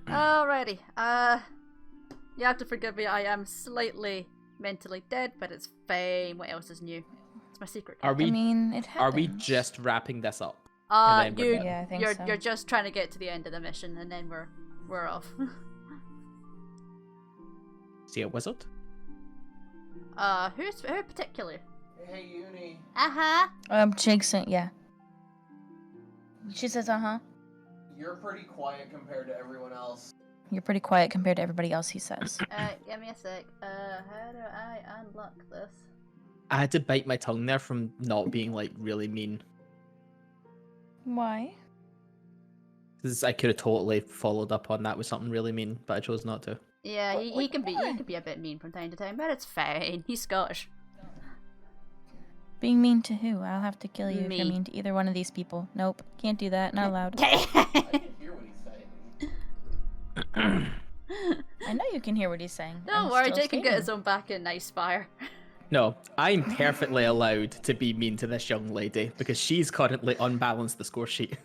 Alrighty. You have to forgive me. I am slightly mentally dead, but it's fine. What else is new? It's my secret. Are we? I mean, it Are we happens. just wrapping this up? And then we're done? Yeah, I think you're so. you're just trying to get to the end of the mission, and then we're off. See a wizard? Who particularly? Hey, Yuni. Jake sent, yeah. She says, You're pretty quiet compared to everyone else. You're pretty quiet compared to everybody else, he says. Give me a sec. How do I unlock this? I had to bite my tongue there from not being like really mean. Why? Because I could have totally followed up on that with something really mean, but I chose not to. Yeah, he can be a bit mean from time to time, but it's fine. He's Scottish. Being mean to who? I'll have to kill you if Me. you're mean to either one of these people. Nope, can't do that. Not allowed. I can hear what he's saying. I know you can hear what he's saying. Don't I'm worry, still Jake can get his skating. own back in Nice Spire. No, I'm perfectly allowed to be mean to this young lady because she's currently unbalanced the score sheet.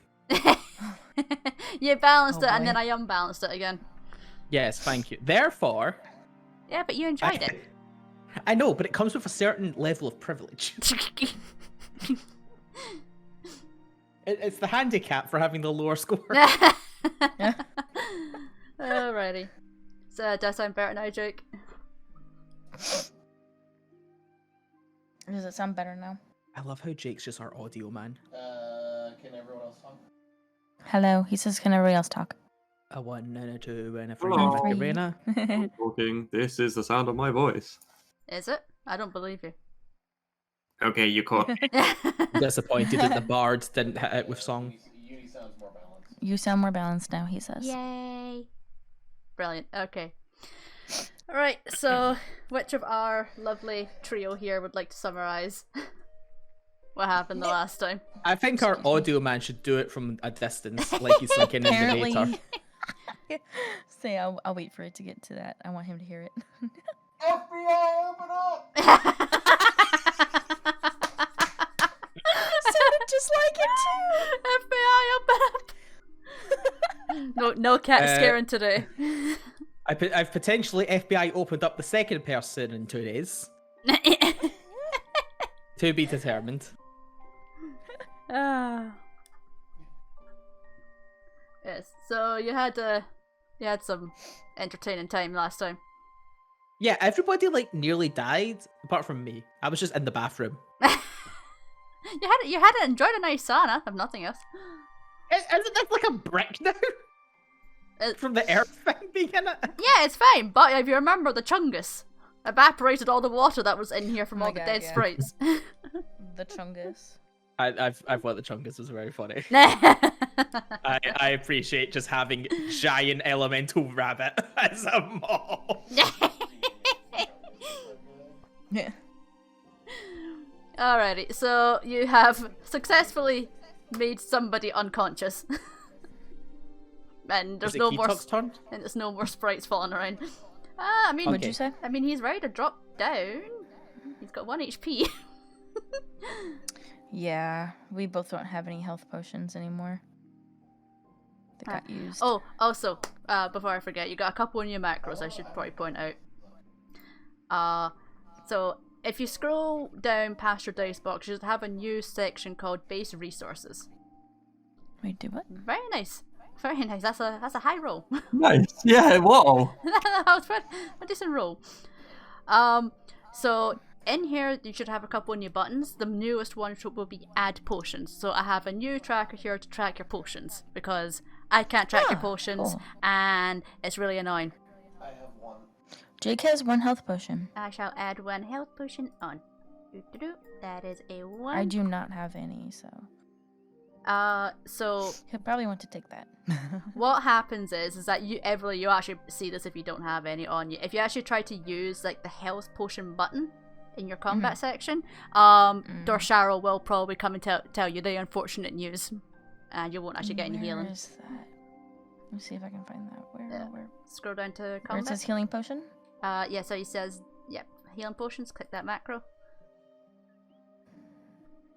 You balanced Oh, it, and boy. then I unbalanced it again. Yes, thank you. Therefore, Yeah, but you enjoyed it. I know, but it comes with a certain level of privilege. It's the handicap for having the lower score. Alrighty. So, does that sound better now, Jake? Does it sound better now? I love how Jake's just our audio man. Can everyone else talk? Hello, he says, can everybody else talk? A 1 and a 2 and a 3 Hello. and a Macarena. I'm talking. This is the sound of my voice. Is it? I don't believe you. Okay, you caught me. Disappointed that the bard didn't hit it with song. Yuni sounds more balanced. You sound more balanced now, he says. Yay! Brilliant. Okay. Alright, so which of our lovely trio here would like to summarize what happened the last time? I think our audio man should do it from a distance, like he's like an Apparently. narrator. Say, I'll wait for it to get to that. I want him to hear it. FBI, open up! Sounded just like it FBI, open up! No cat scaring today. I've potentially FBI opened up the second person in 2 days. To be determined. Yes, so you had some entertaining time last time. Yeah, everybody like nearly died, apart from me. I was just in the bathroom. You had enjoyed a nice sauna, if nothing else. Isn't that like a brick now? From the earth thing being in it? Yeah, it's fine, but if you remember, the Chungus evaporated all the water that was in here from Oh my all the God, dead yeah. sprites. The Chungus. I've thought the Chungus was very funny. I appreciate just having giant elemental rabbit as a mob. Yeah. Alrighty, so you have successfully made somebody unconscious. And there's Is it no more Keatuk's turn? and there's no more sprites falling around. I mean, What'd Okay. you say? I mean, he's ready to drop down. He's got 1 HP. Yeah, we both don't have any health potions anymore. They got used. Oh, also, before I forget, you got a couple of new macros I should probably point out. So if you scroll down past your dice box, you should have a new section called base resources. Wait, do what? Very nice. Very nice. That's a high roll. Nice. Yeah, whoa. That was a decent roll. So in here you should have a couple of new buttons. The newest one will be add potions. So I have a new tracker here to track your potions because I can't track your potions cool. and it's really annoying. I have one. Jake has 1 health potion. I shall add 1 health potion on. Doo-doo-doo. That is a 1. I do not have any, so So he'll probably want to take that. what happens is that you actually see this if you don't have any on you. If you actually try to use like the health potion button in your combat section, Dorsharal will probably come and tell you the unfortunate news, and you won't actually get any healing. Where is that? Let me see if I can find that. Where? Scroll down to Where it combat. says healing potion? Yeah, so he says, yep, healing potions. Click that macro.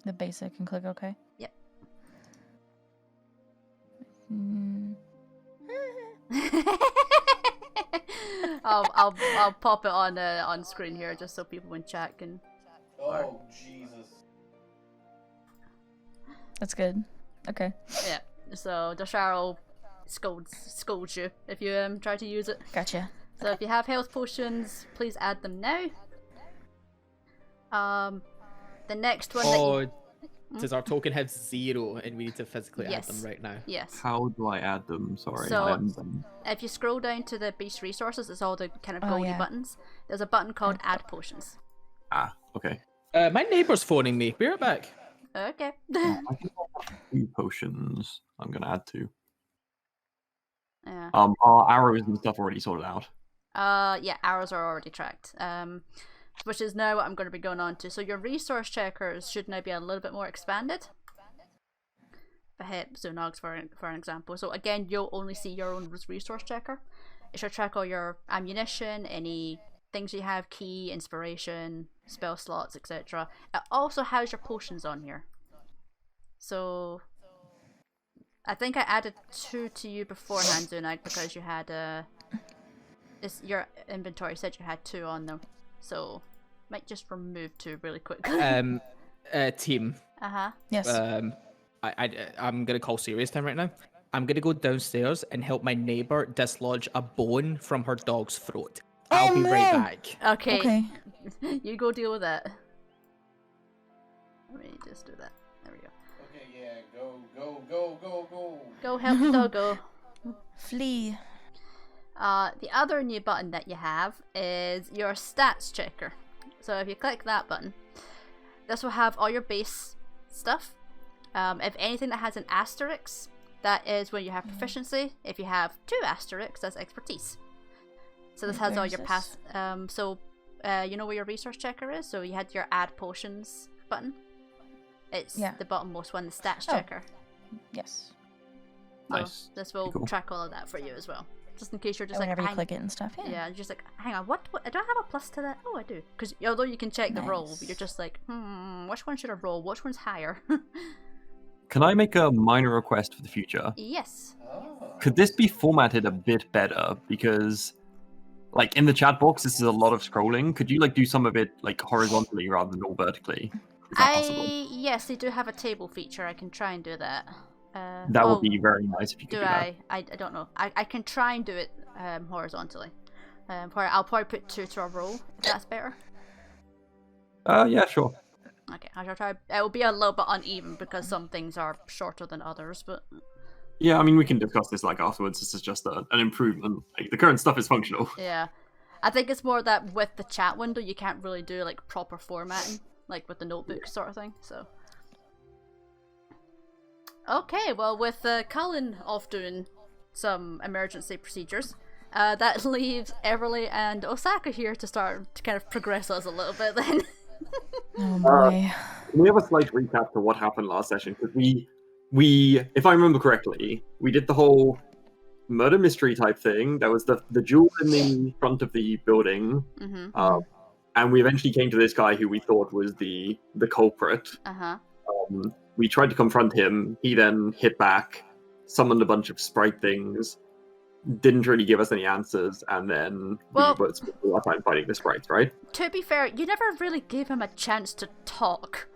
The basic and click OK. Yep. Mm. I'll pop it on screen here just so people in chat can. Oh, Jesus. That's good. Okay. Yeah. So Dosharo scolds you if you try to use it. Gotcha. So if you have health potions, please add them now. The next one. Oh, does our token have 0 and we need to physically add them right now? Yes. How do I add them? Sorry. So- I haven't done- If you scroll down to the base resources, it's all the kind of goldy buttons. There's a button called Add Potions. Okay. My neighbour's phoning me. Be right back. Okay. I think I have 2 potions I'm gonna add to. Yeah. Are arrows and stuff already sorted out? Yeah, arrows are already tracked. Which is now what I'm going to be going on to. So your resource checkers should now be a little bit more expanded. The hip Zunogs for an example. So again, you'll only see your own resource checker. It should track all your ammunition, any things you have, key, inspiration, spell slots, etc. It also has your potions on here. So I think I added 2 to you beforehand, Zunag, because you had your inventory said you had 2 on them. So might just remove 2 really quickly. Team. Yes. I'm gonna call serious time right now. I'm gonna go downstairs and help my neighbour dislodge a bone from her dog's throat. I'll be right back. Okay. Okay. You go deal with that. Let me just do that. There we go. Okay, yeah, go. Go help the doggo. Flee. The other new button that you have is your stats checker. So if you click that button, this will have all your base stuff. If anything that has an asterisk, that is when you have proficiency. If you have 2 asterisks, that's expertise. So this has all your past. You know where your resource checker is? So you had your add potions button. It's the bottommost one, the stats checker. Yes. So Nice. this will track all of that for you as well. Just in case you're just Whenever like, you click it and stuff. Yeah. yeah, you're just like, hang on, what? Do I have a plus to that? Oh, I do. Because although you can check the roll, but you're just like, which one should I roll? Which one's higher? Can I make a minor request for the future? Yes. Oh. Could this be formatted a bit better? Because, like, in the chat box, this is a lot of scrolling. Could you, like, do some of it, like, horizontally rather than all vertically? Is that possible? Yes, they do have a table feature. I can try and do that. That would be very nice if you could do that. I don't know. I can try and do it horizontally. I'll probably put 2 to a roll, if that's better. Yeah, sure. Okay, I shall try. It will be a little bit uneven because some things are shorter than others, but... Yeah, I mean, we can discuss this, like, afterwards. This is just an improvement. Like, the current stuff is functional. Yeah. I think it's more that with the chat window, you can't really do, like, proper formatting, like with the notebook sort of thing, so... Okay, well, with Cullen off doing some emergency procedures, that leaves Everly and Osaka here to start to kind of progress us a little bit then. Oh boy. Can we have a slight recap to what happened last session? Because we, if I remember correctly, we did the whole murder mystery type thing. That was the jewel in the front of the building. Mm-hmm. And we eventually came to this guy who we thought was the culprit. Uh-huh. We tried to confront him. He then hit back, summoned a bunch of sprite things, didn't really give us any answers, and then we spent a lot of time fighting the sprites, right? To be fair, you never really gave him a chance to talk.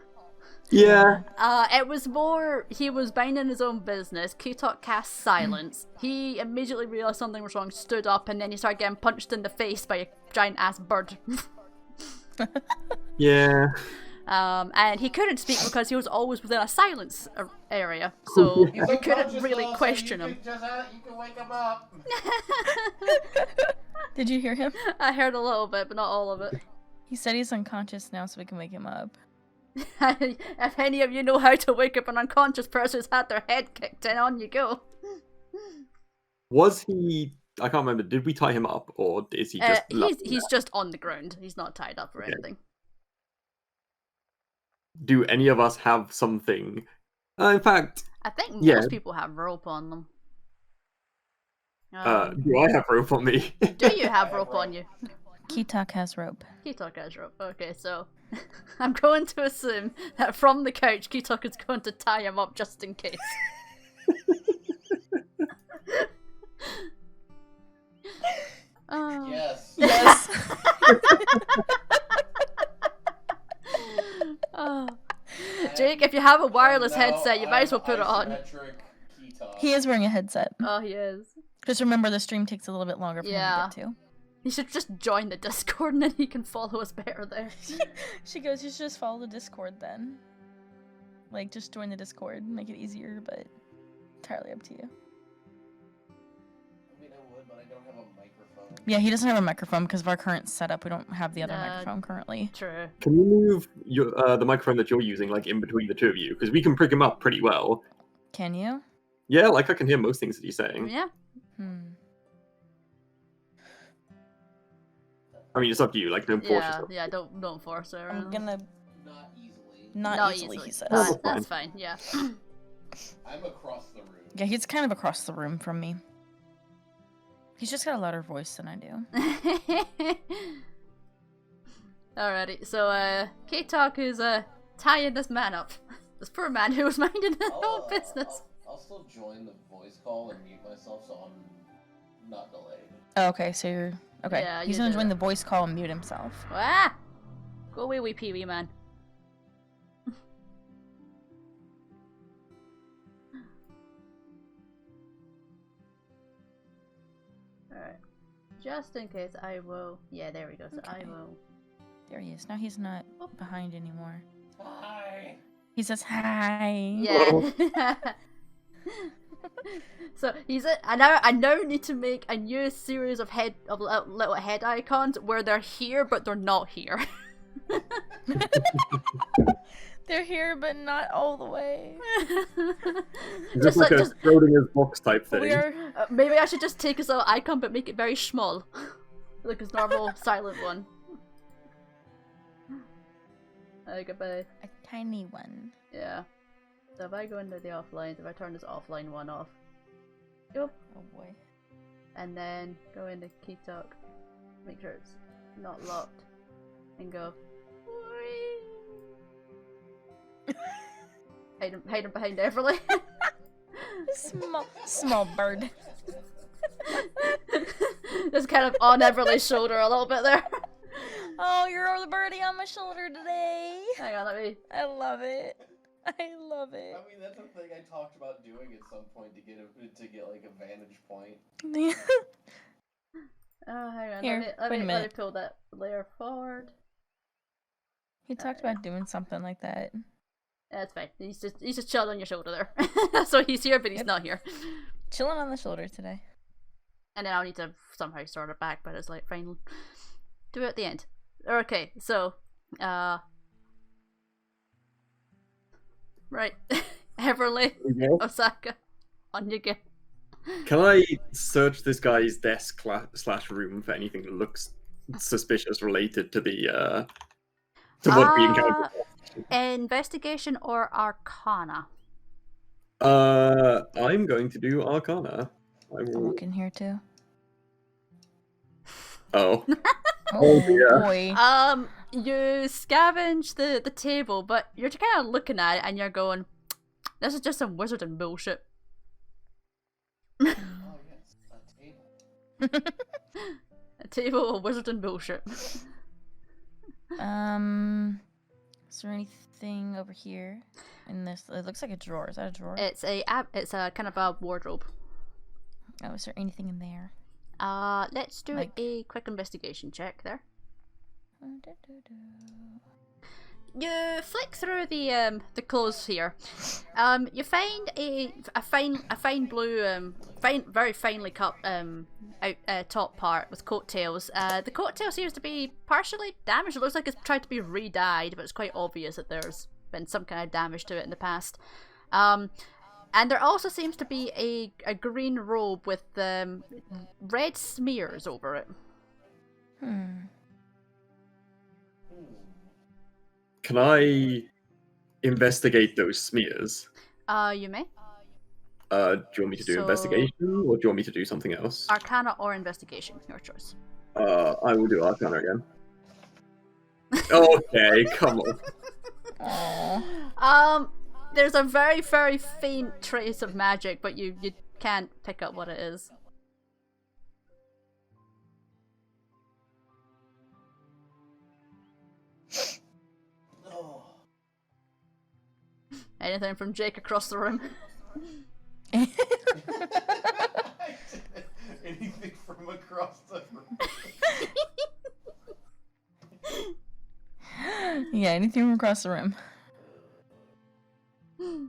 Yeah. It was more, he was minding his own business. Kutok cast silence. He immediately realized something was wrong, stood up, and then he started getting punched in the face by a giant ass bird. Yeah. And he couldn't speak because he was always within a silence area, so He's we couldn't unconscious really now, so question you him. you can wake him up. Did you hear him? I heard a little bit, but not all of it. He said he's unconscious now, so we can wake him up. If any of you know how to wake up an unconscious person who's had their head kicked in, on you go. Was he? I can't remember. Did we tie him up, or is he just? He's just on the ground. He's not tied up or anything. Do any of us have something? In fact, I think most people have rope on them. do I have rope on me? Do you have rope on you? Kutok has rope. Kutok has rope. Okay, so I'm going to assume that from the couch, Kutok is going to tie him up just in case. Oh. Yes. Yes. Oh. Jake, if you have a wireless No, headset, you might as well put it on. Isometric key talk. He is wearing a headset. Oh, he is. Just remember, the stream takes a little bit longer for him to get to. He should just join the Discord and then he can follow us better there. She goes, you should just follow the Discord then. Like, just join the Discord, make it easier, but entirely up to you. I mean, I would, but I don't have a microphone. Yeah, he doesn't have a microphone because of our current setup. We don't have the other Nah. microphone currently. True. Can you move the microphone that you're using like in between the two of you? Because we can pick him up pretty well. Can you? Yeah, like I can hear most things that he's saying. Yeah. I mean, it's up to you. Like, don't force yourself. Yeah, don't force her. I'm gonna... Not easily. Not easily, he says. Oh, that's That's fine, yeah. I'm across the room. Yeah, he's kind of across the room from me. He's just got a louder voice than I do. Alrighty, so K-Talk is tying this man up. This poor man who was minding his own business. I'll still join the voice call and mute myself so I'm not delayed. Oh, okay, so you're... Okay, Yeah, he's you gonna do join that. the voice call and mute himself. Ah! Go away, wee pee-wee man. Alright. Just in case, I will... Yeah, there we go. So I Okay. will... There he is. Now he's not behind anymore. Hi. He says, hi. Yeah. So he's I now need to make a new series of little head icons where they're here but they're not here. They're here, but not all the way. Just like a Schrodinger's box type thing. We're... Maybe I should just take his little icon but make it very small, like his normal silent one. Goodbye. A tiny one. Yeah. So if I go into the offline, if I turn this offline one off, go, Oh boy. and then go into key talk, make sure it's not locked, and go. hide him behind Everly. Small bird. Just kind of on Everly's shoulder a little bit there. Oh, you're the birdie on my shoulder today. Hang on, let me. I love it. I love it. I mean, that's a thing I talked about doing at some point to get like a vantage point. Oh, hang on. Here, let wait a me minute. pull that layer forward. He talked about doing something like that. That's fine. He's just chilling on your shoulder there. So he's here, but he's not here. Chilling on the shoulder today. And then I'll need to somehow sort it back, but it's like fine. Do it at the end. Okay, so right. Everly, Yeah. Osaka, on you go. Can I search this guy's desk / room for anything that looks suspicious related to the to what we encountered? Investigation or Arcana? I'm going to do Arcana. I I'll will... look in here too. Oh. Oh dear. boy. You scavenge the table, but you're just kind of looking at it and you're going, "This is just some wizarding bullshit." Oh yes, a table. A table of wizarding bullshit. Is there anything over here? In this, it looks like a drawer. Is that a drawer? It's a kind of a wardrobe. Oh, is there anything in there? Let's do Like- a quick investigation check there. You flick through the clothes here. You find a fine blue very finely cut top part with coattails. The coattail seems to be partially damaged. It looks like it's tried to be re-dyed, but it's quite obvious that there's been some kind of damage to it in the past. And there also seems to be a green robe with red smears over it. Can I investigate those smears? You may. Do you want me to do So- investigation, or do you want me to do something else? Arcana or investigation, your choice. I will do Arcana again. Okay, come on. Aww. There's a very, very faint trace of magic, but you can't pick up what it is. Anything from Jake across the room? Anything from across the room. Yeah, anything from across the room. No,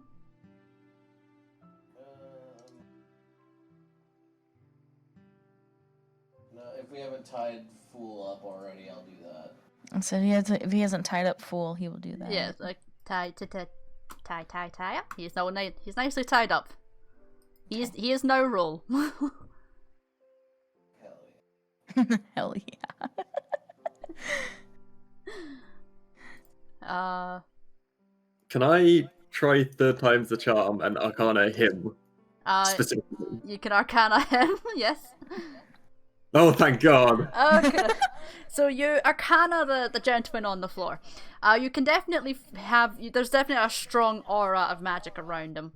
if we haven't tied Fool up already, I'll do that. And so if he hasn't tied up Fool, he will do that. Yeah, like tie up. He's nicely tied up. He is now roll. Hell yeah. Hell yeah. Can I try third time's the charm and Arcana him specifically? You can Arcana him, yes. Oh, thank God. Okay. So you Arcana the gentleman on the floor. You can definitely there's definitely a strong aura of magic around him.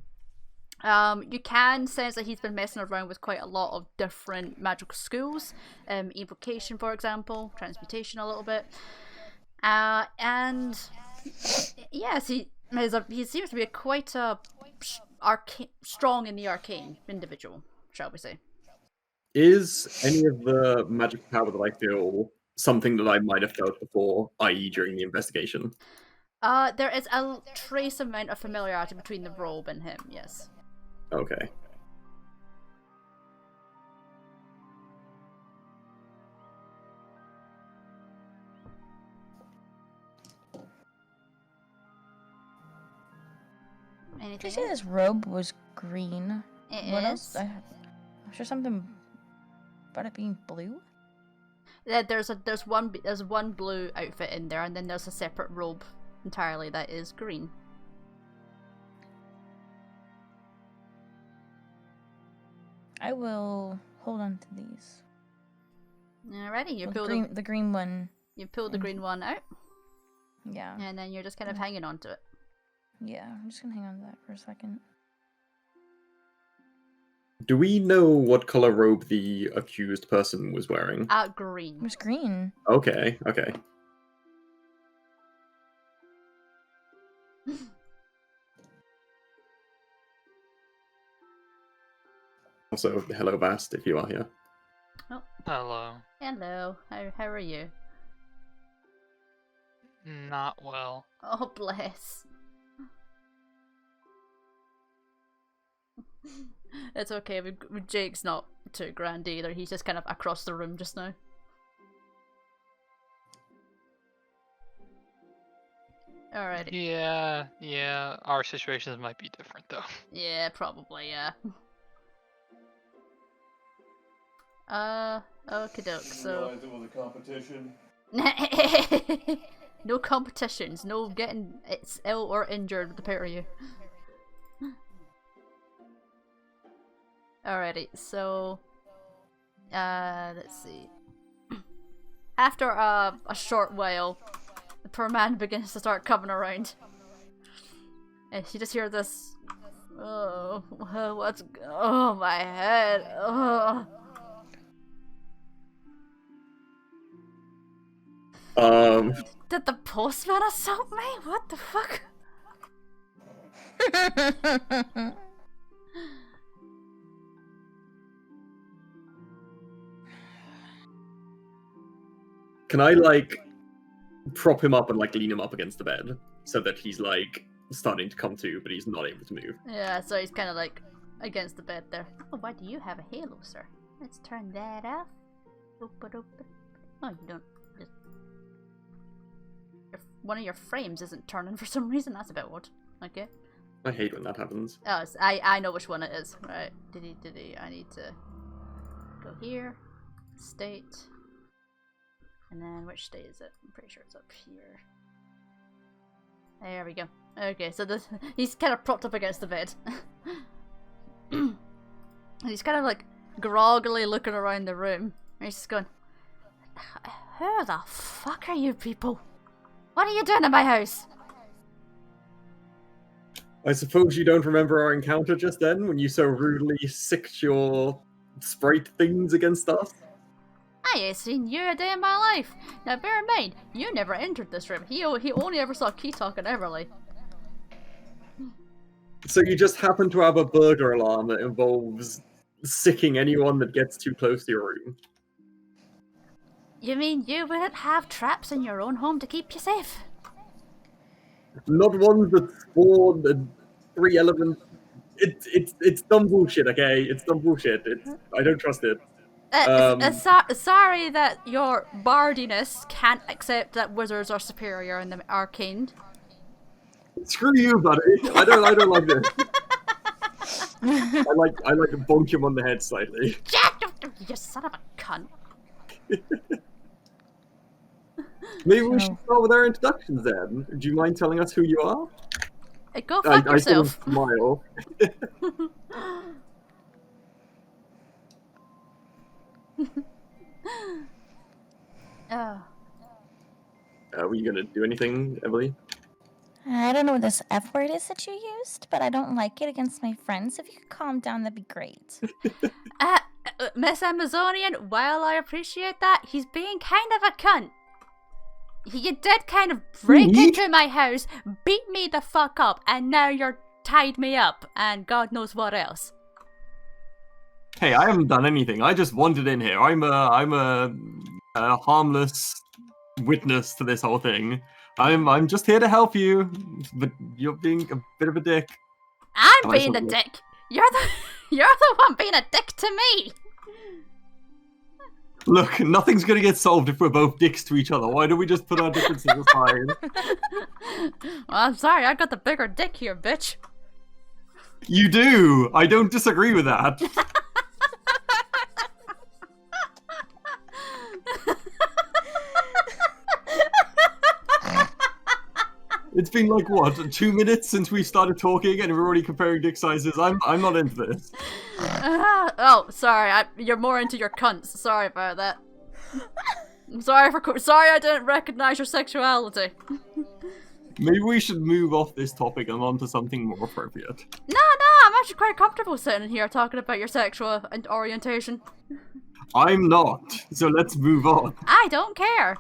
You can sense that he's been messing around with quite a lot of different magical schools. Evocation, for example, transmutation a little bit. And yes, he seems to be quite a strong in the arcane individual, shall we say. Is any of the magic power that I feel something that I might have felt before, i.e. during the investigation? There is a trace amount of familiarity between the robe and him, yes. Okay. Did you Anything say else? this robe was green? It What is. else? I'm sure something about it being blue? Yeah, there's one blue outfit in there, and then there's a separate robe entirely that is green. I will hold on to these. Alrighty, you Well, pull the green one. you pull the green one out, Yeah. and then you're just kind of hanging on to it. Yeah, I'm just gonna hang on to that for a second. Do we know what color robe the accused person was wearing? It Green. was green. Okay, okay. Also, hello Vast, if you are here. Hello. Hello. How are you? Not well. Oh bless. It's okay. Jake's not too grand either. He's just kind of across the room just now. Alrighty. Yeah. Our situations might be different though. Yeah, probably, yeah. Okie doke, so. Realize it was a competition. No competitions, no getting ill or injured with the pair of you. Alrighty, so. Let's see. After a short while, the poor man begins to start coming around. And you just hear this. Oh, oh, my head. Oh. Did the postman assault me? What the fuck? Can I, like, prop him up and, like, lean him up against the bed so that he's, like, starting to come to, but he's not able to move? Yeah, so he's kind of like against the bed there. Oh, why do you have a halo, sir? Let's turn that off. Oh, you don't. Just... One of your frames isn't turning for some reason. That's a bit odd. Okay. I hate when that happens. Oh, I know which one it is. Right. Did he? I need to go here. State. And then which state is it? I'm pretty sure it's up here. There we go. Okay, so he's kind of propped up against the bed. And he's kind of like groggily looking around the room. And he's just going, who the fuck are you people? What are you doing in my house? I suppose you don't remember our encounter just then, when you so rudely sicked your sprite things against us? I ain't seen you a day in my life. Now bear in mind, you never entered this room. He only ever saw Keytalk and Everly. So you just happen to have a burglar alarm that involves sicking anyone that gets too close to your room. You mean you wouldn't have traps in your own home to keep you safe? Not ones that spawn the 3 elements. It's dumb bullshit, okay? It's dumb bullshit. I don't trust it. Sorry that your bardiness can't accept that wizards are superior in the arcane. Screw you, buddy. I don't like this. I like to bonk him on the head slightly. You son of a cunt. Maybe we should start with our introductions then. Do you mind telling us who you are? Go fuck yourself. I smile. Oh. Were you gonna do anything, Emily? I don't know what this F word is that you used, but I don't like it against my friends. If you could calm down, that'd be great. Miss Amazonian, while I appreciate that, he's being kind of a cunt. You did kind of break into my house, beat me the fuck up, and now you're tied me up, and God knows what else. Hey, I haven't done anything. I just wandered in here. I'm a harmless witness to this whole thing. I'm just here to help you, but you're being a bit of a dick. I'm being a dick. You're the one being a dick to me. Look, nothing's gonna get solved if we're both dicks to each other. Why don't we just put our differences aside? Well, I'm sorry, I got the bigger dick here, bitch. You do. I don't disagree with that. It's been like, what, 2 minutes since we started talking and we're already comparing dick sizes? I'm not into this. Oh, sorry, you're more into your cunts. Sorry about that. I'm sorry I didn't recognize your sexuality. Maybe we should move off this topic and on to something more appropriate. No, I'm actually quite comfortable sitting here talking about your sexual orientation. I'm not, so let's move on. I don't care.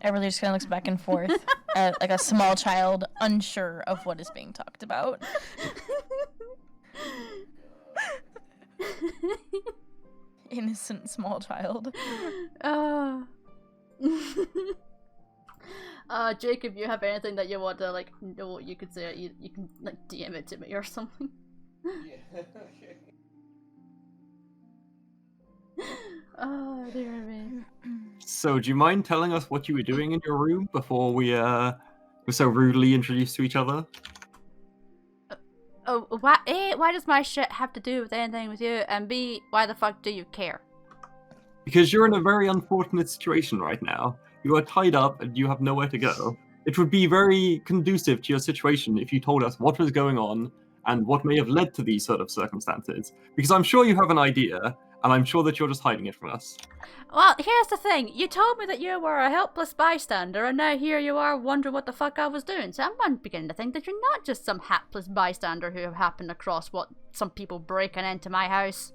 Everybody just kind of looks back and forth, like a small child, unsure of what is being talked about. Innocent small child. Jacob, you have anything that you want to know what you could say? You can DM it to me or something. Yeah, okay. Oh dear me. So, do you mind telling us what you were doing in your room before we were so rudely introduced to each other? Oh, why does my shit have to do with anything with you? And B, why the fuck do you care? Because you're in a very unfortunate situation right now. You are tied up and you have nowhere to go. It would be very conducive to your situation if you told us what was going on and what may have led to these sort of circumstances. Because I'm sure you have an idea, and I'm sure that you're just hiding it from us. Well, here's the thing. You told me that you were a helpless bystander, and now here you are wondering what the fuck I was doing. So I'm beginning to think that you're not just some hapless bystander who happened across some people breaking into my house.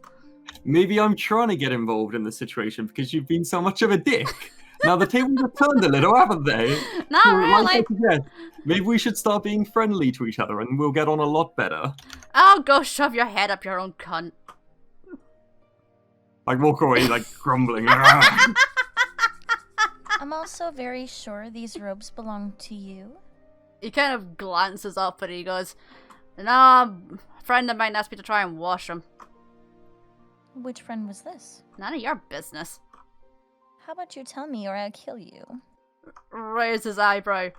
Maybe I'm trying to get involved in the situation because you've been so much of a dick. Now the tables have turned a little, haven't they? Not So, really. like I suggest, maybe we should start being friendly to each other and we'll get on a lot better. Oh, go shove your head up your own cunt. Like walk away, like grumbling. I'm also very sure these robes belong to you. He kind of glances up and he goes, "No, a friend of mine asked me to try and wash them." Which friend was this? None of your business. How about you tell me or I'll kill you? Raise his eyebrow.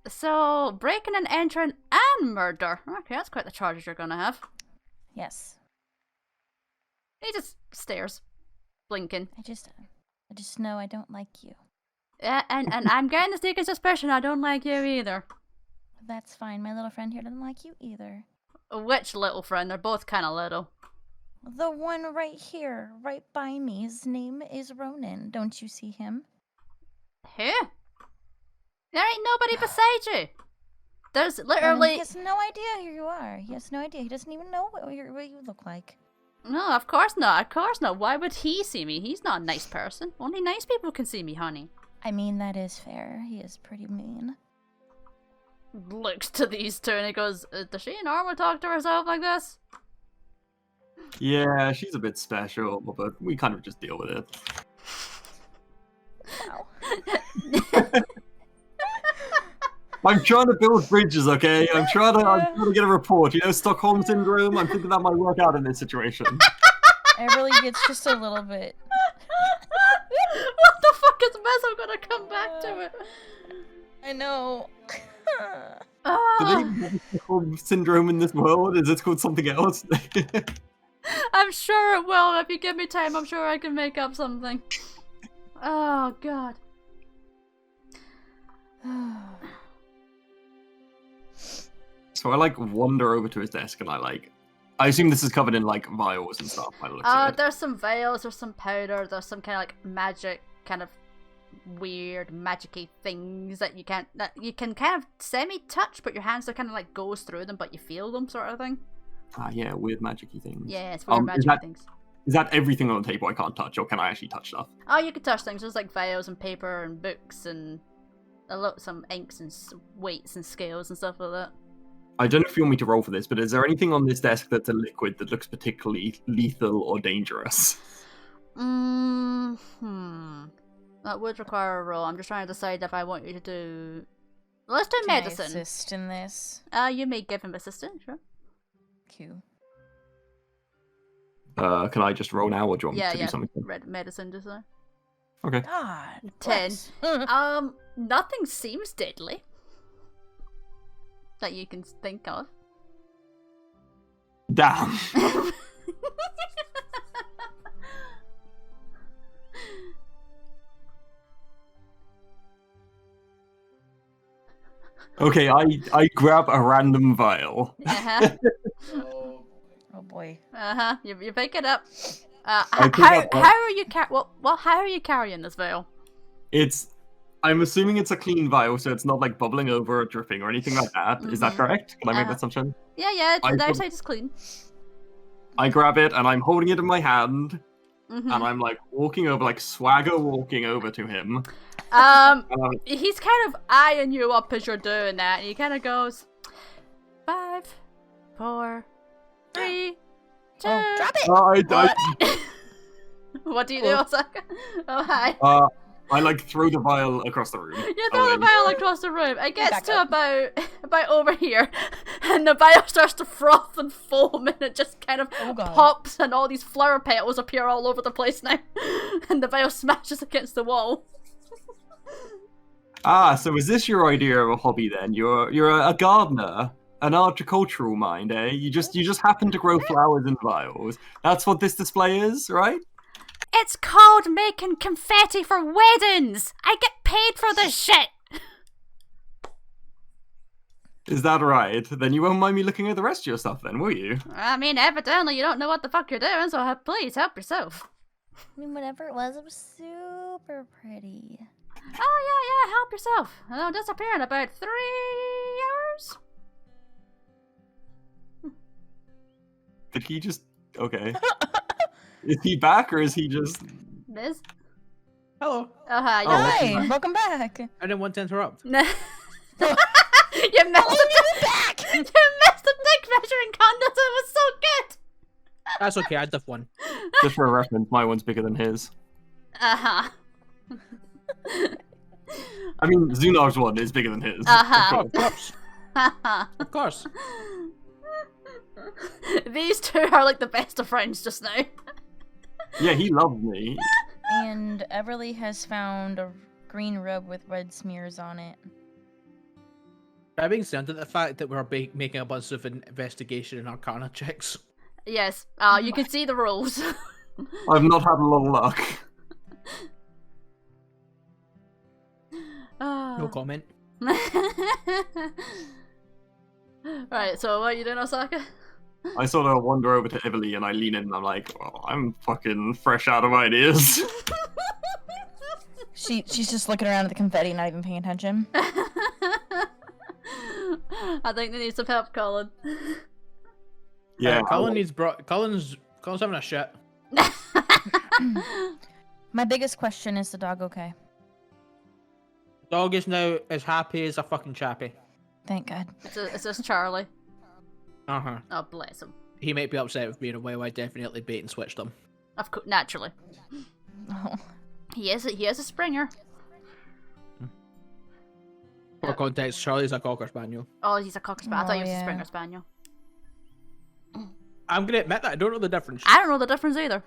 So, breaking and entering and murder. Okay, that's quite the charges you're gonna have. Yes. He just stares, blinking. I just know I don't like you. Yeah, and I'm getting a sneaking suspicion I don't like you either. That's fine. My little friend here doesn't like you either. Which little friend? They're both kind of little. The one right here, right by me. His name is Ronan. Don't you see him? Who? There ain't nobody beside you. There's literally... He has no idea who you are. He has no idea. He doesn't even know what you look like. No, of course not. Of course not. Why would he see me? He's not a nice person. Only nice people can see me, honey. I mean, that is fair. He is pretty mean. looks to these two and he goes, does she normal talk to herself like this? Yeah, she's a bit special, but we kind of just deal with it. Wow. I'm trying to build bridges, okay? I'm trying to get a report. You know, Stockholm syndrome. I'm thinking that might work out in this situation. Everly gets just a little bit. What the fuck is this? I'm gonna come back to it. I know. Do they have Stockholm syndrome in this world? Is it called something else? I'm sure it will. If you give me time, I'm sure I can make up something. Oh, God. So I wander over to his desk and I assume this is covered in vials and stuff. By the looks of it. There's some vials, there's some powder, there's some kind of magic, kind of weird magic-y things that you can kind of semi-touch, but your hands are kind of goes through them, but you feel them, sort of thing. Ah, yeah, weird magic-y things. Yeah, it's weird magic-y things. Is that everything on the table I can't touch, or can I actually touch stuff? Oh, you can touch things. There's vials and paper and books and some inks and weights and scales and stuff like that. I don't know if you want me to roll for this, but is there anything on this desk that's a liquid that looks particularly lethal or dangerous? That would require a roll. I'm just trying to decide if I want you to do... Let's do Can medicine. I assist in this? You may give him assistance, sure. Q. Can I just roll now, or do you want me to do something? Red medicine, just there. Okay. God. 10. bless. Nothing seems deadly that you can think of. Damn. Okay, I grab a random vial. Uh-huh. Oh boy. Uh-huh. You pick it up. I pick How up are you how are you carrying this vial? I'm assuming it's a clean vial, so it's not bubbling over or dripping or anything like that. Is that correct? Can I make that assumption? Yeah, the outside is clean. I grab it and I'm holding it in my hand, Mm-hmm. and I'm walking over, swagger walking over to him. He's kind of eyeing you up as you're doing that, and he kind of goes, 5, 4, 3, 2. Oh, drop it! What do you do, Osaka? Oh, hi. I throw the vial across the room. You throw the vial across the room. It gets to about over here, and the vial starts to froth and foam, and it just kind of pops, and all these flower petals appear all over the place now, and the vial smashes against the wall. So is this your idea of a hobby then? You're a gardener, an horticultural mind, eh? You just happen to grow flowers in vials. That's what this display is, right? It's called making confetti for weddings! I get paid for this shit! Is that right? Then you won't mind me looking at the rest of your stuff then, will you? I mean, evidently you don't know what the fuck you're doing, so please help yourself. I mean, whatever it was super pretty. Oh, yeah, help yourself. I'll disappear in about 3 hours. Did he just... Okay. Is he back, or is he just... Miz? Hello. Oh, hi. Oh, Hi, welcome back. I didn't want to interrupt. You missed it back! You missed the dick measuring contest. It was so good! That's okay, I have one. Just for a reference, my one's bigger than his. Uh-huh. I mean, Zunar's one is bigger than his. Uh-huh. Oh, of course. Of course. These two are the best of friends just now. Yeah, he loves me. And Everly has found a green rub with red smears on it. That being said, the fact that we're making a bunch of investigation and arcana checks. Yes, you can see the rules. I've not had a lot of luck. No comment. Right, so what are you doing, Osaka? I sort of wander over to Everly and I lean in and I'm like, oh, I'm fucking fresh out of ideas. She's just looking around at the confetti, not even paying attention. I think they need some help, Colin. Yeah, Colin's having a shit. My biggest question is the dog okay? Dog is now as happy as a fucking chappy. Thank God. It's just Charlie. Uh-huh. Oh, bless him. He might be upset with me in a way. I definitely bait and switched him. Of course, naturally. Oh. He is a Springer. For context, Charlie's a Cocker Spaniel. Oh, he's a Cocker Spaniel. I thought he was a yeah. Springer Spaniel. I'm gonna admit that I don't know the difference. I don't know the difference either.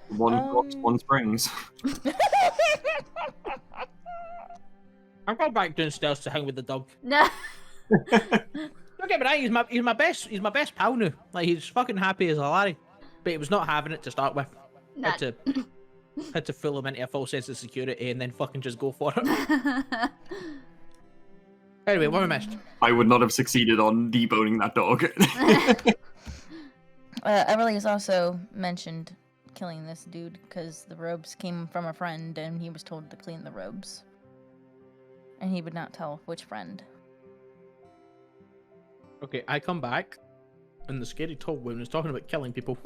One drops, one springs. I'm going back downstairs to hang with the dog. No. Don't get me wrong, he's my best pal now. Like, he's fucking happy as a Larry. But he was not having it to start with. Had to fool him into a false sense of security and then fucking just go for it. Anyway, what have I missed? I would not have succeeded on deboning that dog. Everly has also mentioned killing this dude because the robes came from a friend and he was told to clean the robes. And he would not tell which friend. Okay, I come back, and the scary tall woman is talking about killing people.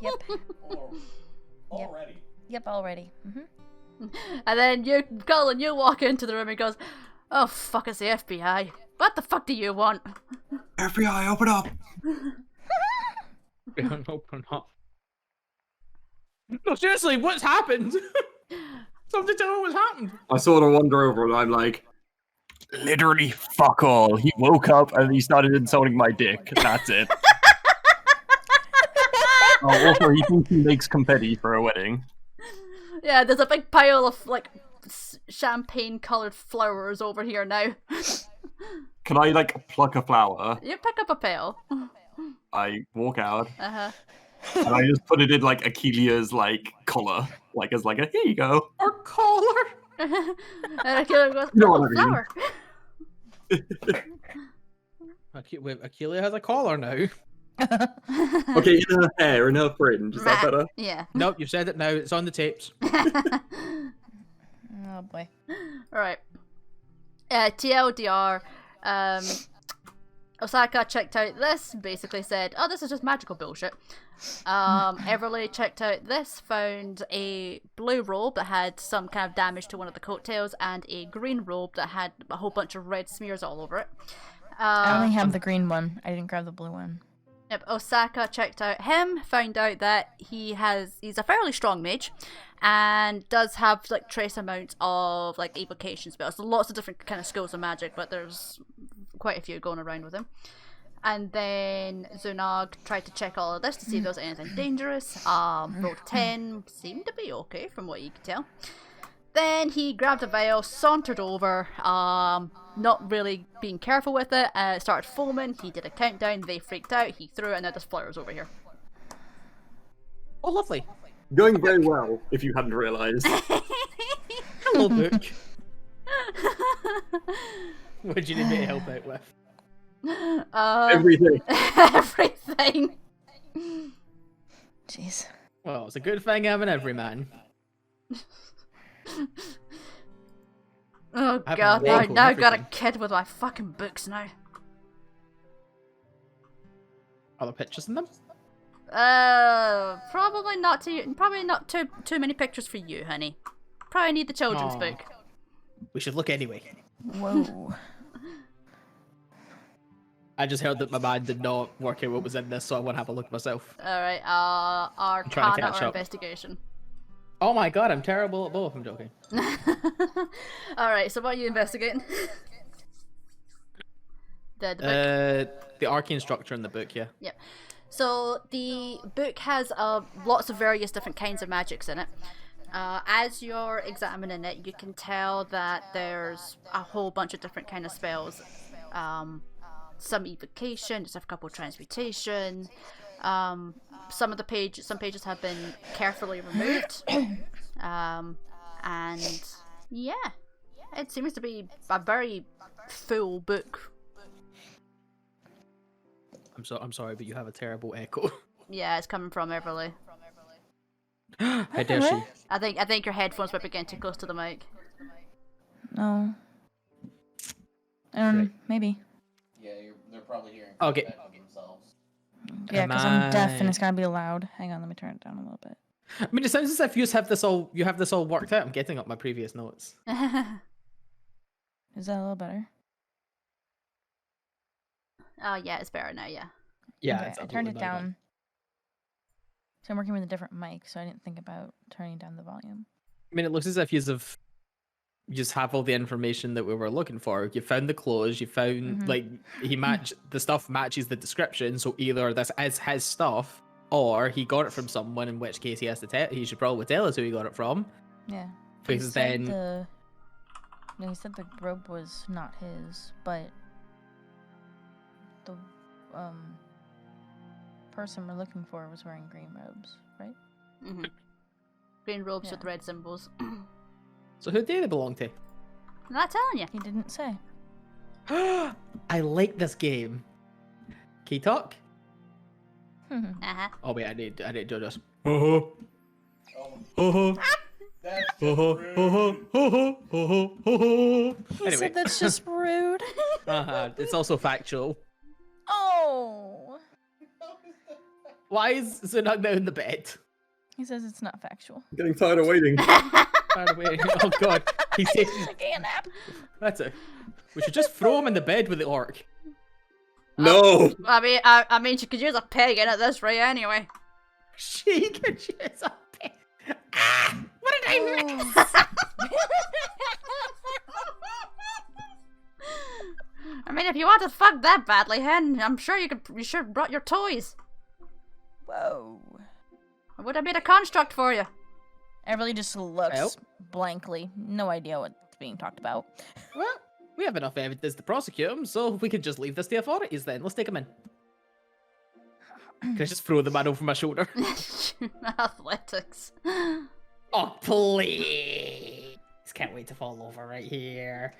Yep. Already. Yep, already. Mm-hmm. And then Colin, you walk into the room and goes, "Oh fuck, it's the FBI. What the fuck do you want?" FBI, open up! Open up. No, seriously, what's happened? Something tell me what's happened. I sort of wander over and I'm like, literally fuck all. He woke up and he started insulting my dick. That's it. Also, he thinks he makes confetti for a wedding. Yeah, there's a big pile of like champagne-colored flowers over here now. Can I like pluck a flower? You pick up a pail. I walk out Uh-huh. and I just put it in like Achillea's like collar, like as like a here you go. Or collar. And Achille goes, You know "Oh, what I mean. flower." Wait, Achille has a collar now. Okay, in her hair, in her fringe. Is that better? Yeah. Nope, you've said it now. It's on the tapes. Oh boy. Right. TLDR, Osaka checked out this, basically said, "Oh, this is just magical bullshit." Everly checked out this, found a blue robe that had some kind of damage to one of the coattails, and a green robe that had a whole bunch of red smears all over it. I only have the green one. I didn't grab the blue one. Yep, Osaka checked out him, found out that he's a fairly strong mage, and does have like trace amounts of like evocation spells. So lots of different kind of skills of magic, but there's quite a few going around with him. And then Zunag tried to check all of this to see if there was anything dangerous. Rolled 10, seemed to be okay from what you could tell. Then he grabbed a vial, sauntered over, not really being careful with it, started foaming. He did a countdown, they freaked out, he threw it, and now there's flowers over here. Oh, lovely. Going very well, if you hadn't realised. Hello, book. What do you need me to help out with? Everything. Everything. Jeez. Well, it's a good thing I'm an everyman. Oh I have god, a now label and I've got a everything. kid with my fucking books now. Are there pictures in them? Probably not too many pictures for you, honey. Probably need the children's Aw. book. We should look anyway. Whoa. I just heard that my mind did not work out what was in this, so I want to have a look myself. Alright, trying to Arcana catch or up. investigation. Oh my god, I'm terrible at both. I'm joking. Alright, so what are you investigating? the book? The arcane structure in the book, yeah. Yep. So the book has lots of various different kinds of magics in it. As you're examining it, you can tell that there's a whole bunch of different kind of spells. Some evocation, just a couple transmutation. Some pages have been carefully removed. And yeah, it seems to be a very full book. I'm sorry, but you have a terrible echo. Yeah, it's coming from Everly. How dare she? I think your headphones might be getting too close to the mic. No. Right. Maybe. Yeah, they're probably hearing Okay. feedback of themselves. Yeah, Am because I'm deaf and I- it's gonna be loud. Hang on, let me turn it down a little bit. I mean, it sounds as if you have this all worked out. I'm getting up my previous notes. Is that a little better? Oh, yeah, it's better now, yeah. Yeah, Okay, it's I turned it absolutely not down. So I'm working with a different mic, so I didn't think about turning down the volume. I mean, it looks as if you just have all the information that we were looking for. You found the clothes. You found like the stuff matches the description. So either this is his stuff, or he got it from someone. In which case, he has to tell. He should probably tell us who he got it from. Yeah. Because then he said the robe was not his, but the person we're looking for was wearing green robes, right? Mm-hmm. Green robes Yeah. with red symbols. So who do they belong to? I'm not telling you. He didn't say. I like this game. Can you talk? Uh-huh. Oh wait, I need to do this. Oh, Anyway. He said that's just rude. It's also factual. Oh. Why is Zunag now in the bed? He says it's not factual. I'm getting tired of waiting. By the way, oh god, he's He's taking a nap. that's it. We should just throw him in the bed with the orc. No! I mean, she could use a peg in at this rate anyway. She could use a peg. Ah! What did I miss? I mean, if you want to fuck that badly, Hen, I'm sure you should have brought your toys. Whoa. I would have made a construct for you. Everly just looks Well. blankly. No idea what's being talked about. Well, we have enough evidence to prosecute him, so we can just leave this to the authorities then. Let's take him in. Can I just throw the man over my shoulder? Athletics. Oh, please. Can't wait to fall over right here.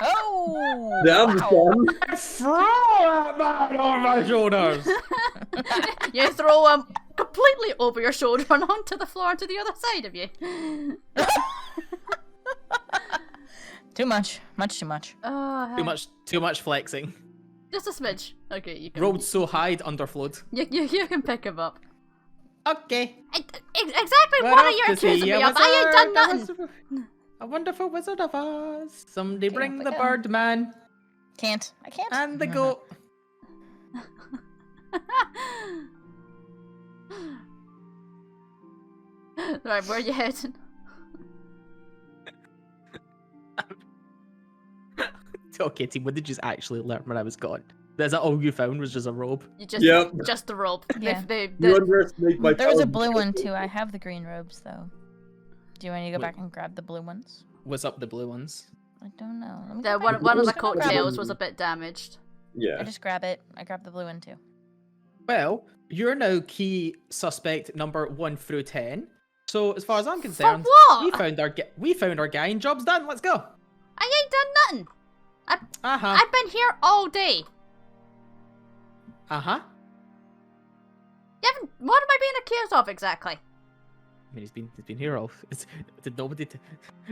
Oh! Damn, wow. son. Throw that man over my shoulders! You throw him completely over your shoulder and onto the floor to the other side of you. Too much. Much too much. Oh, Too much flexing. just a smidge. Okay, you can. Road so high, it underflowed. You can pick him up. Okay. Exactly We're what are off you to accusing see me a of? I ain't done wizard, nothing. a wonderful Wizard of Oz. Somebody Okay, bring off the we go. bird man Can't. I can't. and the goat. Right, where are you heading? Okay, team, what did you actually learn when I was gone? Is that all you found was just a robe? You just Yep. just the robe. Yeah. You underestimate my There was a power. blue one too. I have the green robes though. Do you want to go Wait. back and grab the blue ones? What's up the blue ones? I don't know. Let me The go back. one of the Let me grab coattails it. was a bit damaged. I Yeah. just grab it. I grabbed the blue one too. Well, you're now key suspect number 1 through 10. So as far as I'm concerned, what? we found our guy and job's done. Let's go. I ain't done nothing. Uh-huh. I've been here all day. Uh-huh. You haven't. What am I being accused of exactly? I mean, he's been here all. Did nobody?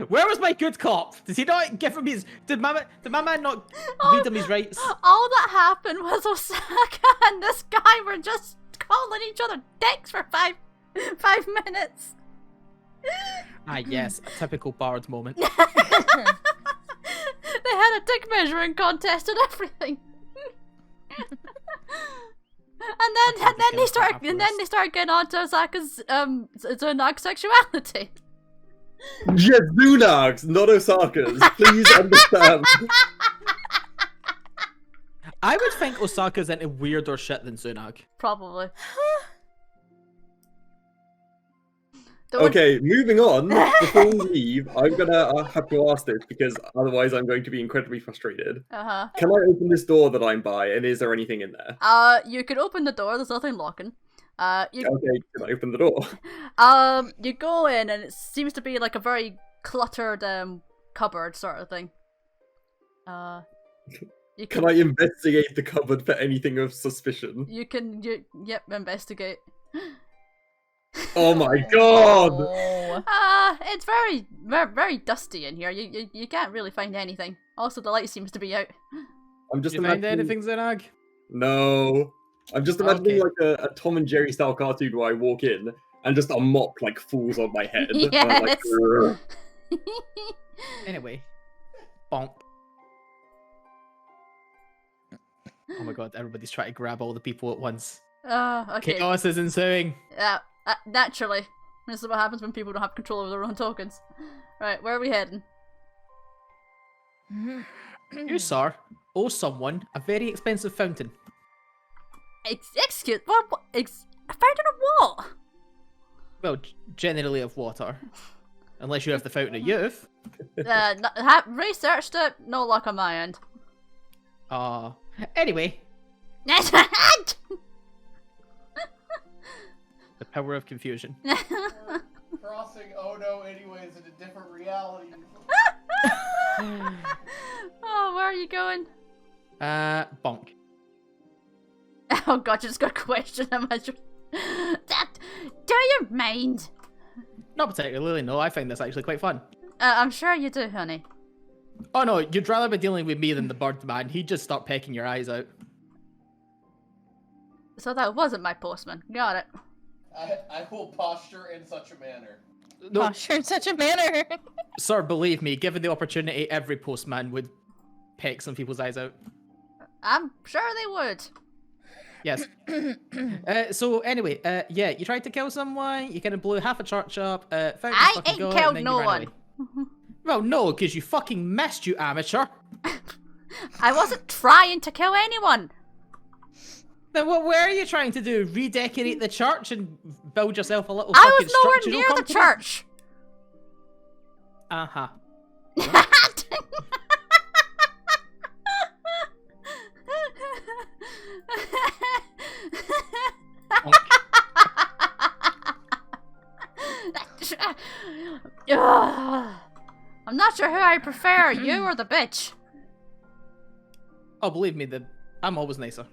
Where was my good cop? Did he not give him his? Did my man not read him his rights? All that happened was Osaka and this guy were just calling each other dicks for five minutes. Ah, yes, a typical bard moment. They had a dick measuring contest and everything. and then they started getting on to Osaka's Zonag sexuality. Yes, Zunag's, not Osaka's. Please understand. I would think Osaka's into weirder shit than Zunag. Probably. Okay, moving on. Before we leave, I'm gonna have to ask this because otherwise I'm going to be incredibly frustrated. Uh-huh. Can I open this door that I'm by, and is there anything in there? You could open the door, there's nothing locking. Okay, can I open the door? You go in and it seems to be like a very cluttered cupboard sort of thing. You Can I investigate the cupboard for anything of suspicion? Yep, investigate. Oh my god! Oh. It's very, very, very dusty in here. You can't really find anything. Also, the light seems to be out. I'm just Did you find imagining... anything, Zunag? No. I'm just imagining Okay. like a Tom and Jerry style cartoon where I walk in and just a mop like falls on my head. And I'm like, Yes. "Grr." Anyway, bonk. Oh my god, everybody's trying to grab all the people at once. Okay. Chaos is ensuing. Naturally. This is what happens when people don't have control over their own tokens. Right, where are we heading? You, sir, owe someone a very expensive fountain. Excuse what? A fountain of what? Well, generally of water. Unless you have the Fountain of Youth. Researched it. No luck on my end. Anyway. The power of confusion. Crossing Ono anyways in a different reality. Oh, where are you going? Bonk. Oh god, you just got a question. Do you mind? Not particularly, no. I find this actually quite fun. I'm sure you do, honey. Oh no, you'd rather be dealing with me than the bird man. He'd just start pecking your eyes out. So that wasn't my postman. Got it. I will posture in such a manner. No, Posture in such a manner. sir, believe me, given the opportunity, every postman would peck some people's eyes out. I'm sure they would. Yes. So anyway, yeah, you tried to kill someone, you kind of blew half a church up, I ain't killed no one. Well, no, because you fucking missed, you amateur. I wasn't trying to kill anyone. Then what were you trying to do? Redecorate the church and build yourself a little I fucking was nowhere structural near the company? church. Uh-huh. I'm not sure who I prefer, you or the bitch. Oh, believe me, I'm always nicer.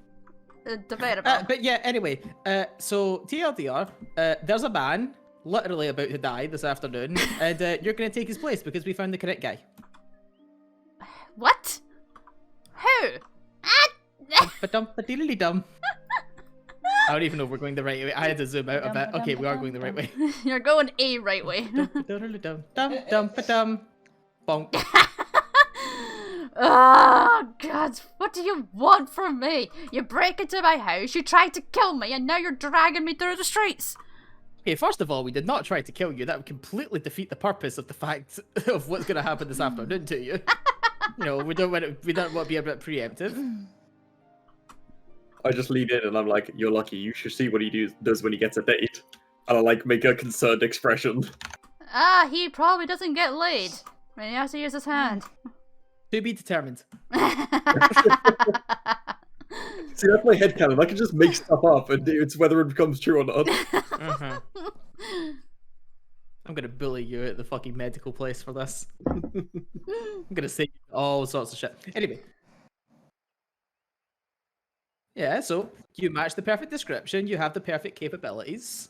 Debatable. But yeah, anyway, so TLDR, there's a man literally about to die this afternoon, and you're going to take his place because we found the correct guy. What? Who? Ba-dum-ba-diddly-dum. I don't even know if we're going the right way. I had to zoom out a bit. Okay, we are going the right way. You're going a right way. Dum-ba-dum-dum-dum-ba-dum. Bonk. Oh, God. What do you want from me? You break into my house, you tried to kill me, and now you're dragging me through the streets. Okay, first of all, we did not try to kill you. That would completely defeat the purpose of the fact of what's going to happen this afternoon to you. You know, we don't want to be a bit preemptive. I just lean in and I'm like, "You're lucky. You should see what he does when he gets a date." And I like make a concerned expression. He probably doesn't get laid when he has to use his hand. To be determined. See, that's my headcanon. I can just make stuff up and it's whether it becomes true or not. Uh-huh. I'm gonna bully you at the fucking medical place for this. I'm gonna say all sorts of shit. Anyway. Yeah, so you match the perfect description, you have the perfect capabilities.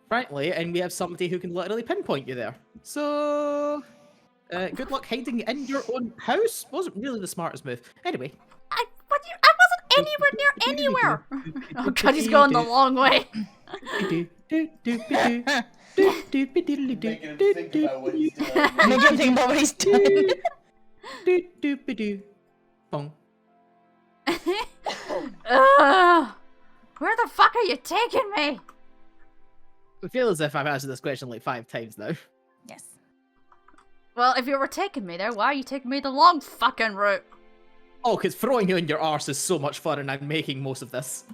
Frankly, and we have somebody who can literally pinpoint you there. So, good luck hiding in your own house. Wasn't really the smartest move. Anyway. I wasn't anywhere near anywhere. Oh God, he's going the long way. Making him think about what he's doing. Make him think about what he's doing. Bong. Where the fuck are you taking me? I feel as if I've answered this question like 5 times now. Yes. Well, if you were taking me there, why are you taking me the long fucking route? Oh, because throwing you in your arse is so much fun and I'm making most of this.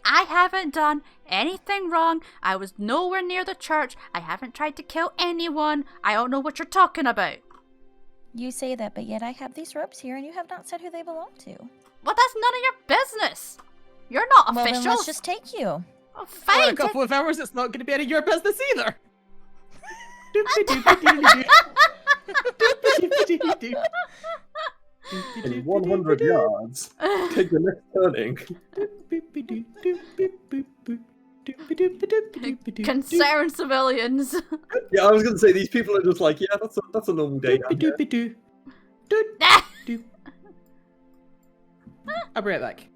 I haven't done anything wrong. I was nowhere near the church. I haven't tried to kill anyone. I don't know what you're talking about. You say that, but yet I have these ropes here and you have not said who they belong to. Well, that's none of your business. You're not Well, official. then let's just take you. Oh, For fine. a couple of hours, it's not going to be any of your business either. In 100 yards, take the next turning. Concern civilians. Yeah, I was gonna say these people are just like, yeah, that's a normal day. I'll be right back.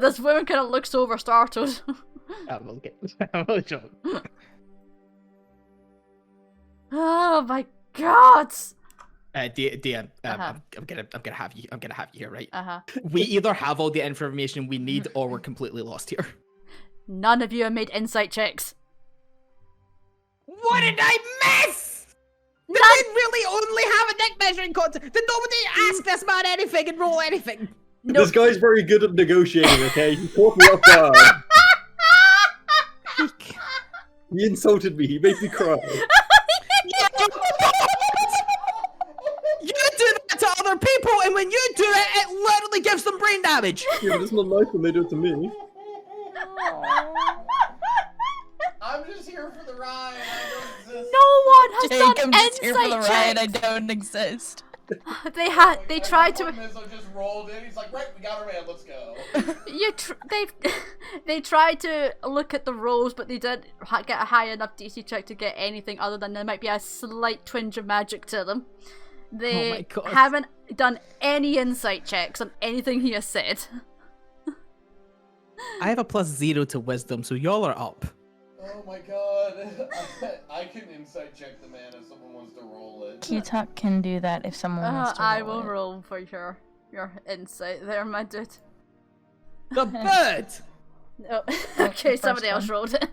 This woman kind of looks over startled. I'm okay. I'm only joking. Oh my God! DM, I'm gonna have you here, right? Uh-huh. We either have all the information we need, or we're completely lost here. None of you have made insight checks. What did I miss? Did they really only have a dick measuring contest? Did nobody ask this man anything and roll anything? Nope. This guy's very good at negotiating, okay? He caught me off guard. He insulted me, he made me cry. You do that to other people, and when you do it, it literally gives them brain damage. Yeah, but it's not nice when they do it to me. I'm just here for the ride. I don't exist. No one has Jake, done I'm just here for the insight ride. I checks. don't exist. They tried to. Mizzo just rolled in. He's like, right, we got our man. Let's go. They tried to look at the rolls, but they didn't get a high enough DC check to get anything other than there might be a slight twinge of magic to them. They Oh my God. haven't done any insight checks on anything he has said. I have a +0 to wisdom, so y'all are up. Oh my god. I can insight check the man if someone wants to roll it. Q-Talk can do that if someone wants to I roll will it. roll for your insight there, my dude. The bird! Oh, the okay, first somebody else one. rolled it.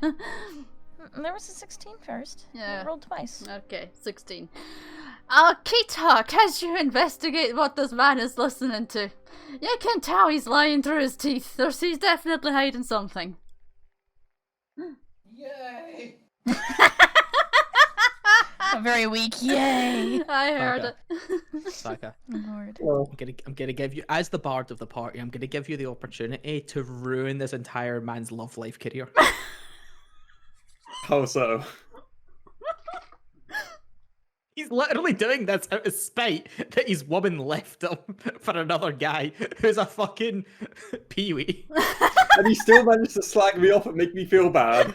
There was a 16 first. Yeah. I rolled twice. Okay, 16. K-Talk, as you investigate what this man is listening to, you can tell he's lying through his teeth, or he's definitely hiding something. Yay! A very weak yay. I heard Okay. it. Saka, Lord. I'm gonna give you, as the bard of the party, I'm gonna give you the opportunity to ruin this entire man's love life career. How so? He's literally doing this out of spite that his woman left him for another guy who's a fucking peewee. And he still managed to slag me off and make me feel bad.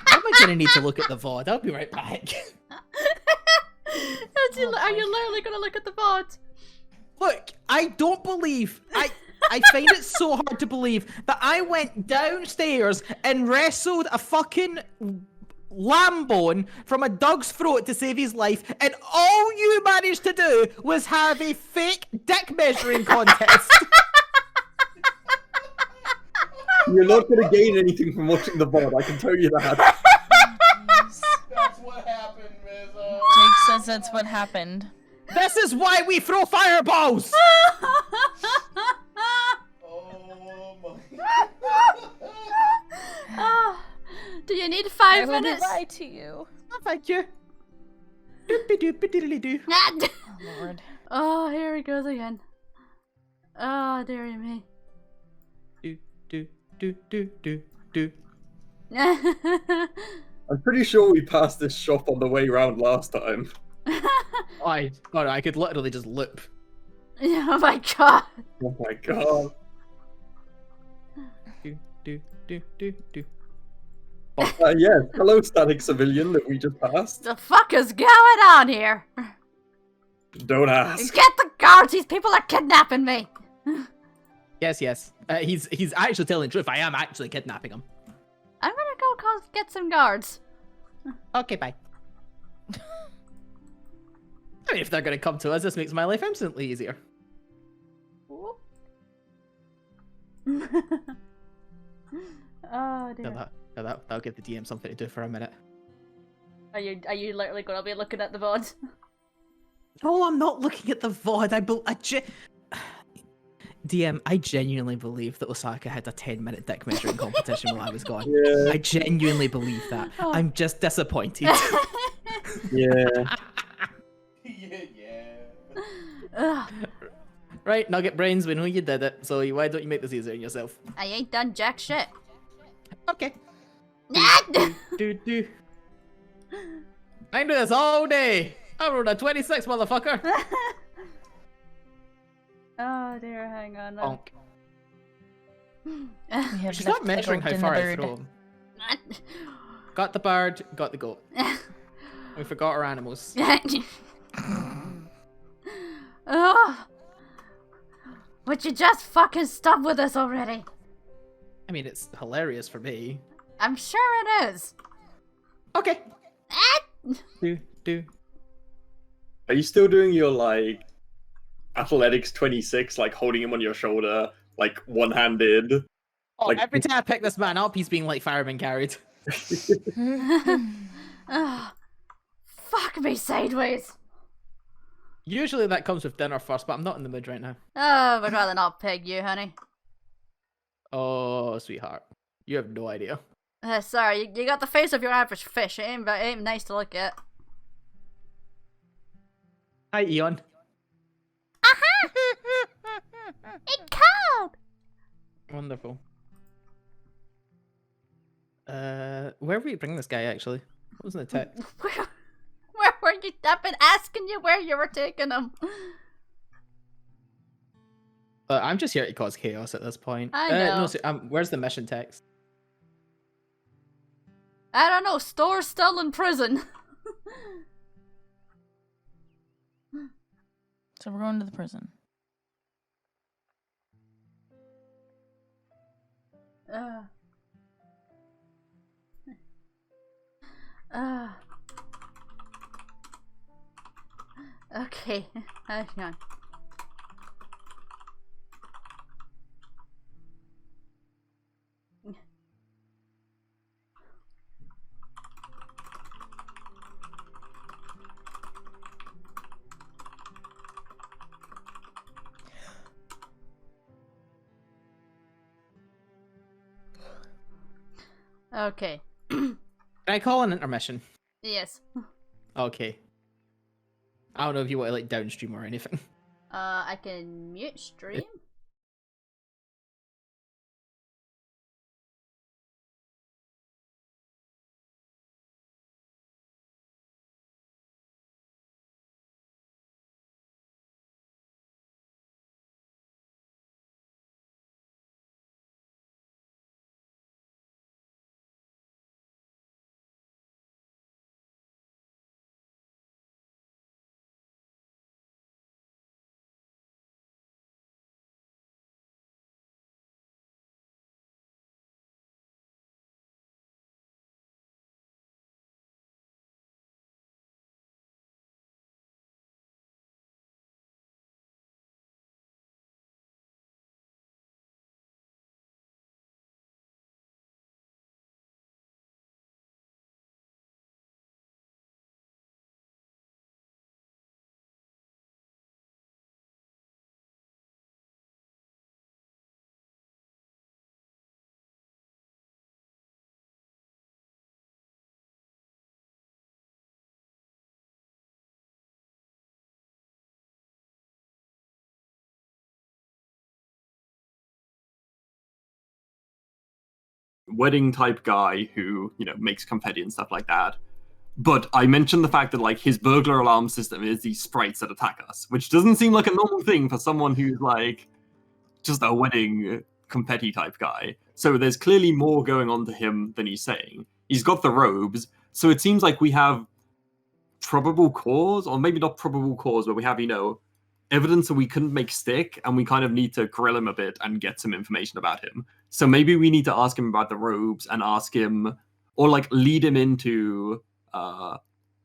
I'm gonna need to look at the VOD. I'll be right back. Are you literally gonna look at the VOD? Look, I don't believe. I find it so hard to believe that I went downstairs and wrestled a fucking lamb bone from a dog's throat to save his life, and all you managed to do was have a fake dick measuring contest. You're not going to gain anything from watching the VOD, I can tell you that. That's what happened, Mizzo. Jake says that's what happened. This is why we throw fireballs. Oh my. Ah, do you need I 5 will minutes? lie to you. Oh, thank you. Doopy-doopy-diddly-doo. Oh, Lord. Oh, here he goes again. Oh, dearie me. Do do do do do do. I'm pretty sure we passed this shop on the way round last time. I could literally just loop. Oh my god. Oh my god. Do do do do do. Yes, hello static civilian that we just passed. The fuck is going on here? Don't ask. Get the guards, these people are kidnapping me. Yes. He's actually telling the truth. I am actually kidnapping him. I'm gonna go get some guards. Okay, bye. I mean, if they're gonna come to us, this makes my life infinitely easier. Oh dear. That'll give the DM something to do for a minute. Are you literally gonna be looking at the VOD? No, I'm not looking at the VOD. DM, I genuinely believe that Osaka had a 10-minute dick measuring competition while I was gone. Yeah, I genuinely believe that. Oh. I'm just disappointed. yeah. Yeah. Ugh, Right, Nugget Brains, we know you did it, so why don't you make this easier on yourself? I ain't done jack shit. Okay. do. I can do this all day. I rolled a 26, motherfucker. Oh dear, hang on. Bonk. We have She's left not measuring how Egged in far the I bird. throw him. Got the bird, got the goat. We forgot our animals. Oh, would you just fucking stop with this already? I mean, it's hilarious for me. I'm sure it is. Okay. Do. Are you still doing your like athletics 26, like holding him on your shoulder, like one-handed? Oh, Like- every time I pick this man up, he's being like fireman carried. Ah, fuck me sideways. Usually that comes with dinner first, but I'm not in the mood right now. Oh, I'd rather not peg you, honey. Oh, sweetheart. You have no idea. Sorry, you got the face of your average fish. It ain't nice to look at. Hi, Eon. It cold! Wonderful. Where were you bring this guy, actually? What was in the text? Where were you? I've been asking you where you were taking him. I'm just here to cause chaos at this point. I know. No, where's the mission text? I don't know, Store's still in prison. So we're going to the prison. Okay, hang on. Okay. Can I call an intermission? Yes. Okay. I don't know if you want to like downstream or anything. I can mute stream. Wedding type guy who, you know, makes confetti and stuff like that. But I mentioned the fact that like his burglar alarm system is these sprites that attack us, which doesn't seem like a normal thing for someone who's like just a wedding confetti type guy. So there's clearly more going on to him than he's saying. He's got the robes, so it seems like we have probable cause, or maybe not probable cause, but we have, you know, evidence that we couldn't make stick, and we kind of need to grill him a bit and get some information about him. So maybe we need to ask him about the robes and ask him, or like lead him into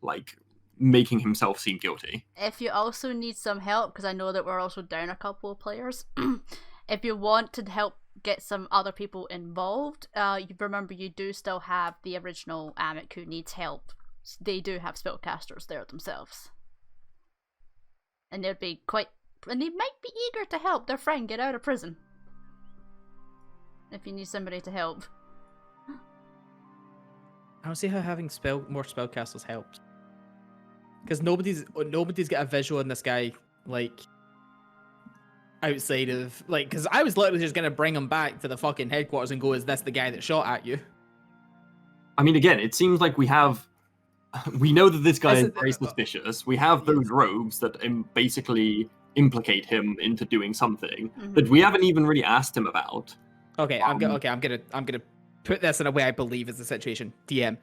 like making himself seem guilty. If you also need some help, because I know that we're also down a couple of players, if you want to help get some other people involved, you remember you do still have the original Amik who needs help. They do have spellcasters there themselves. And they'd be and they might be eager to help their friend get out of prison. If you need somebody to help. I don't see how having more spellcasters helps. Because nobody's got a visual in this guy, like, outside of, like, because I was literally just going to bring him back to the fucking headquarters and go, is this the guy that shot at you? I mean, again, it seems like we know that this guy is very suspicious. We have those robes that basically implicate him into doing something that we haven't even really asked him about. Okay, I'm gonna put this in a way I believe is the situation. DM.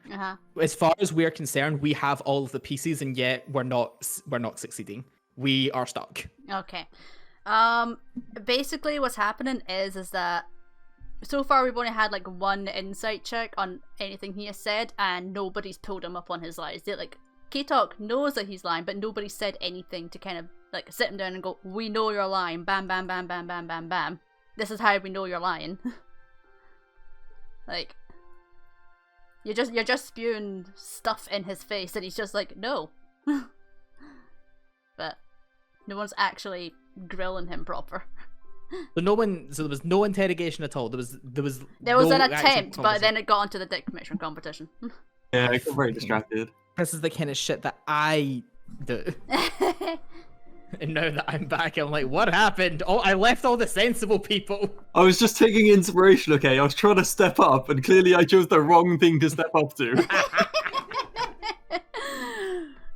As far as we're concerned, we have all of the pieces, and yet we're not succeeding. We are stuck. Okay. Basically, what's happening is that so far we've only had like one insight check on anything he has said, and nobody's pulled him up on his lies. They like K-Talk knows that he's lying, but nobody said anything to kind of like sit him down and go, we know you're lying, bam, bam, bam, bam, bam, bam, bam. This is how we know you're lying. Like, you're just spewing stuff in his face, and he's just like, no. But no one's actually grilling him proper. So there was no interrogation at all. There was There was no an actual attempt, but conversation. then it got onto the dick commission competition. Yeah, I got very distracted. This is the kind of shit that I do. And now that I'm back, I'm like, what happened? Oh, I left all the sensible people. I was just taking inspiration, okay? I was trying to step up, and clearly I chose the wrong thing to step up to.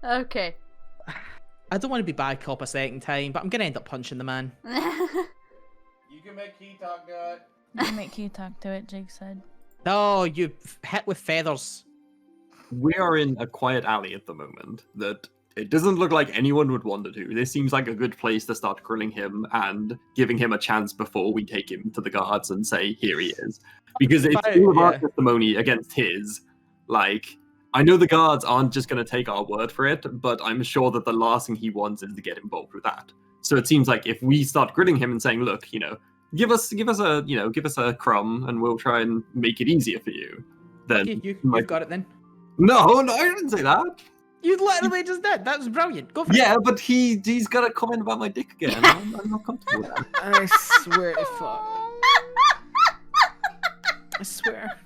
Okay. I don't want to be bad cop a second time, but I'm gonna end up punching the man. You can make K-Talk do it. You can make you talk to it, Jake said. No, you hit with feathers. We are in a quiet alley at the moment that it doesn't look like anyone would wander to. This seems like a good place to start grilling him and giving him a chance before we take him to the guards and say, here he is. Because it's all of our testimony against his. Like, I know the guards aren't just going to take our word for it, but I'm sure that the last thing he wants is to get involved with that. So it seems like if we start grilling him and saying, look, you know, give us a crumb and we'll try and make it easier for you, then Okay, you've got it then. No, I didn't say that. You literally just did. That was brilliant. Go for it. Yeah, but he's got a comment about my dick again. I'm not comfortable with that. I swear to fuck. I swear.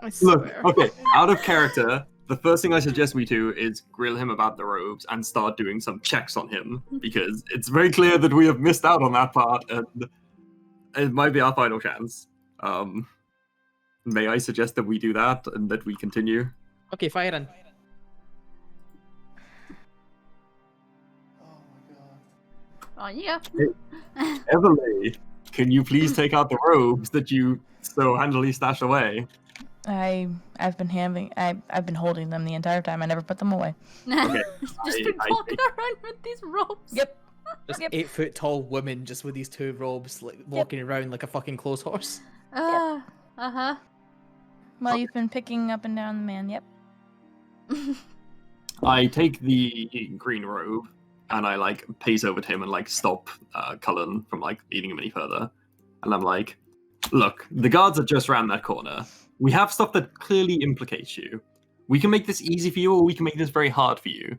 I swear. Look, okay, out of character, the first thing I suggest we do is grill him about the robes and start doing some checks on him, because it's very clear that we have missed out on that part, and it might be our final chance. May I suggest that we do that and that we continue? Okay, fire in. Oh my god. Oh, yeah. Everly, can you please take out the robes that you so handily stashed away? I've been holding them the entire time. I never put them away. Okay, Just been walking around with these ropes. Yep. Just Yep. 8-foot tall woman just with these two robes, like walking around like a fucking clothes horse. Uh-huh. Well, you've been picking up and down the man. Yep. I take the green robe and I like pace over to him and like stop Cullen from like leading him any further. And I'm like, look, the guards are just around that corner. We have stuff that clearly implicates you. We can make this easy for you, or we can make this very hard for you.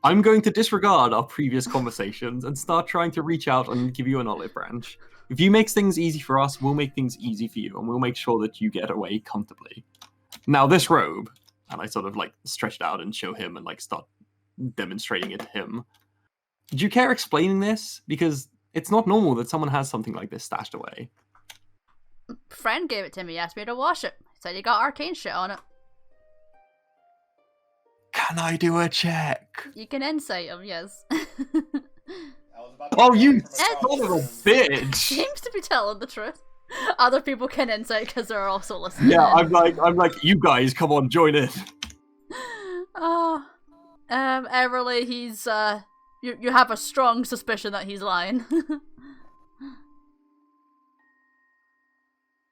I'm going to disregard our previous conversations and start trying to reach out and give you an olive branch. If you make things easy for us, we'll make things easy for you, and we'll make sure that you get away comfortably. Now, this robe, and I sort of like stretch it out and show him and like start demonstrating it to him. Did you care explaining this? Because it's not normal that someone has something like this stashed away. Friend gave it to me, asked me to wash it. Said you got arcane shit on it. Can I do a check? You can insight him, yes. I was about to Oh, say you from son across of a the room. bitch! Seems to be telling the truth. Other people can insight because they're also listening. Yeah, in. I'm like, you guys, come on, join in. Oh, Everly, he's you have a strong suspicion that he's lying.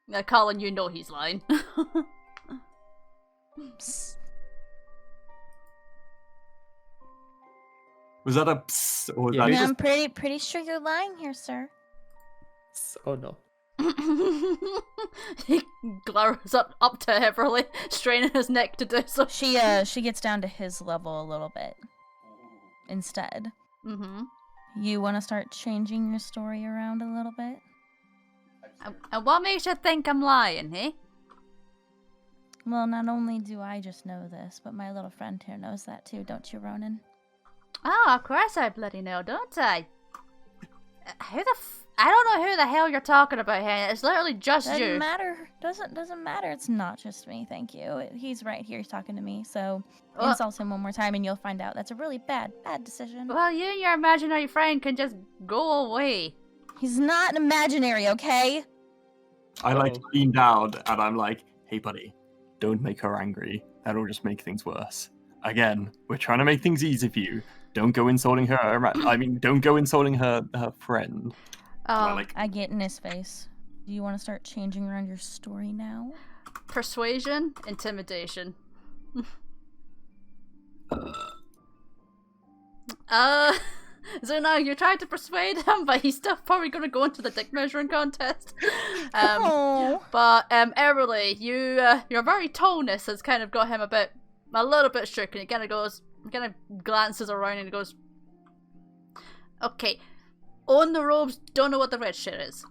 Yeah, Colin, you know he's lying. Was that a psst, or was Yeah. that No, just... I'm pretty sure you're lying here, sir. Oh no. He glowers up to Everly, straining his neck to do so. She gets down to his level a little bit instead. Mm-hmm. You want to start changing your story around a little bit? And what makes you think I'm lying, hey? Well, not only do I just know this, but my little friend here knows that too, don't you, Ronan? Oh, of course I bloody know, don't I? I don't know who the hell you're talking about here. It's literally just Doesn't you. matter. Doesn't matter. It's not just me. Thank you. He's right here. He's talking to me. So Well- insult him one more time, and you'll find out that's a really bad decision. Well, you and your imaginary friend can just go away. He's not imaginary, okay? I like Uh-oh. lean down and I'm like, hey buddy, don't make her angry. That'll just make things worse. Again, we're trying to make things easy for you. Don't go insulting her. Don't go insulting her friend. Oh, Like, I get in his face. Do you want to start changing around your story now? Persuasion, intimidation. So now you're trying to persuade him, but he's still probably going to go into the dick measuring contest. But Everly, your very tallness has kind of got him a little bit shook, and he kind of glances around and he goes, "Okay, own the robes. Don't know what the red shit is."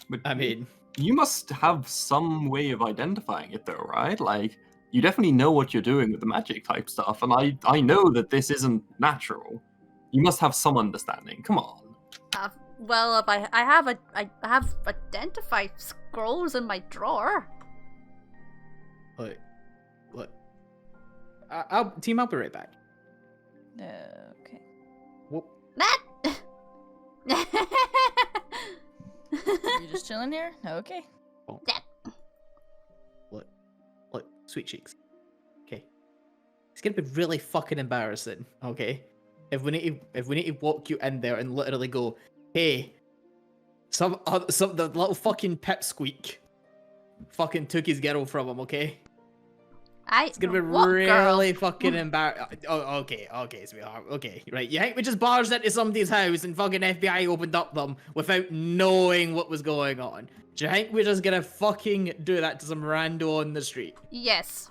But I mean, you must have some way of identifying it, though, right? Like, you definitely know what you're doing with the magic type stuff, and I know that this isn't natural. You must have some understanding. Come on. Well, I have identified scrolls in my drawer. Look. I'll be right back. Okay. Whoop. You're just chilling here? Okay. Look, sweet cheeks. Okay. It's gonna be really fucking embarrassing, okay? If we need to walk you in there and literally go, "Hey, some the little fucking pipsqueak fucking took his girl from him," okay? It's gonna be really fucking embarrassing. Oh, okay, sweetheart. Okay, right. You think we just barged into somebody's house and fucking FBI opened up them without knowing what was going on? Do you think we're just gonna fucking do that to some rando on the street? Yes.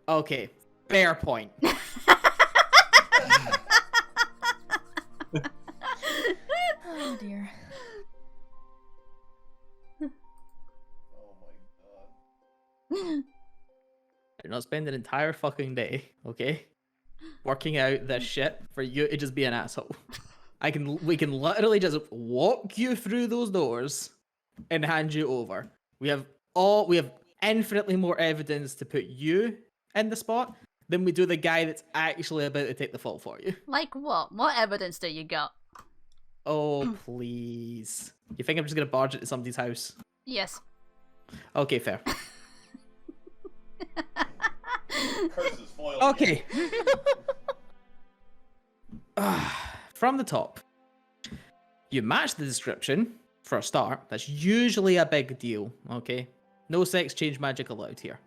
Okay, fair point. Oh dear. Oh my god. Do not spend an entire fucking day, okay, working out this shit for you to just be an asshole. We can literally just walk you through those doors and hand you over. We have infinitely more evidence to put you in the spot than we do the guy that's actually about to take the fall for you. Like what? What evidence do you got? Oh, please. You think I'm just gonna barge into somebody's house? Yes. Okay, fair. Curses foiled. Okay. From the top. You match the description, for a start. That's usually a big deal, okay? No sex change magic allowed here.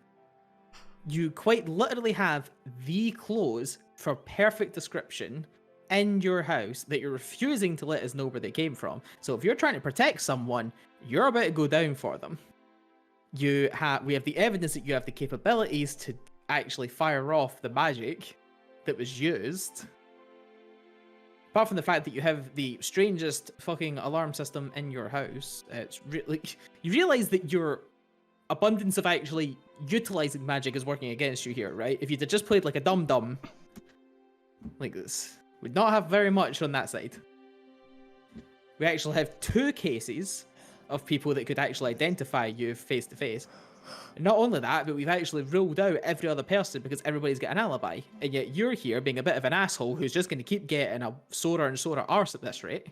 You quite literally have the clothes for perfect description in your house that you're refusing to let us know where they came from. So if you're trying to protect someone, you're about to go down for them. We have the evidence that you have the capabilities to actually fire off the magic that was used. Apart from the fact that you have the strangest fucking alarm system in your house, it's really, you realize that your abundance of actually utilizing magic is working against you here, right? If you'd have just played like a dum-dum like this, we'd not have very much on that side. We actually have 2 cases of people that could actually identify you face to face. Not only that, but we've actually ruled out every other person because everybody's got an alibi. And yet you're here being a bit of an asshole who's just going to keep getting a sorer and sorer arse at this rate.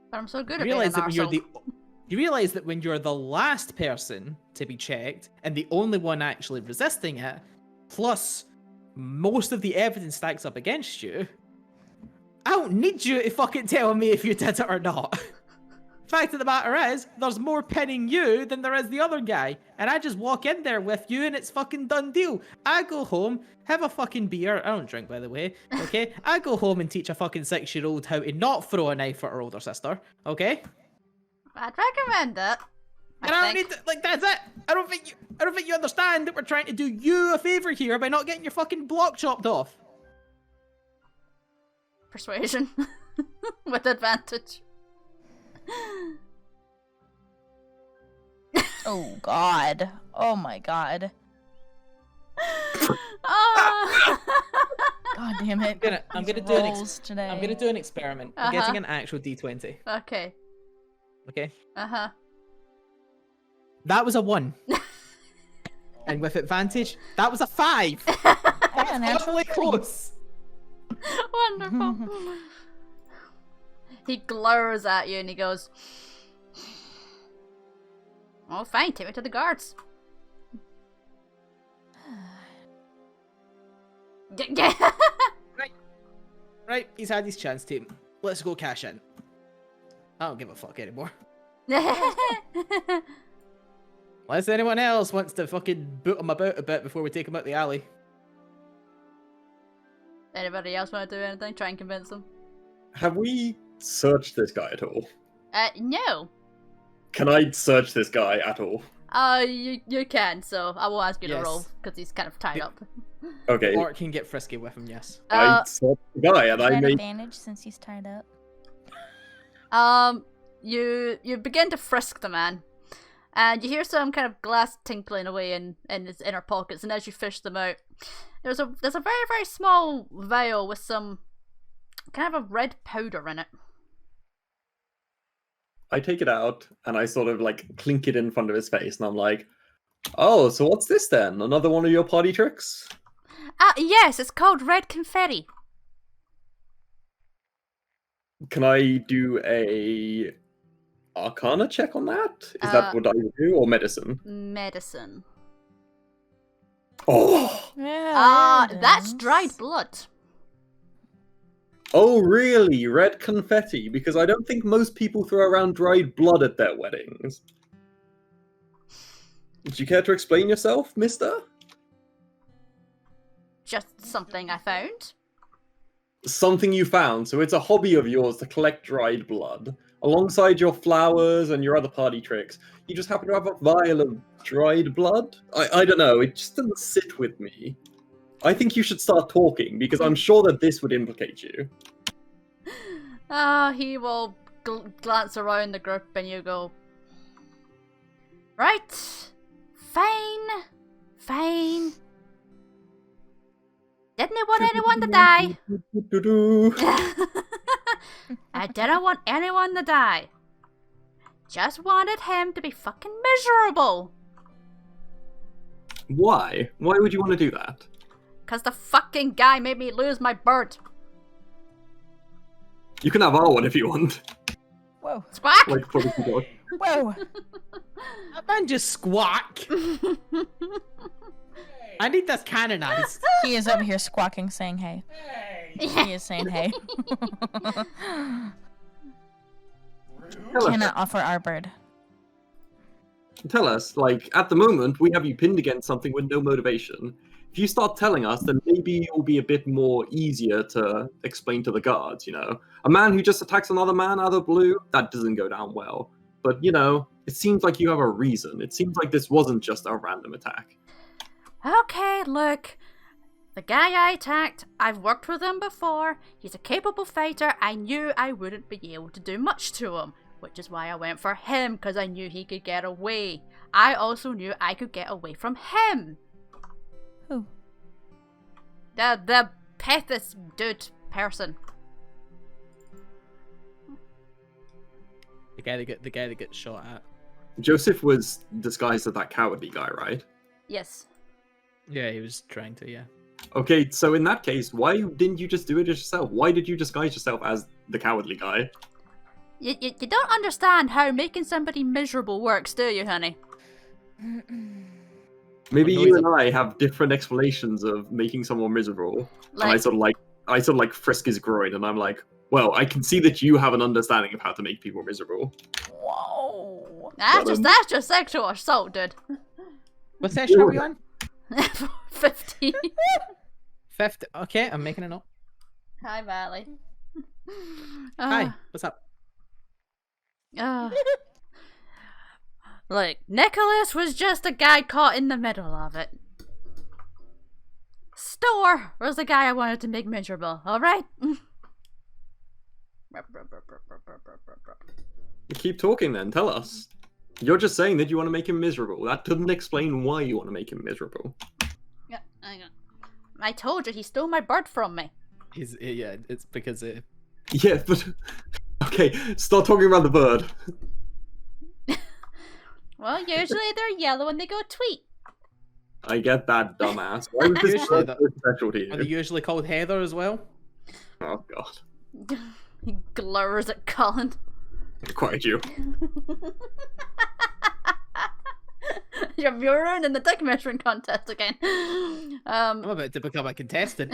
But I'm so good at being an arsehole. You realise that when you're the last person to be checked and the only one actually resisting it, plus most of the evidence stacks up against you, I don't need you to fucking tell me if you did it or not. Fact of the matter is, there's more pinning you than there is the other guy. And I just walk in there with you and it's fucking done deal. I go home, have a fucking beer. I don't drink, by the way. Okay? I go home and teach a fucking 6-year-old how to not throw a knife at her older sister. Okay? I'd recommend it. And I don't need to, like, that's it. I don't think you understand that we're trying to do you a favor here by not getting your fucking block chopped off. Persuasion. With advantage. Oh god. Oh my god. God damn it. I'm gonna do an experiment. I'm getting an actual D20. Okay. Okay? Uh-huh. That was a 1. And with advantage, that was a 5. Yeah, Totally close. Wonderful. He glowers at you and he goes, "Oh, fine, take me to the guards." Right, he's had his chance, team. Let's go cash in. I don't give a fuck anymore. Unless anyone else wants to fucking boot him about a bit before we take him out the alley. Anybody else want to do anything? Try and convince them? Have we searched this guy at all? No. Can I search this guy at all? You can, so I won't ask you to Yes. roll, because he's kind of tied up. Okay. Or can get frisky with him, yes. I searched the guy and Is I that made. advantage since he's tied up? You begin to frisk the man, and you hear some kind of glass tinkling away in his inner pockets, and as you fish them out, there's a very, very small vial with some kind of a red powder in it. I take it out and I sort of like clink it in front of his face, and I'm like, "Oh, so what's this then? Another one of your party tricks?" Yes, it's called red confetti. Can I do a Arcana check on that? Is that what I would do, or medicine? Medicine. Oh, Yeah. there it That's is. dried blood. oh, really? Red confetti? Because I don't think most people throw around dried blood at their weddings. Would you care to explain yourself, mister? Just something I found. Something you found, so it's a hobby of yours to collect dried blood. Alongside your flowers and your other party tricks, you just happen to have a vial of dried blood? I don't know, it just doesn't sit with me. I think you should start talking, because I'm sure that this would implicate you. He will glance around the group and you go, right, fine. Didn't he want anyone to die? I didn't want anyone to die. Just wanted him to be fucking miserable. Why? Why would you want to do that? Cause the fucking guy made me lose my bird. You can have our one if you want. Whoa. Squawk! Like, policy dog. Whoa. That man just squawk. I need this canonized. He is over here squawking, saying hey. He is saying hey. Tell us, Cannot offer our bird. tell us, like, at the moment, we have you pinned against something with no motivation. If you start telling us, then maybe it will be a bit more easier to explain to the guards, you know? A man who just attacks another man out of the blue, that doesn't go down well. But, you know, it seems like you have a reason. It seems like this wasn't just a random attack. Okay, look. The guy I attacked, I've worked with him before. He's a capable fighter. I knew I wouldn't be able to do much to him, which is why I went for him, because I knew he could get away. I also knew I could get away from him. Who? The Pethis dude person. The guy that gets shot at. Joseph was disguised as that cowardly guy, right? Yes. Yeah, he was trying to, yeah. Okay, so in that case, why didn't you just do it yourself? Why did you disguise yourself as the cowardly guy? You don't understand how making somebody miserable works, do you, honey? Maybe No, you he's and I have different explanations of making someone miserable. And I Like, sort of like frisk his groin, and I'm like, well, I can see that you have an understanding of how to make people miserable. Whoa. that's just sexual assault, dude. What session are we on? 15. 50. Okay, I'm making it up. Hi, Valley. Hi, what's up? Look, Nicholas was just a guy caught in the middle of it. Store was the guy I wanted to make miserable, alright? Keep talking then, tell us. You're just saying that you want to make him miserable. That doesn't explain why you want to make him miserable. Yeah, I told you, he stole my bird from me. Yeah, it's because Yeah, but... Okay, start talking about the bird. Well, usually they're yellow and they go tweet. I get that, dumbass. Why was this Usually bird so special to are they you? usually called Heather as well? Oh, God. He glowers at Colin. Quiet you. You're ruining the dick measuring contest again. I'm about to become a contestant.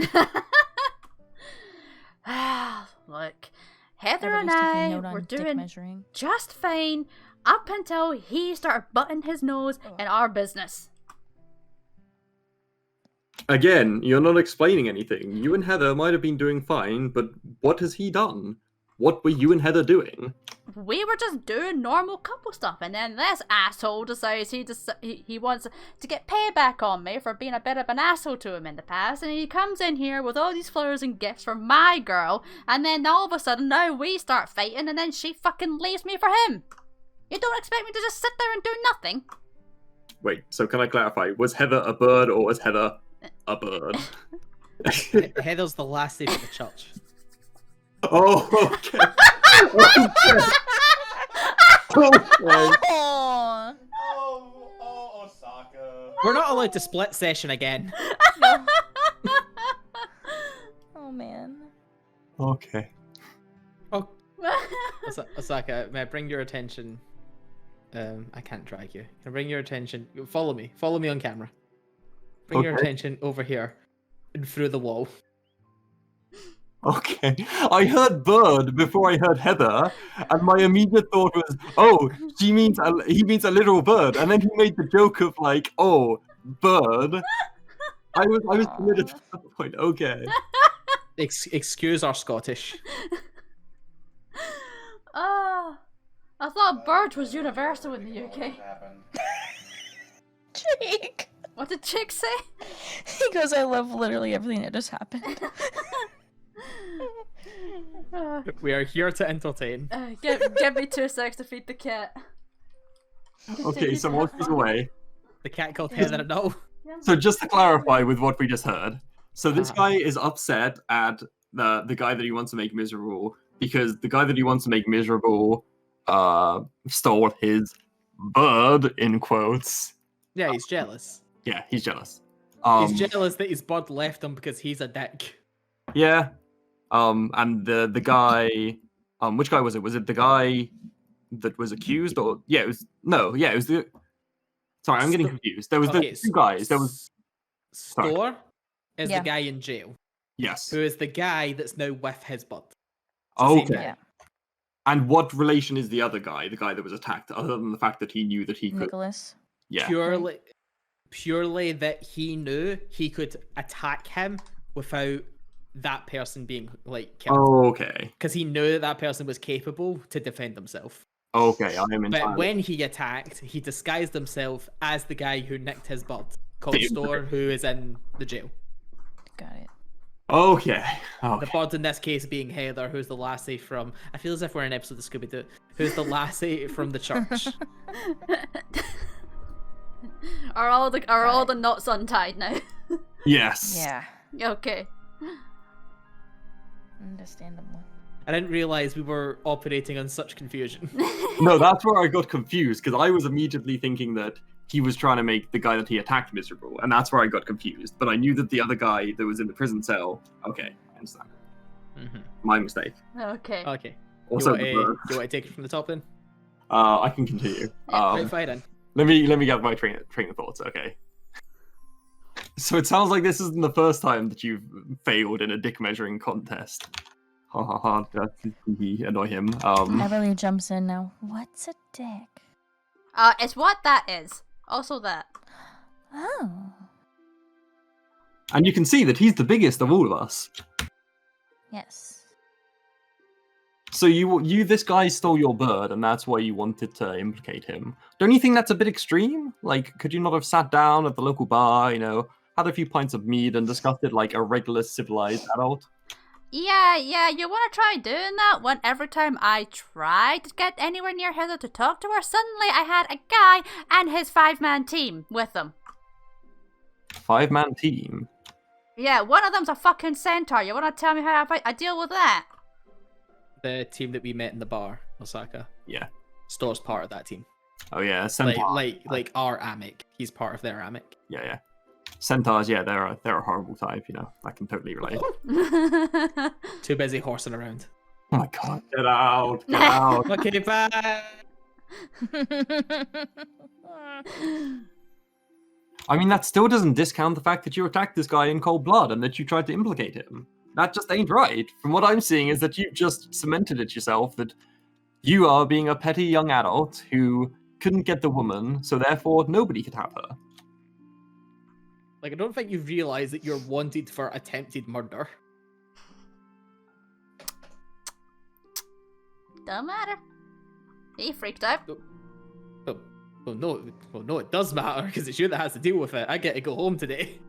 Look, Heather and Everybody's taking I note on were dick doing measuring. just fine up until he started butting his nose in our business. Again, you're not explaining anything. You and Heather might have been doing fine, but what has he done? What were you and Heather doing? We were just doing normal couple stuff, and then this asshole decides he wants to get payback on me for being a bit of an asshole to him in the past, and he comes in here with all these flowers and gifts for my girl, and then all of a sudden now we start fighting, and then she fucking leaves me for him. You don't expect me to just sit there and do nothing? Wait, so can I clarify? Was Heather a bird or was Heather a bird? Heather's the lassie for the church. Oh, okay. Okay. Aw. Oh, Osaka. We're not allowed to split session again. Oh man. Okay. Oh, Osaka, may I bring your attention? I can't drag you. Can I bring your attention? Follow me. Follow me on camera. Bring your Okay. attention over here and through the wall. Okay. I heard bird before I heard Heather, and my immediate thought was, oh, he means a literal bird, and then he made the joke of like, oh, bird. I was committed at that point. Okay. Excuse our Scottish. Oh, I thought bird was universal in the UK. Happened. Jake. What did Chick say? He goes, I love literally everything that just happened. We are here to entertain. Give me 2 seconds to feed the cat. Okay, so while she's away. The cat called Heather and all. So just to clarify with what we just heard. So this guy is upset at the guy that he wants to make miserable because the guy that he wants to make miserable stole his bird, in quotes. Yeah, he's jealous. Yeah, he's jealous. He's jealous that his bird left him because he's a dick. Yeah. And the guy, which guy was it? Was it the guy that was accused, or it was the. Sorry, I'm getting confused. There was the two guys. There was Store is Yeah. the guy in jail, yes. who is the guy that's now with his bird. Okay. Yeah. And what relation is the other guy, the guy that was attacked, other than the fact that he knew that he could? Nicholas. Yeah. Purely that he knew he could attack him without that person being like killed. Okay. Because he knew that person was capable to defend himself. Okay, I am But entirely. when he attacked, he disguised himself as the guy who nicked his bird, called Store, who is in the jail. Got it. Okay. The bird in this case being Heather, who's the lassie from. I feel as if we're in an episode of Scooby Doo. Who's the lassie from the church? Are all the knots untied now? Yes. Yeah. Okay. Understandable. I didn't realize we were operating on such confusion. No, that's where I got confused because I was immediately thinking that he was trying to make the guy that he attacked miserable, and that's where I got confused. But I knew that the other guy that was in the prison cell. Okay, I understand. Mm-hmm. My mistake. Okay. Okay. Also, you want to take it from the top then? I can continue. Right, fine then. Let me get my train of thoughts. Okay. So it sounds like this isn't the first time that you've failed in a dick measuring contest. Ha ha ha! That annoy him. Everly jumps in now. What's a dick? It's what that is. Also that. Oh. And you can see that he's the biggest of all of us. Yes. So this guy stole your bird, and that's why you wanted to implicate him. Don't you think that's a bit extreme? Like, could you not have sat down at the local bar, had a few pints of mead and discussed it like a regular civilized adult? Yeah, you want to try doing that? When every time I tried to get anywhere near Heather to talk to her, suddenly I had a guy and his 5-man team with him. 5-man team? Yeah, one of them's a fucking centaur. You want to tell me how I deal with that? The team that we met in the bar, Osaka. Yeah. Store's part of that team. Oh yeah, centaur. Like our Amic. He's part of their Amic. Yeah. Centaurs, yeah, they're a horrible type, I can totally relate. Too busy horsing around. Oh my god, get out, get out. Okay, bye. I mean, that still doesn't discount the fact that you attacked this guy in cold blood and that you tried to implicate him. That just ain't right. From what I'm seeing is that you've just cemented it yourself that You are being a petty young adult who couldn't get the woman, so therefore nobody could have her. Like, I don't think you realise that you're wanted for attempted murder. Don't matter. He freaked out. Well, no, it does matter, because it's you that has to deal with it. I get to go home today.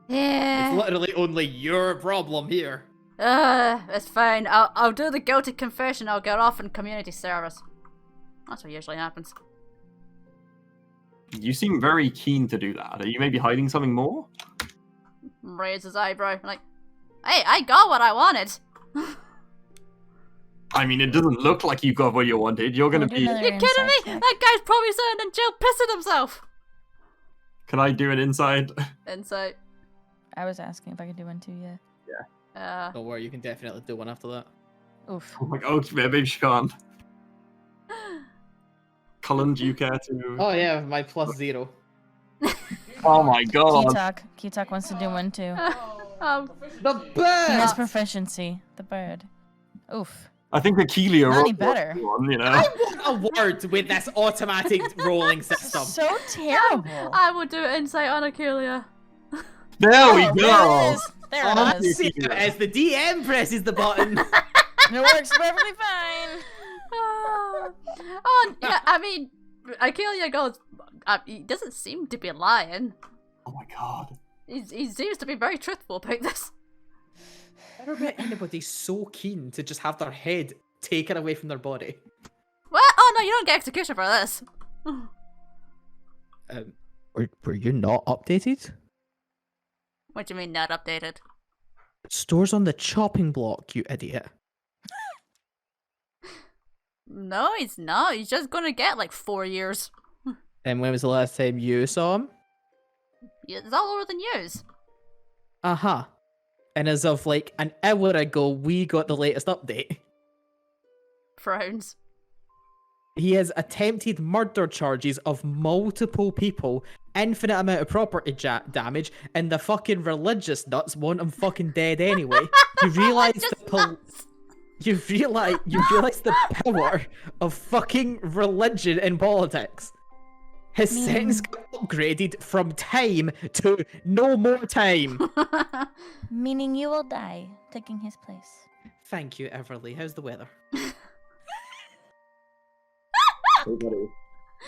Yeah. It's literally only your problem here. It's fine. I'll do the guilty confession. I'll get off in community service. That's what usually happens. You seem very keen to do that. Are you maybe hiding something more? Raise his eyebrow. Like, hey, I got what I wanted. I mean, it doesn't look like you got what you wanted. You're gonna be... You kidding me? That guy's probably sitting in jail pissing himself. Can I do an inside? Insight. I was asking if I could do one too, yeah. Don't worry, you can definitely do one after that. Oof. Oh my god, maybe she can't. Cullen, do you care to... Oh yeah, my +0. Oh my god. Keytalk wants to do one too. The He has bird! proficiency. The bird. Oof. I think Akelia Not any rolled better. one, you know? I want a word with this automatic rolling system. So terrible. I will do insight on Akelia. There we Oh, go! There it is. There Oh, it is. see, as the DM presses the button. It works perfectly fine. Oh, yeah, I mean, Akelia goes, he doesn't seem to be lying. Oh my god. He seems to be very truthful about this. I never met anybody so keen to just have their head taken away from their body. What? Oh no, you don't get execution for this. Were you not updated? What do you mean not updated? Store's on the chopping block, you idiot. No, he's not. He's just gonna get like 4 years. And when was the last time you saw him? It's all over the news. Uh-huh. And as of like an hour ago, we got the latest update. Frowns. He has attempted murder charges of multiple people, infinite amount of property damage, and the fucking religious nuts want him fucking dead anyway. You realise you realize the power of fucking religion in politics. His sentence got upgraded from time to no more time. Meaning you will die, taking his place. Thank you, Everly. How's the weather?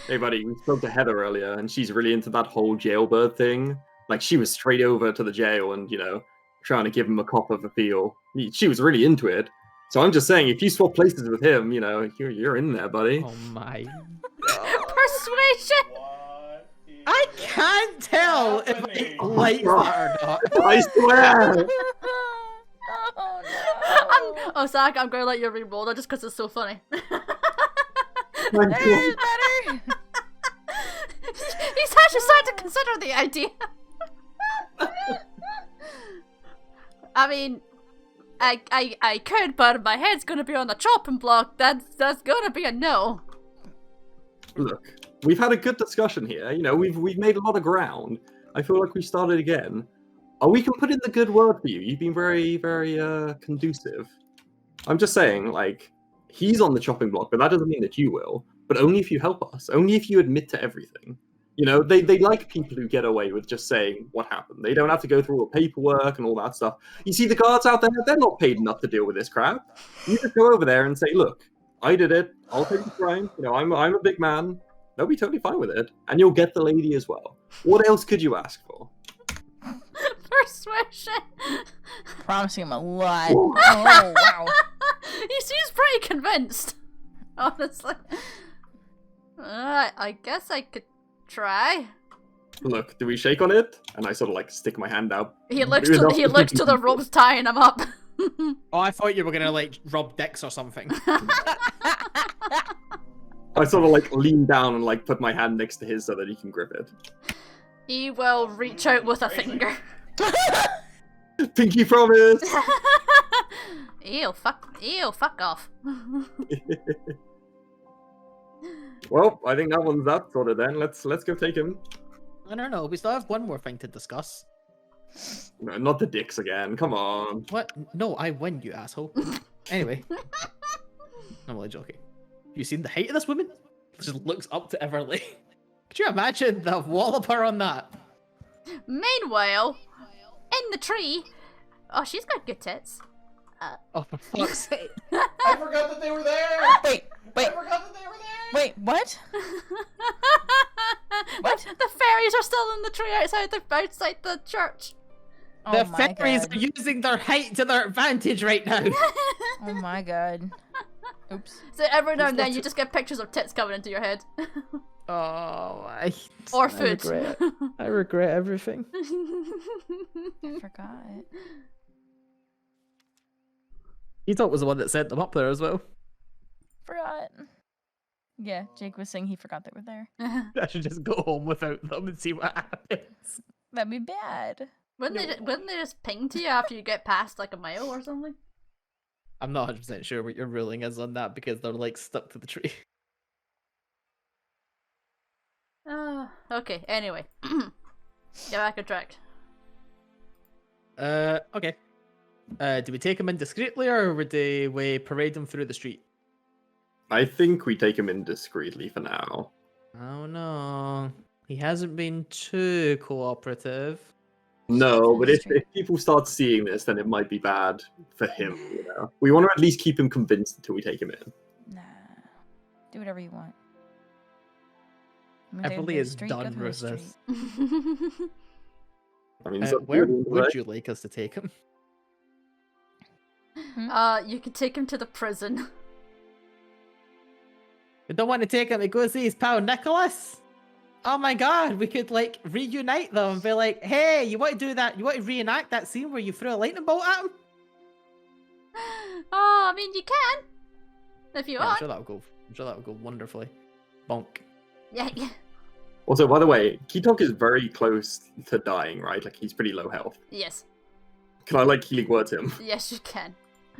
Hey buddy, we spoke to Heather earlier, and she's really into that whole jailbird thing. Like, she was straight over to the jail and, you know, trying to give him a cop of a feel. She was really into it. So I'm just saying, if you swap places with him, you know, you're in there, buddy. Oh my. Persuasion! I can't tell if I like that or not. I swear! Oh no! Osaka, I'm gonna let you re-roll that just because it's so funny. Thank That you. is better! He's actually starting to consider the idea. I mean, I could, but my head's gonna be on the chopping block. That's gonna be a no. Look, we've had a good discussion here. You know, we've made a lot of ground. I feel like we started again. We can put in the good word for you. You've been very, very conducive. I'm just saying, like, he's on the chopping block, but that doesn't mean that you will. But only if you help us. Only if you admit to everything. You know, they like people who get away with just saying what happened. They don't have to go through all the paperwork and all that stuff. You see the guards out there, they're not paid enough to deal with this crap. You just go over there and say, look, I did it. I'll take the crime. You know, I'm a big man. They'll be totally fine with it. And you'll get the lady as well. What else could you ask for? Persuasion. Promising him a lot. Oh wow. He seems pretty convinced. Honestly. I guess I could try. Look, do we shake on it? And I sort of like stick my hand out. He looks to the ropes tying him up. Oh, I thought you were gonna like rub dicks or something. I sort of like lean down and like put my hand next to his so that he can grip it. He will reach out with a finger. Pinky promise! Ew, fuck off. Well, I think that one's that sorted then. Let's go take him. I don't know, we still have one more thing to discuss. No, not the dicks again. Come on. What? No, I win, you asshole. Anyway. I'm only joking. Have you seen the height of this woman? Just looks up to Everly. Could you imagine the walloper on that? Meanwhile, in the tree, oh, she's got good tits. Oh, for fuck's sake. I forgot that they were there! Wait, I forgot that they were there! wait, what? What? The fairies are still in the tree outside the church. The Oh my fairies god. are using their height to their advantage right now. Oh my god. Oops. So every now and then Who's you just get pictures of tits coming into your head. Oh, Or food. I regret everything. I forgot. He thought was the one that sent them up there as well. Forgot. Yeah, Jake was saying he forgot they were there. I should just go home without them and see what happens. That'd be bad. Wouldn't they just ping to you after you get past like a mile or something? I'm not 100% sure what your ruling is on that because they're like stuck to the tree. Okay, anyway. Get back on track. Okay. Do we take him in discreetly or would we parade him through the street? I think we take him in discreetly for now. Oh no. He hasn't been too cooperative. No, but if Street. people start seeing this, then it might be bad for him, you know. We want to at least keep him convinced until we take him in. Nah. Do whatever you want. Everly is done with this. I mean, it's up to Where you, would right? you like us to take him? You could take him to the prison. We don't want to take him to go see his pal Nicholas. Oh my god, we could like reunite them and be like, hey, you want to do that? You want to reenact that scene where you threw a lightning bolt at him? Oh, I mean, you can. If you Yeah, I'm want. sure that'll go wonderfully. Bonk. Yeah. Also, by the way, Kitok is very close to dying, right? Like, he's pretty low health. Yes. Can I, like, healing word him? Yes, you can.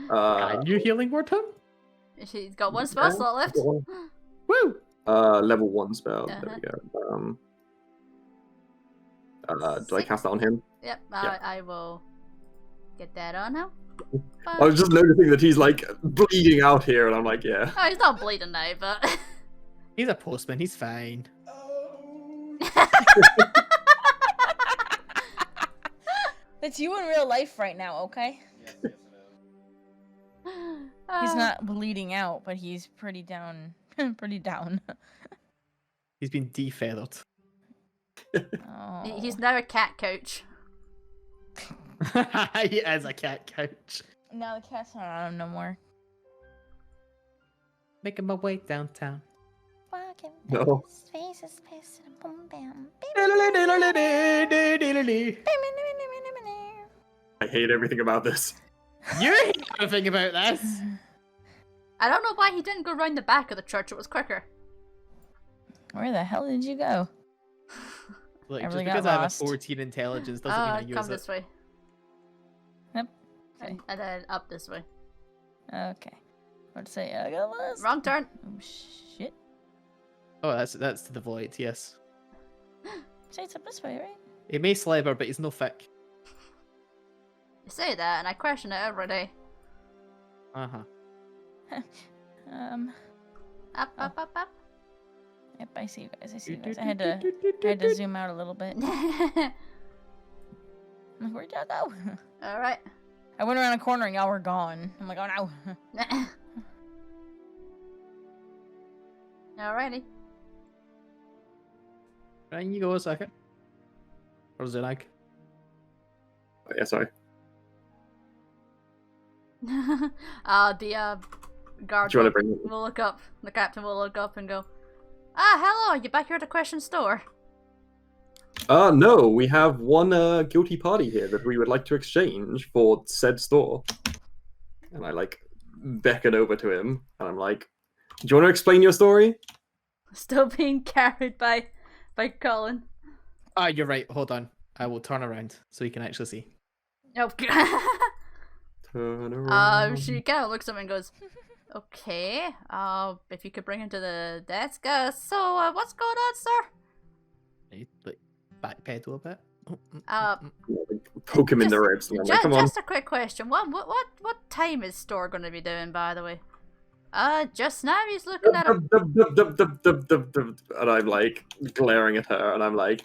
Can you healing word him? She's got one spell slot left. Woo! Level 1 spell. There we go. Do I cast that on him? Yep, Yeah. I will get that on now. I was just noticing that he's, like, bleeding out here, and I'm like, yeah. Oh, he's not bleeding now, but... He's a postman, he's fine. That's you in real life right now, okay? Yes, it is. He's not bleeding out, but he's pretty down. Pretty down. He's been defeathered. Oh. He's now a cat couch. He is a cat couch. Now the cat's not on him no more. Making my way downtown. Walking No. faces, faces, boom, bam. I hate everything about this. You hate everything about this. I don't know why he didn't go round the back of the church. It was quicker. Where the hell did you go? Look, I just really because got I have a lost. 14 intelligence doesn't mean I use Come it. this way. Yep. Okay. And then up this way. Okay. What to say? I got lost. Wrong turn. Oh shit. Oh, that's to the void, yes. Say it's up this way, right? He may slither, but he's no thick. You say that, and I question it every day. Uh-huh. Up, up, up, up. Yep, I see you guys. I see you guys. I had to zoom out a little bit. Where'd y'all go? Alright. I went around a corner and y'all were gone. I'm like, oh no. Alrighty. Right, you go a second. Or Zenag. Yeah, sorry. The guard Do you want to bring him? will look up. The captain will look up and go, "Ah, hello, you back here at the Question store?" No, we have one guilty party here that we would like to exchange for said store. And I, like, beckon over to him, and I'm like, do you want to explain your story? Still being carried by Colin. Ah, you're right. Hold on. I will turn around so you can actually see. Oh, Turn around. she kind of looks at him and goes, "Okay, if you could bring him to the desk. So, what's going on, sir?" You, like, backpedal a bit. Poke him in the just- ribs, and I'm like, come on. Just a quick question. What time is store going to be doing, by the way? Just now he's looking at him. And I'm like glaring at her, and I'm like,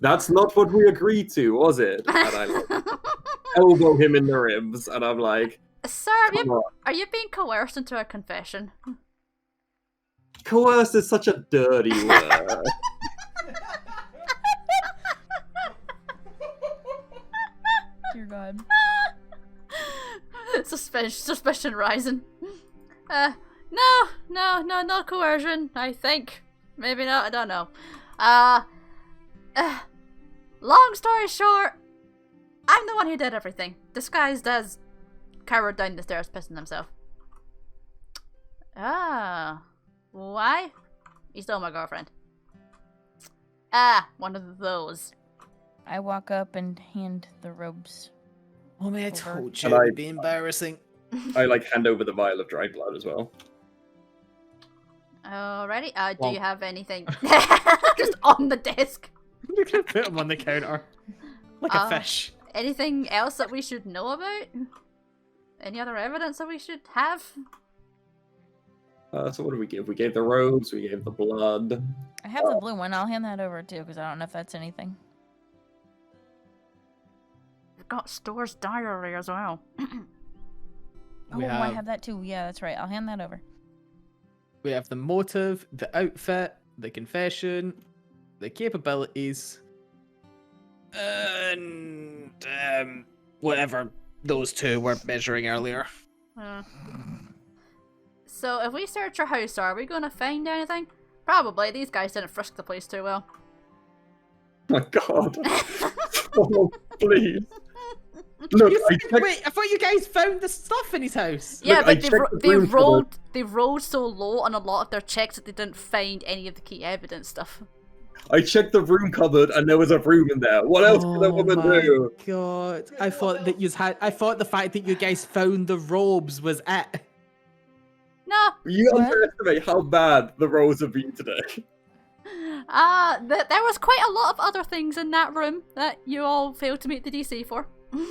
"That's not what we agreed to, was it?" And I like elbow him in the ribs, and I'm like, Sir, "Come on." are you being coerced into a confession? Coerced is such a dirty word. Dear God. Suspicion rising. No coercion, I think. Maybe not, I don't know. Long story short, I'm the one who did everything. Disguised as cowered down the stairs pissing himself. Why? You stole my girlfriend. One of those. I walk up and hand the robes. Oh man, I Over. told you And it'd be embarrassing. I like hand over the vial of dried blood as well. Alrighty. Do Well- you have anything just on the desk? We're gonna put him on the counter like a fish. Anything else that we should know about? Any other evidence that we should have? So what did we give? We gave the robes, we gave the blood. I have the blue one. I'll hand that over too, because I don't know if that's anything. We've got Store's diary as well. We I have- have that too. Yeah, that's right. I'll hand that over. We have the motive, the outfit, the confession, the capabilities, and whatever those two were measuring earlier. So if we search your house, are we going to find anything? Probably. These guys didn't frisk the place too well. My God. Oh, please. Look, Wait, I thought you guys found the stuff in his house. Yeah, Look, I but checked the room cupboard. they rolled so low on a lot of their checks that they didn't find any of the key evidence stuff. I checked the room cupboard and there was a broom in there. What else could a woman do? God, I thought that I thought the fact that you guys found the robes was it. No. You What? underestimate how bad the rolls have been today. There was quite a lot of other things in that room that you all failed to meet the DC for. I'm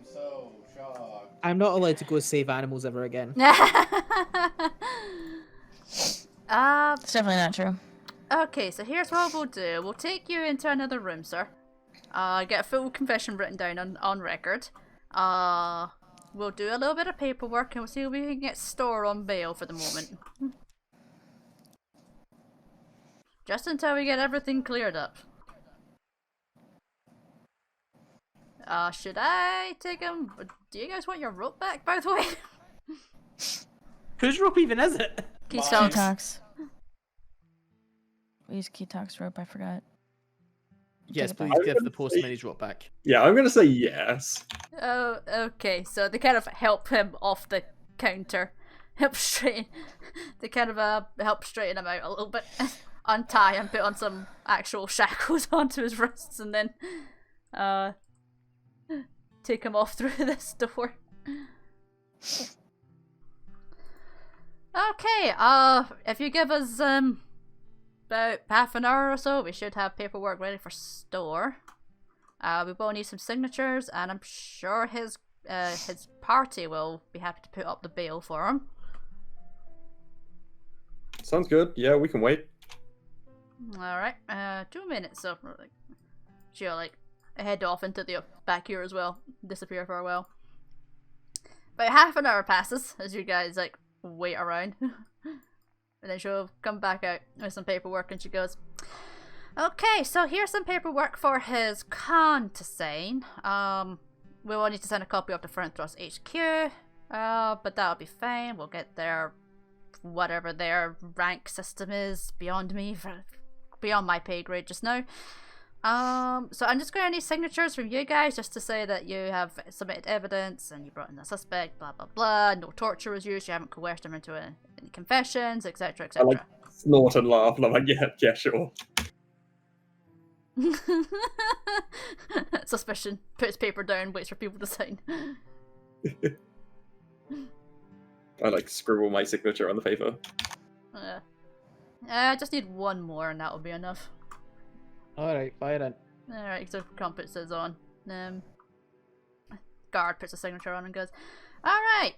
so shocked. I'm not allowed to go save animals ever again. It's definitely not true. Okay, so here's what we'll do. We'll take you into another room, sir. Get a full confession written down on record. We'll do a little bit of paperwork and we'll see if we can get Store on bail for the moment. Just until we get everything cleared up. Should I take him? Do you guys want your rope back, by the way? Whose rope even is it? Keith Mine. Phelps. Keytox. We use Keytox rope. I forgot. Yes, Take it please back. give the postman his rope back. Yeah, I'm gonna say yes. Oh, okay. So they kind of help him off the counter. Help straighten him out a little bit. Untie and put on some actual shackles onto his wrists and then take him off through this door. Okay, if you give us about half an hour or so, we should have paperwork ready for Store. We will need some signatures, and I'm sure his party will be happy to put up the bail for him. Sounds good. Yeah, we can wait. Alright, 2 minutes, so she'll head off into the back here as well, disappear for a while. About half an hour passes as you guys wait around. And then she'll come back out with some paperwork and she goes, okay, so here's some paperwork for his con to sign. We will need to send a copy of the Front Thrust HQ, but that'll be fine. We'll get their, whatever their rank system is, beyond my pay grade just now. So I'm just going to need signatures from you guys just to say that you have submitted evidence and you brought in the suspect, blah blah blah, no torture was used, you haven't coerced him into any confessions, etc, I etc. snort and laugh, and I'm like, yeah, sure. Suspicion puts paper down, waits for people to sign. I scribble my signature on the paper. I just need one more and that'll be enough. Alright, fire in. Alright, so Crump puts his on. Guard puts a signature on and goes, alright,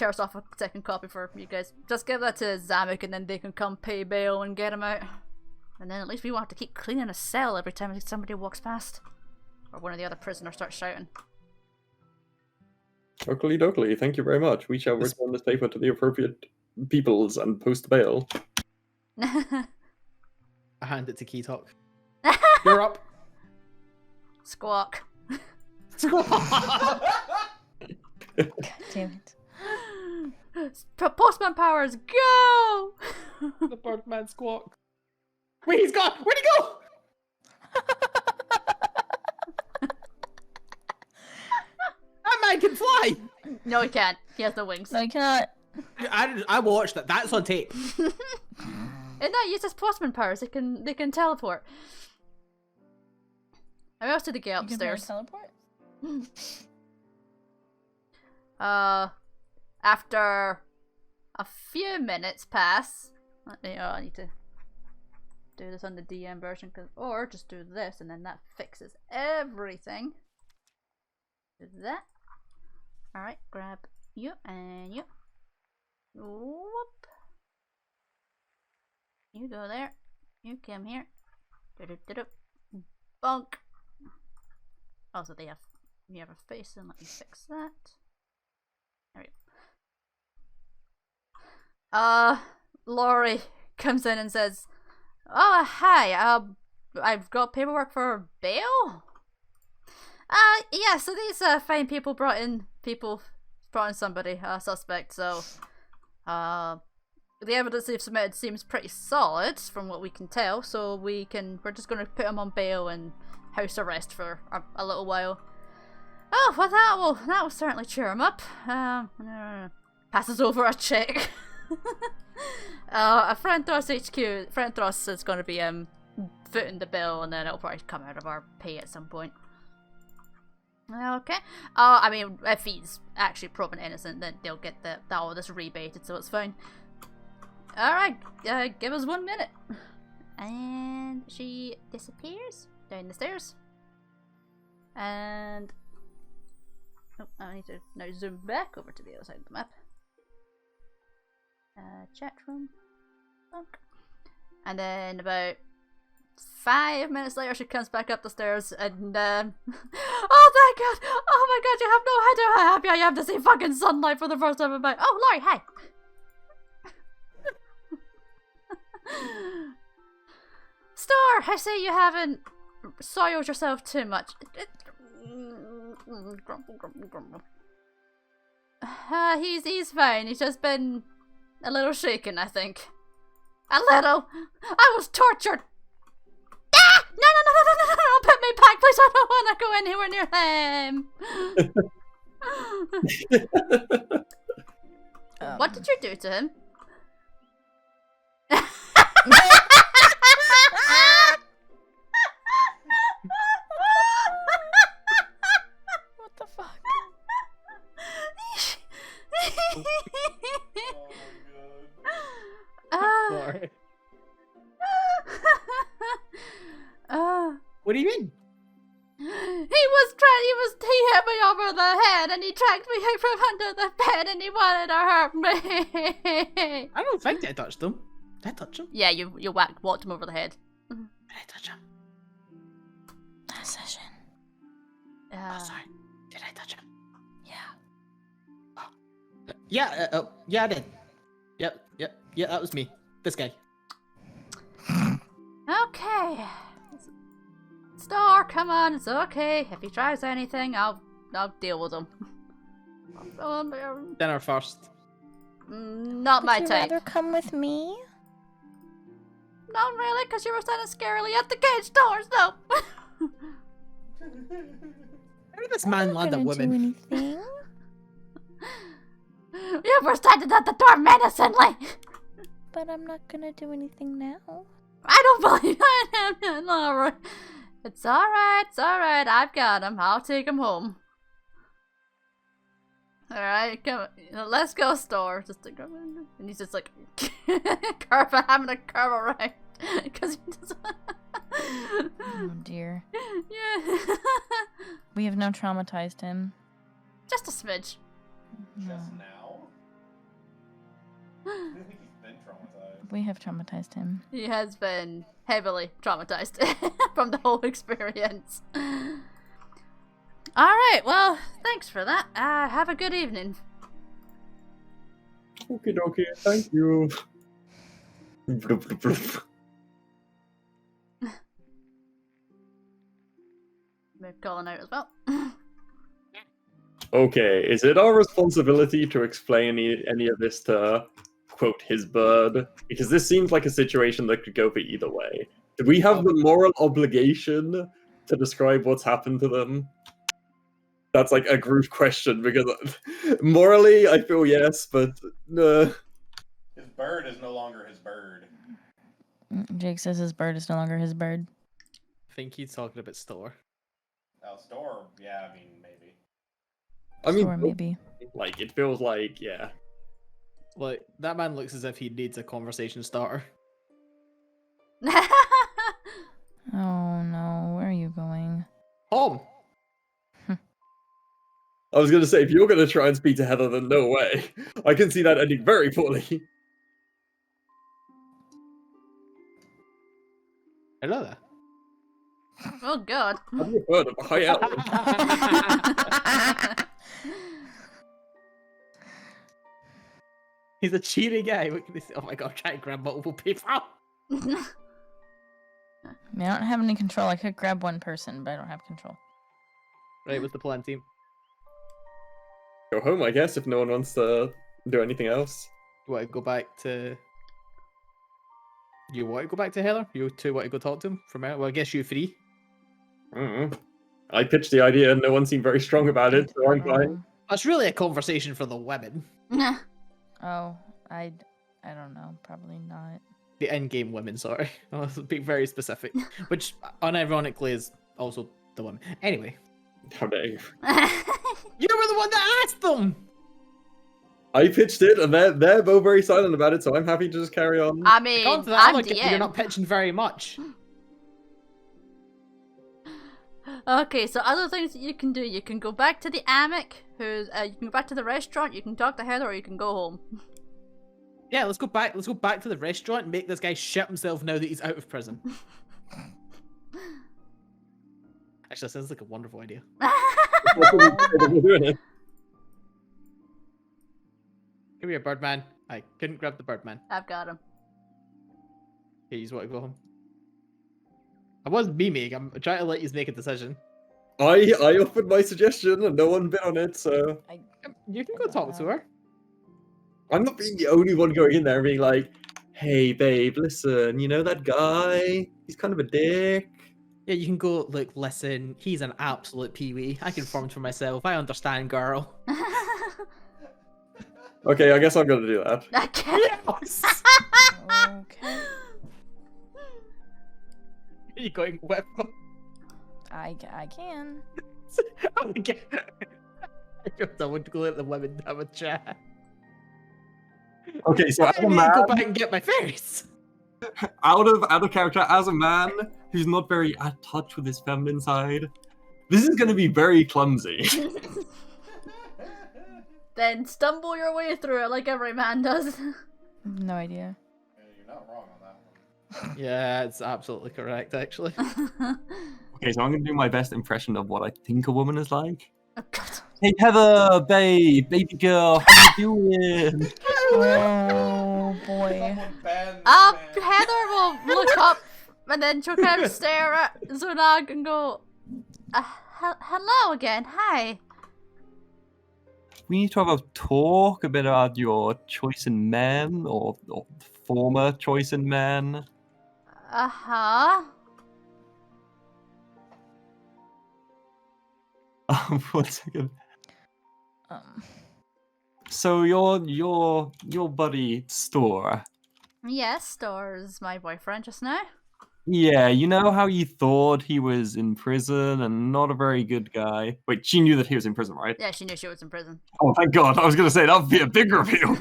tears off a second copy for you guys. Just give that to Zamek and then they can come pay bail and get him out. And then at least we won't have to keep cleaning a cell every time somebody walks past. Or one of the other prisoners starts shouting. Oakley dokley, thank you very much. We shall return this paper to the appropriate peoples and post bail. I hand it to Keytalk. You're up. Squawk. God damn it. Postman powers, go! The Birdman squawk. Wait, he's gone! Where'd he go? That man can fly! No, he can't. He has no wings. No, you cannot. I watched that. That's on tape. And that uses postman powers. They can teleport. How else did they get You can upstairs? teleport? After a few minutes pass, I need to do this on the DM version, or just do this and then that fixes everything. Do that. Alright, grab you and you. Whoop. You go there. You come here. Bonk. Also, you have a face, and let me fix that. There we go. Laurie comes in and says, "Oh, hi. I've got paperwork for bail." Yeah. So these fine people brought in somebody, a suspect. So, the evidence they've submitted seems pretty solid from what we can tell. So we're just going to put him on bail and house arrest for a little while. Oh, well, that will certainly cheer him up. Passes over a check. Friend Thrust HQ. Friend Thrust is going to be footing the bill, and then it'll probably come out of our pay at some point. Okay. I mean, if he's actually proven innocent, then they'll get all this rebated, so it's fine. All right. Give us 1 minute, and she disappears down the stairs. And I need to now zoom back over to the other side of the map. Chat room. And then about 5 minutes later, she comes back up the stairs and oh thank God! Oh my God! You have no idea how happy I am to see fucking sunlight for the first time in my. Oh, Laurie, hi. Store, I see you haven't soiled yourself too much. Grumble, grumble, grumble. He's fine. He's just been a little shaken, I think. A little. I was tortured. Ah! No! Don't put me back, please. I don't want to go anywhere near him. What did you do to him? What the fuck? Sorry. What do you mean? He hit me over the head and he dragged me out from under the bed and he wanted to hurt me. I don't think I touched him. Did I touch him? Yeah, you walked him over the head. Did I touch him? Last session. Oh, sorry. Did I touch him? Yeah. Oh. Yeah, I did. Yep, that was me. This guy. Okay. Star, come on, it's okay. If he tries anything, I'll deal with him. Dinner first. Not my Would you type. rather come with me? Not really, because you were standing scarily at the cage doors, though. How did this man land a Do woman? anything? You were standing at the door menacingly. But I'm not gonna do anything now. I don't believe it. Laura. It's alright. I've got him. I'll take him home. Alright, come on. Let's go, Store. Just to go. And he's just like having to curve around. Because he doesn't. Oh dear. Yeah. We have now traumatized him. Just a smidge. Just now? I think he's been traumatized. We have traumatized him. He has been heavily traumatized from the whole experience. Alright, well, thanks for that. Have a good evening. Okay, thank you. We're calling out as well. Okay, is it our responsibility to explain any of this to, quote, his bird? Because this seems like a situation that could go for either way. Do we have the moral obligation to describe what's happened to them? That's like a group question, because morally, I feel yes, but... His bird is no longer his bird. Jake says his bird is no longer his bird. I think he's talking about Store. Now, store, yeah, I mean, maybe. I mean, Or maybe. like, it feels like, yeah. Like, that man looks as if he needs a conversation starter. Oh no, where are you going? Home! I was going to say, if you're going to try and speak to Heather, then no way. I can see that ending very poorly. Hello there. Oh god. Have you heard of a high elf? He's a cheaty guy. What can he say? Oh my god, try to grab multiple people. I mean, I don't have any control. I could grab one person, but I don't have control. Right, what's the plan, team? Go home, I guess, if no one wants to do anything else. You want to go back to... You want to go back to Heather? You two want to go talk to him? From out? Well, I guess you three. I pitched the idea and no one seemed very strong about it, so I'm fine. That's really a conversation for the women. Oh, I don't know. Probably not. The in-game women, sorry. I was being very specific. Which, unironically, is also the women. Anyway. How dare you. You were the one that asked them! I pitched it, and they're both very silent about it, so I'm happy to just carry on. I mean, Come to that I'm other guy, DM. you're not pitching very much. Okay, so other things that you can do. You can go back to the Amic, you can go back to the restaurant, you can talk to Heather, or you can go home. Yeah, let's go back to the restaurant and make this guy shit himself now that he's out of prison. Actually, that sounds like a wonderful idea. We're doing it. Give me a Birdman. I couldn't grab the Birdman. I've got him. Okay, you just want to go home. I wasn't memeing, I'm trying to let you make a decision. I offered my suggestion, and no one bit on it, so... You can go talk to her. I'm not being the only one going in there and being like, hey, babe, listen, you know that guy? He's kind of a dick. Yeah, you can go, look, listen, he's an absolute peewee. I confirmed for myself. I understand, girl. Okay, I guess I'm gonna do that. Okay. Yes! Okay. Are you going with them? I can. Okay. I just want to go let the women have a chat. Okay, so I as a need to man, go back and get my face. out of character, as a man who's not very at touch with his feminine side, this is gonna be very clumsy. Then stumble your way through it like every man does. No idea. Yeah, you're not wrong on that one. Yeah, it's absolutely correct, actually. Okay, so I'm gonna do my best impression of what I think a woman is like. Oh, God. Hey Heather, babe, baby girl, how you doing? Oh boy. Someone ban this man. Heather will look up and then she'll kind of stare at Zonag and go, hello again, hi. We need to have a talk a bit about your choice in men, or former choice in men. Uh-huh. 1 second. Um. So your buddy Store. Yes, Stor's my boyfriend just now. Yeah, you know how you thought he was in prison and not a very good guy. Wait, she knew that he was in prison, right? Yeah, she knew she was in prison. Oh, thank God! I was gonna say that would be a big reveal.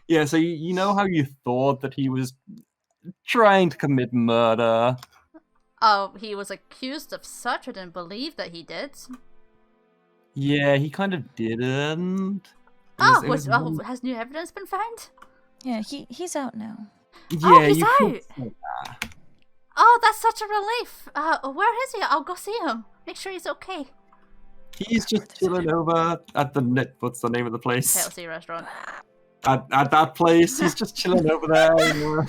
Yeah, so you know how you thought that he was trying to commit murder. Oh, he was accused of such. I didn't believe that he did. Yeah, he kind of didn't. Oh, It was one- has new evidence been found? Yeah, he's out now. Yeah, he's you out. could say that. Oh, that's such a relief. Where is he? I'll go see him. Make sure he's okay. He's just chilling over at the what's the name of the place? Chelsea restaurant. At that place, he's just chilling over there.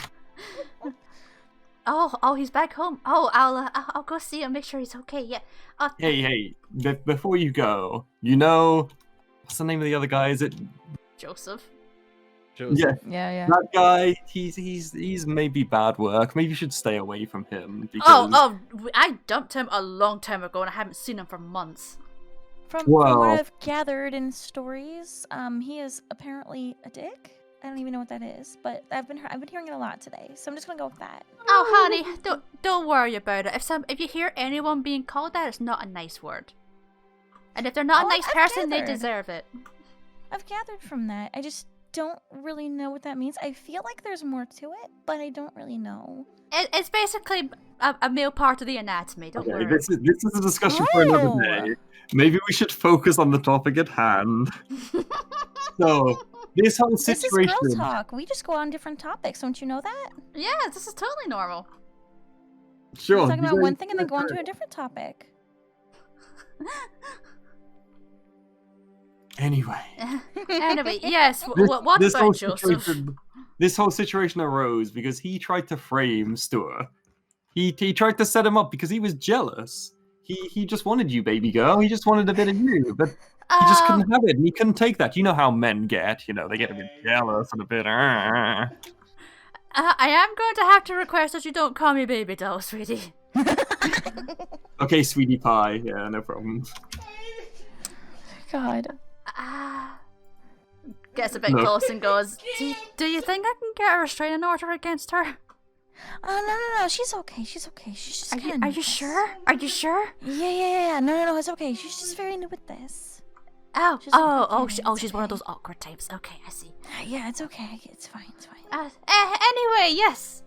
Oh, he's back home. Oh, I'll go see him. Make sure he's okay. Yeah. Hey, before you go, you know, what's the name of the other guy? Is it Joseph. Yeah, Yeah. that guy. He's maybe bad work. Maybe you should stay away from him because. Oh, I dumped him a long time ago, and I haven't seen him for months. From Well- what I've gathered in stories, he is apparently a dick. I don't even know what that is, but I've been hearing it a lot today, so I'm just gonna go with that. Oh, honey, don't worry about it. If you hear anyone being called that, it's not a nice word. And if they're not a nice I've person, they gathered. deserve it. I've gathered from that. I just don't really know what that means. I feel like there's more to it, but I don't really know. It's basically a male part of the anatomy. Don't Okay, worry. this is a discussion for another day. Maybe we should focus on the topic at hand. So, this whole situation. This is girl talk. We just go on different topics. Don't you know that? Yeah, this is totally normal. Sure. We're talking you about guys- one thing and then go on to a different topic. Anyway. Anyway, yes. This- What this whole about Joseph? This whole situation arose because he tried to frame Stuart. He tried to set him up because he was jealous. He just wanted you, baby girl. He just wanted a bit of you, but he just couldn't have it, and he couldn't take that. You know how men get. You know, they get a bit jealous and a bit. I am going to have to request that you don't call me baby doll, sweetie. Okay, sweetie pie. Yeah, no problem. God. Gets a bit No. close and goes, do you think I can get a restraining order against her? Oh, no. She's okay. She's just Are kind of you sure? Are you sure? Yeah. No. It's okay. She's just very new with this. Oh, She's she's one of okay. those awkward types. Okay, I see. Yeah, it's okay. It's fine. Anyway, yes.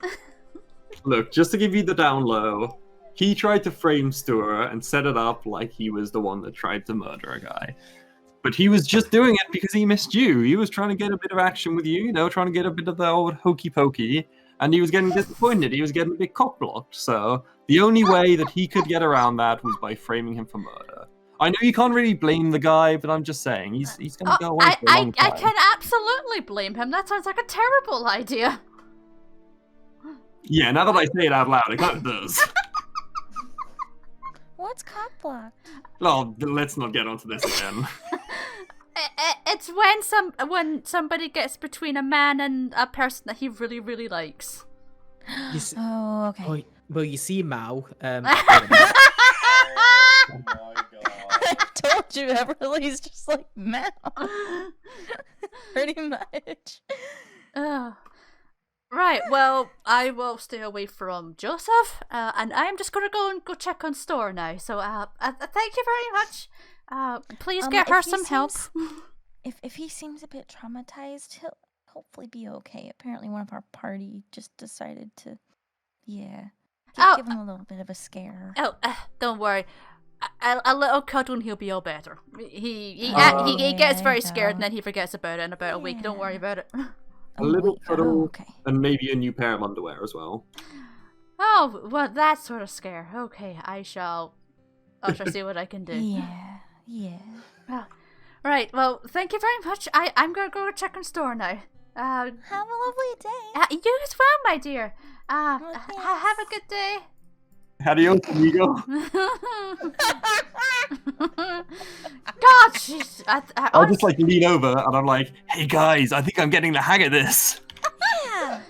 Look, just to give you the down low, he tried to frame Stuart and set it up like he was the one that tried to murder a guy. But he was just doing it because he missed you. He was trying to get a bit of action with you, trying to get a bit of the old hokey pokey. And he was getting disappointed. He was getting a bit cock-blocked. So the only way that he could get around that was by framing him for murder. I know you can't really blame the guy, but I'm just saying, he's going to go away for a long time. I can absolutely blame him. That sounds like a terrible idea. Yeah, now that I say it out loud, it kind of does. What's cock block? Oh, let's not get onto this again. It's when somebody gets between a man and a person that he really, really likes. You see, Oh, okay. well, you see, Mal. Oh my god. I told you, Everly's just like Mal. Pretty much. Right, well, I will stay away from Joseph, and I'm just gonna go check on Store now. So, thank you very much. Please get her if he some help. If he seems a bit traumatized, he'll hopefully be okay. Apparently, one of our party just decided to, give him a little bit of a scare. Oh, don't worry. A little cuddle and he'll be all better. He gets very scared and then he forgets about it in about a week. Don't worry about it. A little cuddle, okay. and maybe a new pair of underwear as well. Oh, well, that sort of scare. Okay, I shall see what I can do. Yeah. Right, well, thank you very much. I'm gonna go check on Store now. Have a lovely day. You as well, my dear. Yes. Have a good day. Adios, amigo. God, jeez. I'll just like lean over and I'm like, hey guys, I think I'm getting the hang of this. Yeah.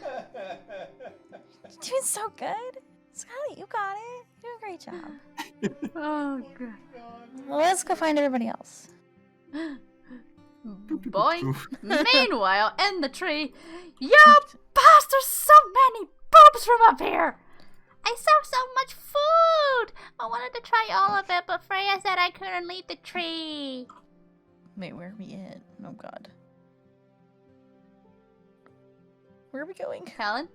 You're doing so good. Scully, you got it. You're doing a great job. Oh, God. Well, let's go find everybody else. Boing. Meanwhile, in the tree, you bastards, so many boobs from up here. I saw so much food. I wanted to try all of it, but Freya said I couldn't leave the tree. Wait, where are we at? Oh, God. Where are we going? Helen?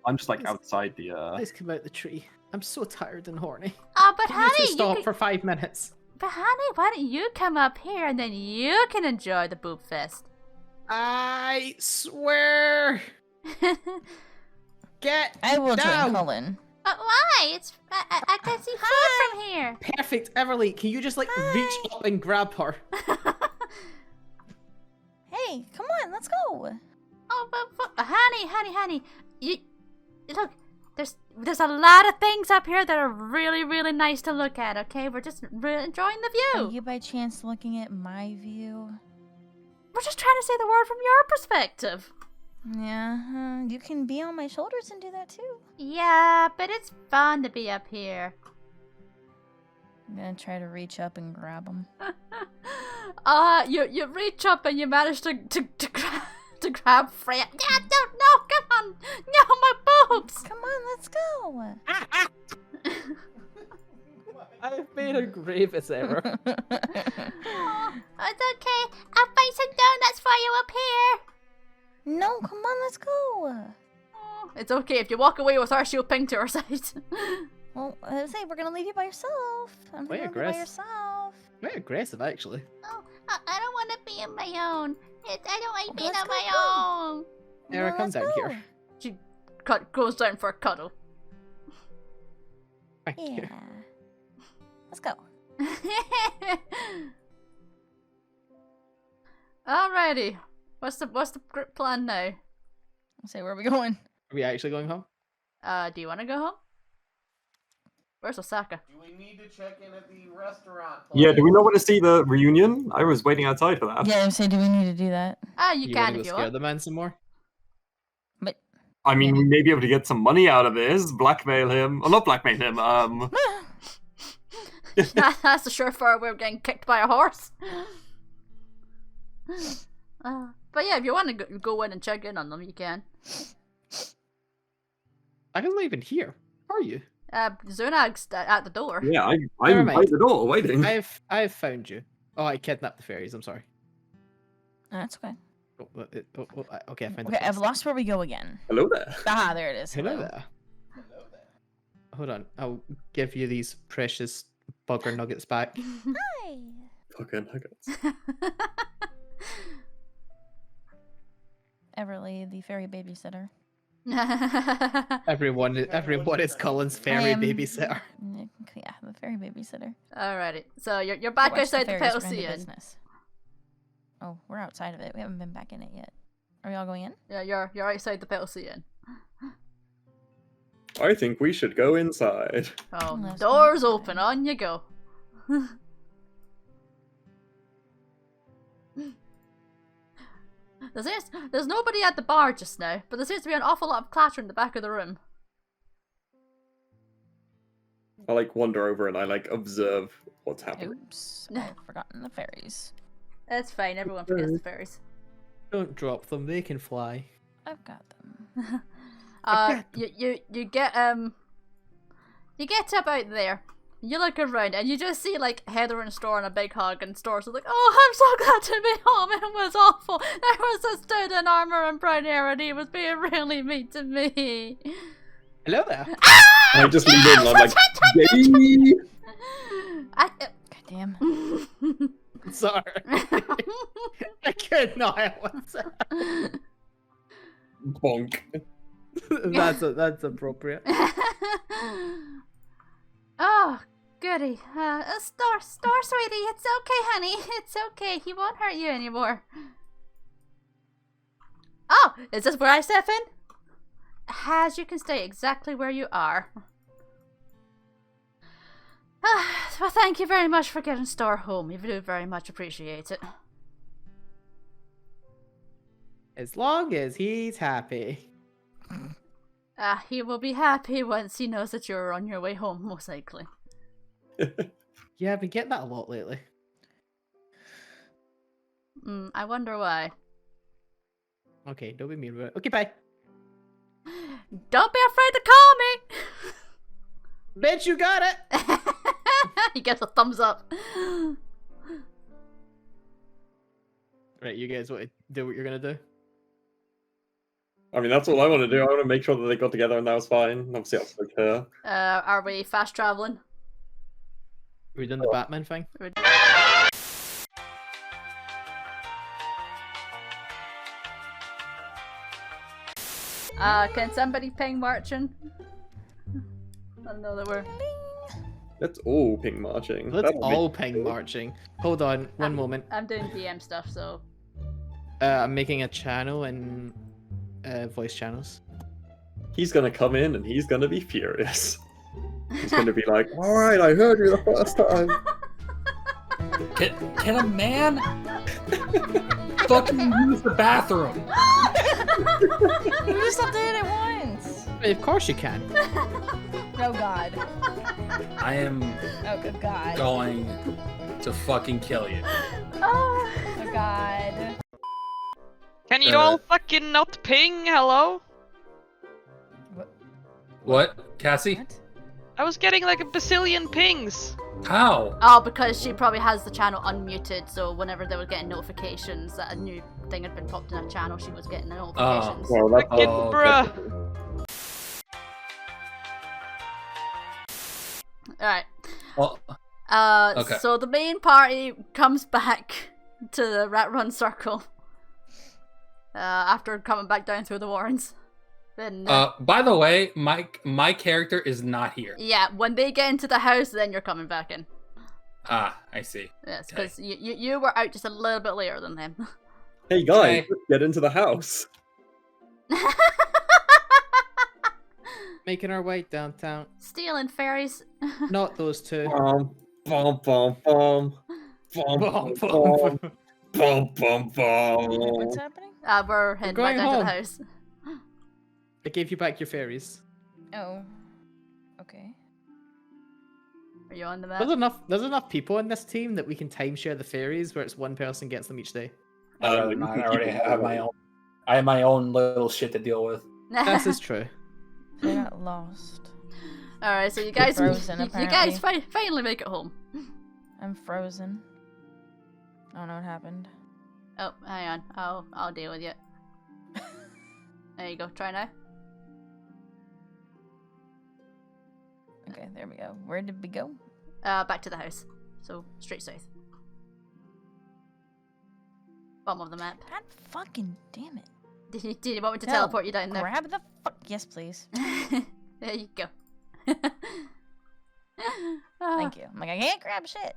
I'm just like outside the. Let's come out the tree. I'm so tired and horny. Oh, but Can you honey, just stop for 5 minutes? But honey, why don't you come up here and then you can enjoy the boob fest? I swear. Get I will down. join Cullen. Why? I can see food from here. Perfect, Everly. Can you just like reach up and grab her? Hey, come on, let's go. Oh, but honey, you look. There's a lot of things up here that are really, really nice to look at. Okay, we're just really enjoying the Are view. you by chance looking at my view? We're just trying to say the word from your perspective. Yeah, you can be on my shoulders and do that too. Yeah, but it's fun to be up here. I'm gonna try to reach up and grab him. You reach up and you manage to grab Freya. Yeah, no, come on, no, my boobs. Come on, let's go. I've made a grievous error. Oh, it's okay. I'll find some donuts for you up here. No, come on, let's go. Oh, it's okay if you walk away with her. She'll ping to her side. Well, I was saying we're gonna leave you by yourself. I'm Way gonna leave you by aggressive. yourself. Very aggressive, actually. Oh, I don't want to be on my own. I don't like being Let's on go, my go. own. Era, come let's down go. here. She goes down for a cuddle. Thank you. Yeah. Let's go. Alrighty. What's the group plan now? Say, where are we going? Are we actually going home? Do you want to go home? Where's Osaka? Do we need to check in at the restaurant? Yeah, do we know where to see the reunion? I was waiting outside for that. Yeah, I say, do we need to do that? You You can want to if go you scare want. the man some more? But I mean, we may be able to get some money out of this, blackmail him. Or not blackmail him, That's a surefire way of getting kicked by a horse. But yeah, if you want to go in and check in on them, you can. I'm not even here. How are you? Zunag's at the door. Yeah, Never I'm by mind. the door waiting. I've found you. Oh, I kidnapped the fairies. I'm sorry. that's okay. Okay, I found the Okay, I've place. lost where we go again. Hello there. Ah, there it is. Hello there. Hello there. Hold on. I'll give you these precious bugger nuggets back. Hi. Fucking nuggets. Everly, the fairy babysitter. Everyone is Cullen's fairy am- babysitter. Yeah, the fairy babysitter. Alrighty, so you're back Watch outside the fairies run the Pelsian. business. Oh, we're outside of it. We haven't been back in it yet. Are we all going in? Yeah, you're outside the Pelsian. I think we should go inside. Oh, Let's doors go open. inside. On you go. There's nobody at the bar just now, but there seems to be an awful lot of clatter in the back of the room. I wander over and I observe what's happening. Oops, I've forgotten the fairies. It's fine. Everyone forgets the fairies. Don't drop them. They can fly. I've got them. You get to about there. You look around and you just see Heather and Store on a big hug, and Store's like, "Oh, I'm so glad to be home. It was awful. There was this dude in armor and brown hair, and he was being really mean to me." Hello there. I just lean in and I'm like, yay! God damn. Sorry. I could not help myself. Bonk. That's appropriate. Oh, goody. Store, sweetie, it's okay, honey. It's okay. He won't hurt you anymore. Oh, is this where I step in? As you can stay exactly where you are. Well, thank you very much for getting Store home. We do very much appreciate it. As long as he's happy. He will be happy once he knows that you're on your way home, most likely. Yeah, I've been getting that a lot lately. I wonder why. Okay, don't be mean about it. Okay, bye. Don't be afraid to call me! Bitch, you got it! He gets a thumbs up. Right, you guys want to do what you're gonna do? I mean, that's all I want to do. I want to make sure that they got together and that was fine. Obviously, I'll speak to her. Are we fast traveling? Are we doing the Batman thing? Can somebody ping marching? I know that we're... Let's all ping marching. Let's That'll be- all ping marching. Hold on, one moment. I'm doing DM stuff, so... I'm making a channel in voice channels. He's gonna come in and he's gonna be furious. He's gonna be like, alright, I heard you the first time. Can a man fucking use the bathroom? We just have to hit it once. Of course you can. Oh god. I am Oh good god. going to fucking kill you. Oh god. Can you all fucking not ping? Hello? What, Cassie? What? I was getting like a bazillion pings. How? Oh, because she probably has the channel unmuted, so whenever they were getting notifications that a new thing had been popped in her channel, she was getting the notifications. Well, that's Fucking okay. bruh. Alright. Well, okay. So the main party comes back to the Rat Run Circle. After coming back down through the Warrens. Then, by the way, my character is not here. yeah, when they get into the house, then you're coming back in. Ah, I see. Yes, Okay. because you were out just a little bit later than them. Hey guys, Okay. let's get into the house. Making our way downtown. Stealing fairies. Not those two. Bum, bum, bum, bum. Bum, bum, bum. Bum, bum, bum. What's happening? We're heading going back down to home. the house. I gave you back your fairies. Oh. Okay. Are you on the map? There's enough people in this team that we can timeshare the fairies where it's one person gets them each day. I already have my own. I have my own little shit to deal with. This is true. I got lost. Alright, so you guys, Frozen, you guys apparently. finally make it home. I'm frozen. I don't know what happened. Oh, hang on. I'll deal with you. There you go. Try now. Okay, there we go. Where did we go? Back to the house. So straight south. Bottom of the map. God fucking damn it. Did you want me to No, teleport you down there? Grab the fuck. Yes, please. There you go. Thank you. I'm like, I can't grab shit.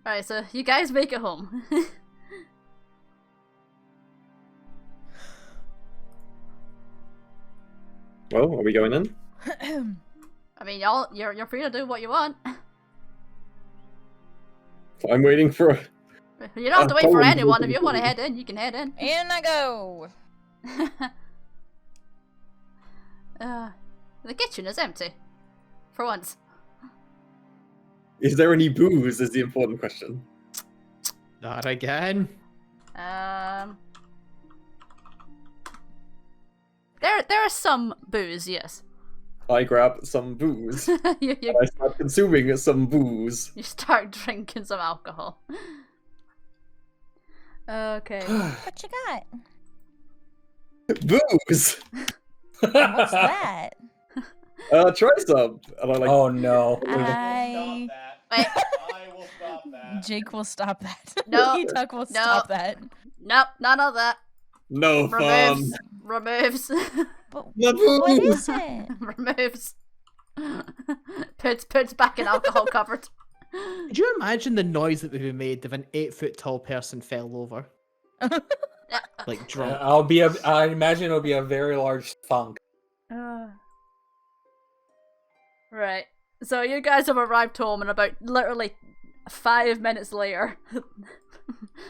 Alright, so you guys make it home. Well, are we going in? I mean, you're free to do what you want. I'm waiting for. You don't have to wait for Poland anyone. If moving you want to forward. head in, you can head in. In I go. The kitchen is empty. For once. Is there any booze? Is the important question. Not again. There is some booze, yes. I grab some booze. you I start consuming some booze. you start drinking some alcohol. Okay. What you got? Booze. What's that? Try some. And I like. Oh no. I. Wait. I will stop that. Jake will stop that. No, Lucky Tuck will stop that. Nope, none of that. No fun. Removes. But The what booze. is it? Removes. puts back in alcohol cupboard. Could you imagine the noise that would be made if an 8-foot tall person fell over? Like drunk. I imagine it'll be a very large thunk. Right. So you guys have arrived home, and about literally 5 minutes later,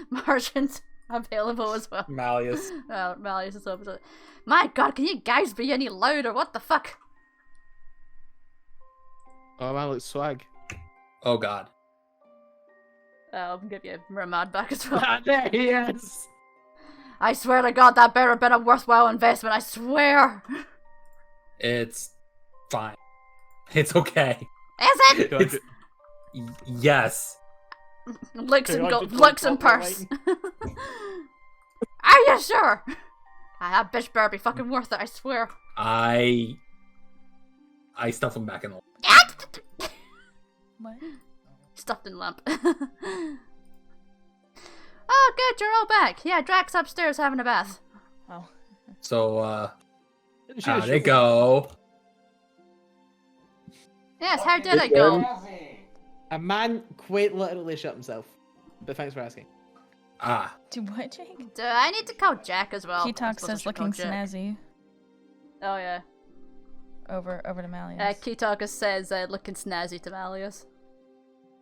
Martian's available as well. Malleus. Well, Malleus is opposite. My God, can you guys be any louder? What the fuck? Oh man, looks swag. Oh god. I'll give you Ramad back as well. There he is. I swear to God, that better have been a worthwhile investment. I swear. It's fine. It's okay. Is it? It's, yes. Looks and I'll just looks and pop that purse. Are you sure? That bitch better be fucking worth it. I swear. I stuff him back in the. What? Stuffed in lamp. Oh, good, you're all back. Yeah, Drax upstairs having a bath. Oh. So How'd it go? Yes, how did it go? A man quite literally shot himself. But thanks for asking. Do what, Jake? Do I need to call Jack as well? Keytalk says looking snazzy. Oh yeah. Over to Malleus. Keytalk says looking snazzy to Malleus.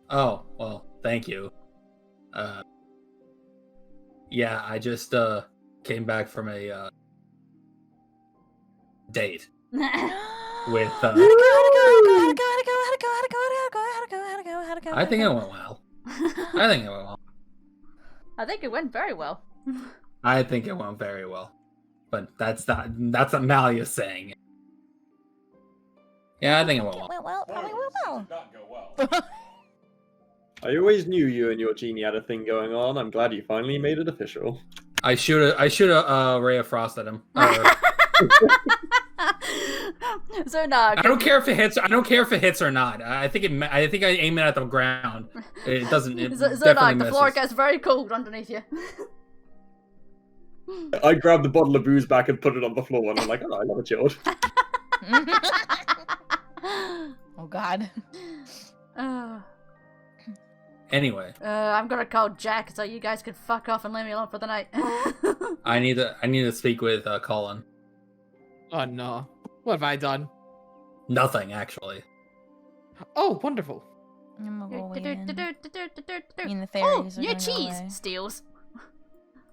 Oh, well, thank you. Yeah, I just came back from a date with I think it went well. I think it went well. I think it went very well. I think it went very well. But that's what Malleus saying. Yeah, I think it went well. Probably went well. Not go well. I always knew you and your genie had a thing going on. I'm glad you finally made it official. I should have Ray of Frost at him. So no, I don't care if it hits. I don't care if it hits or not. I think I aim it at the ground. It doesn't. It definitely the floor gets very cold underneath you. I grabbed the bottle of booze back and put it on the floor, and I'm like, oh, I love it chilled. Oh God. Anyway. I'm gonna call Jack so you guys can fuck off and leave me alone for the night. I need to speak with Colin. Oh no. What have I done? Nothing, actually. Oh, wonderful. I'm gonna go away in. I mean, the Oh, fairies are new going cheese! away. Steals.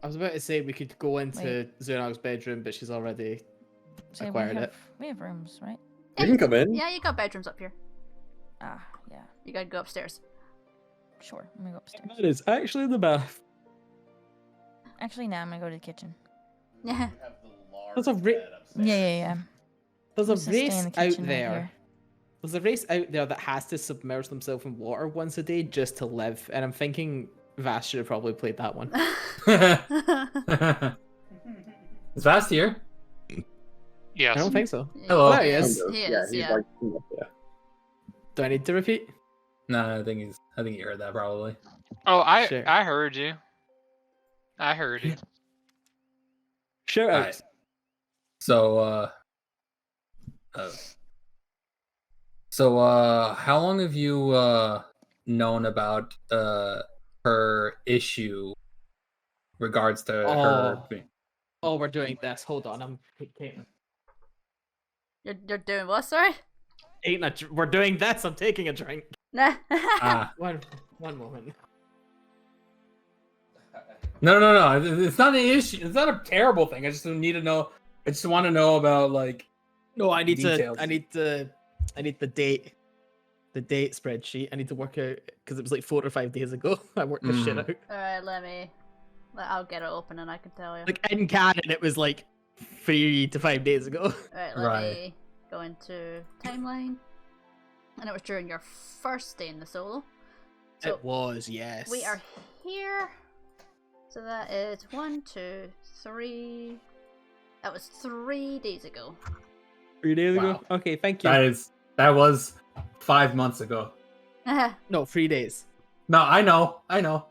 I was about to say we could go into Wait. Zunog's bedroom, but she's already So acquired it. we have rooms, right? You can come in. Yeah, you got bedrooms up here. Ah, yeah. You gotta go upstairs. Sure. I'm gonna go upstairs. That is actually the bath. Actually, now I'm gonna go to the kitchen. Yeah. There's a Yeah. There's Let's a just stay in race the out kitchen right there. here. There's a race out there that has to submerge themselves in water once a day just to live, and I'm thinking Vass should have probably played that one. Is Vast here? Yes. I don't think so. Hello. There he is. He Yeah, is, he's yeah. like, yeah. Do I need to repeat? No, I think you heard that probably. Oh, I Sure. heard you. I heard you. Shout out. Alright. So how long have you known about her issue regards to her? Oh, we're doing this. Hold on, I'm taking. You're doing what, sorry? We're doing this. I'm taking a drink. Nah. One moment. No. It's not an issue. It's not a terrible thing. I just need to know. I just want to know about like. No, I need details. I need the date. The date spreadsheet. I need to work out because it was like 4 or 5 days ago. I worked this shit out. Alright, I'll get it open and I can tell you. Like in canon, it was like 3 to 5 days ago. Alright, let me go into timeline. And it was during your first day in the solo. So It was, yes. we are here. So that is 1, 2, 3. That was 3 days ago. 3 days Wow. ago. Okay, thank you. That was 5 months ago. No, 3 days. No, I know. Oh,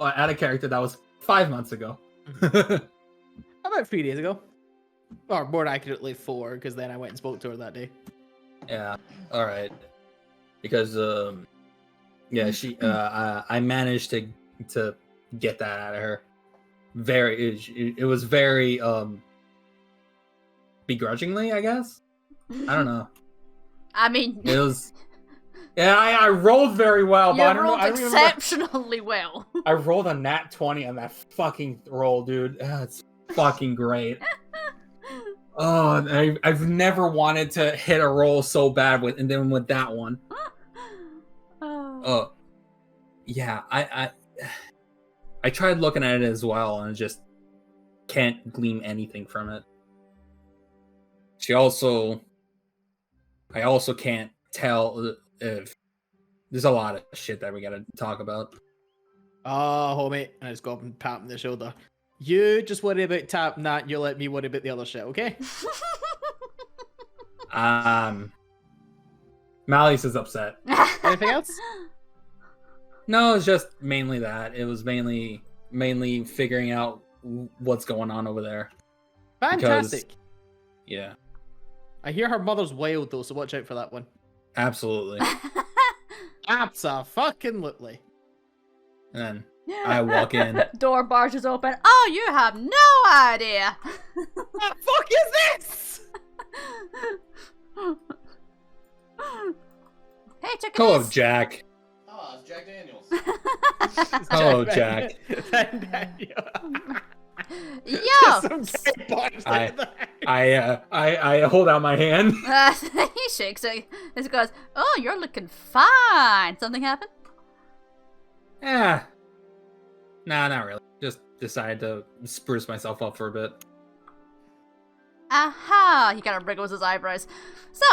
I had a character that was 5 months ago. About 3 days ago. Or more accurately 4, because then I went and spoke to her that day. Yeah. All right. Because yeah, she I managed to get that out of her. It was very begrudgingly, I guess. I don't know. I mean, It was. Yeah, I rolled very well, you but I don't know. rolled I don't remember. exceptionally well. I rolled a nat 20 on that fucking roll, dude. It's fucking great. Oh, I've never wanted to hit a roll so bad and then with that one. Oh, yeah. I tried looking at it as well, and just can't glean anything from it. I also can't tell if there's a lot of shit that we gotta talk about. Oh, homie. I just go up and pat him on the shoulder. You just worry about tapping that, you let me worry about the other shit, okay? Malleus is upset. Anything else? No, it's just mainly that. It was mainly figuring out what's going on over there. Fantastic. Yeah. I hear her mother's wild though, so watch out for that one. Absolutely. Abso-fucking-lutely. And then I walk in. Door barges open. Oh, you have no idea. What the fuck is this? Hey, check it Hello, out. Jack. Oh, it's Jack Daniels. Hello, Jack. Yo. I hold out my hand. He shakes it. He goes, "Oh, you're looking fine. Something happened?" Yeah. Nah, not really. Just decided to spruce myself up for a bit. Aha! He kind of wriggles his eyebrows. So,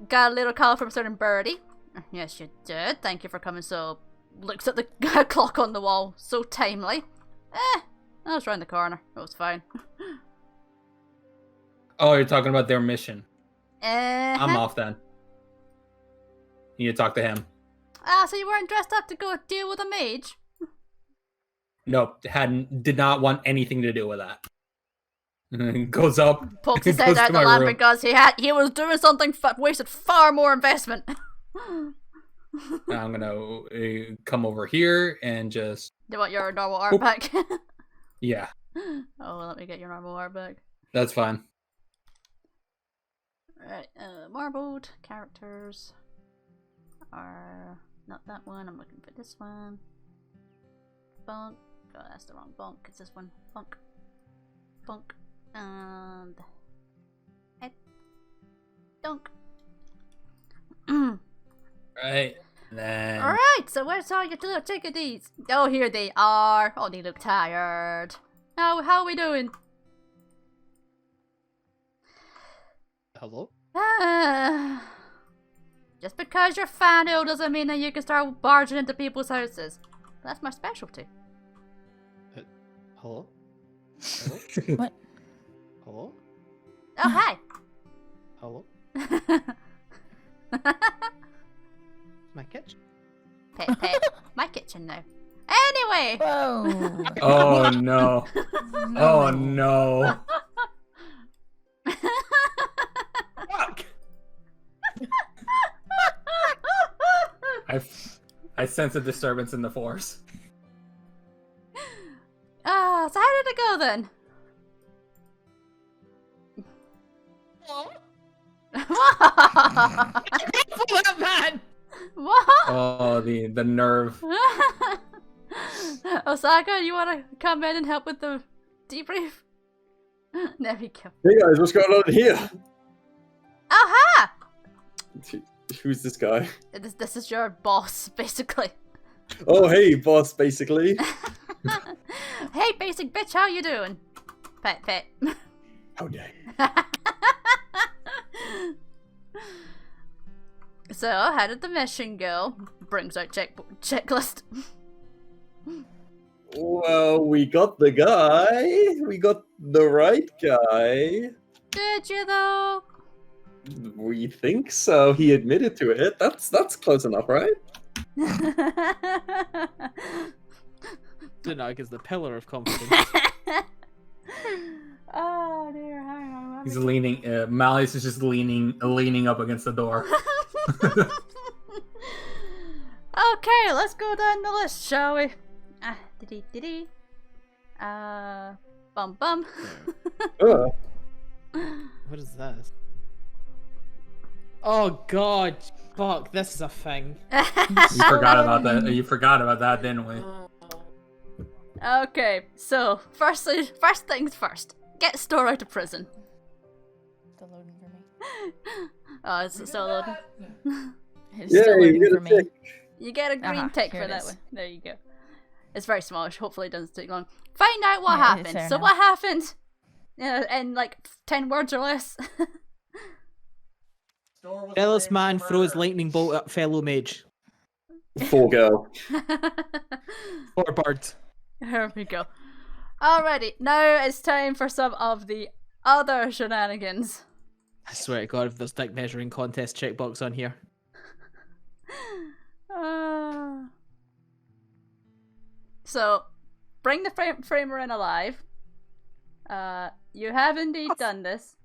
got a little call from a certain birdie. Yes, you did. Thank you for coming. So, looks at the clock on the wall. So timely. I was round the corner. It was fine. Oh, you're talking about their mission. I'm Uh-huh. off then. You need to talk to him. Ah, so you weren't dressed up to go deal with a mage? Nope, did not want anything to do with that. Goes up. Pokes his goes head to out the my lamp room. because he was doing something wasted far more investment. I'm gonna come over here and just. You want your normal art Oop. back? Yeah, Oh, let me get your normal art back. that's fine. Right, marbled characters are not that one. I'm looking for this one. Bonk. Oh, that's the wrong bonk. It's this one. Bonk. Bonk. And head. Dunk. Right. And then. Alright, so where's all your little chickadees? Oh, here they are. Oh, they look tired. How are we doing? Hello? Just because you're fanio doesn't mean that you can start barging into people's houses. That's my specialty. Hello? Hello? What? Hello? Oh, hi. Hello? My kitchen? Pet. My kitchen now. Anyway. Whoa. Oh no. Oh no. Fuck! I sense a disturbance in the force. So how did it go then? That man! What? Oh, the nerve. Osaka, you want to come in and help with the debrief? There we go. Hey guys, what's going on here? Oh, hi! Who's this guy? This is your boss, basically. Oh, hey, boss, basically. Hey, basic bitch, how you doing? Pet. How dare So, how did the mission go? Brings out checklist. Well, we got the guy. We got the right guy. Did you though? We think so. He admitted to it. That's close enough, right? Dunag is the pillar of confidence. Oh dear, hang on. He's leaning. Malleus is just leaning up against the door. Okay, let's go down the list, shall we? Bum. What is this? Oh god, fuck, this is a thing. You forgot about that. You forgot about that, didn't we? Okay, so first things first. Get Store out of prison. Still loading for me. Oh, it's still loading. It's Yeah, still you loading get for a me. tick. You get a green tick here for it that is. one. There you go. It's very small. Hopefully it doesn't take long. Find out what Yeah, it's happened. there So now. what happened? In like 10 words or less. Store was Jealous framed man for throws murder. lightning bolt at fellow mage. Poor girl. Or bird. There we go. Alrighty, now it's time for some of the other shenanigans. I swear to god, if there's dick measuring contest checkbox on here. So, bring the framer in alive. You have indeed done this.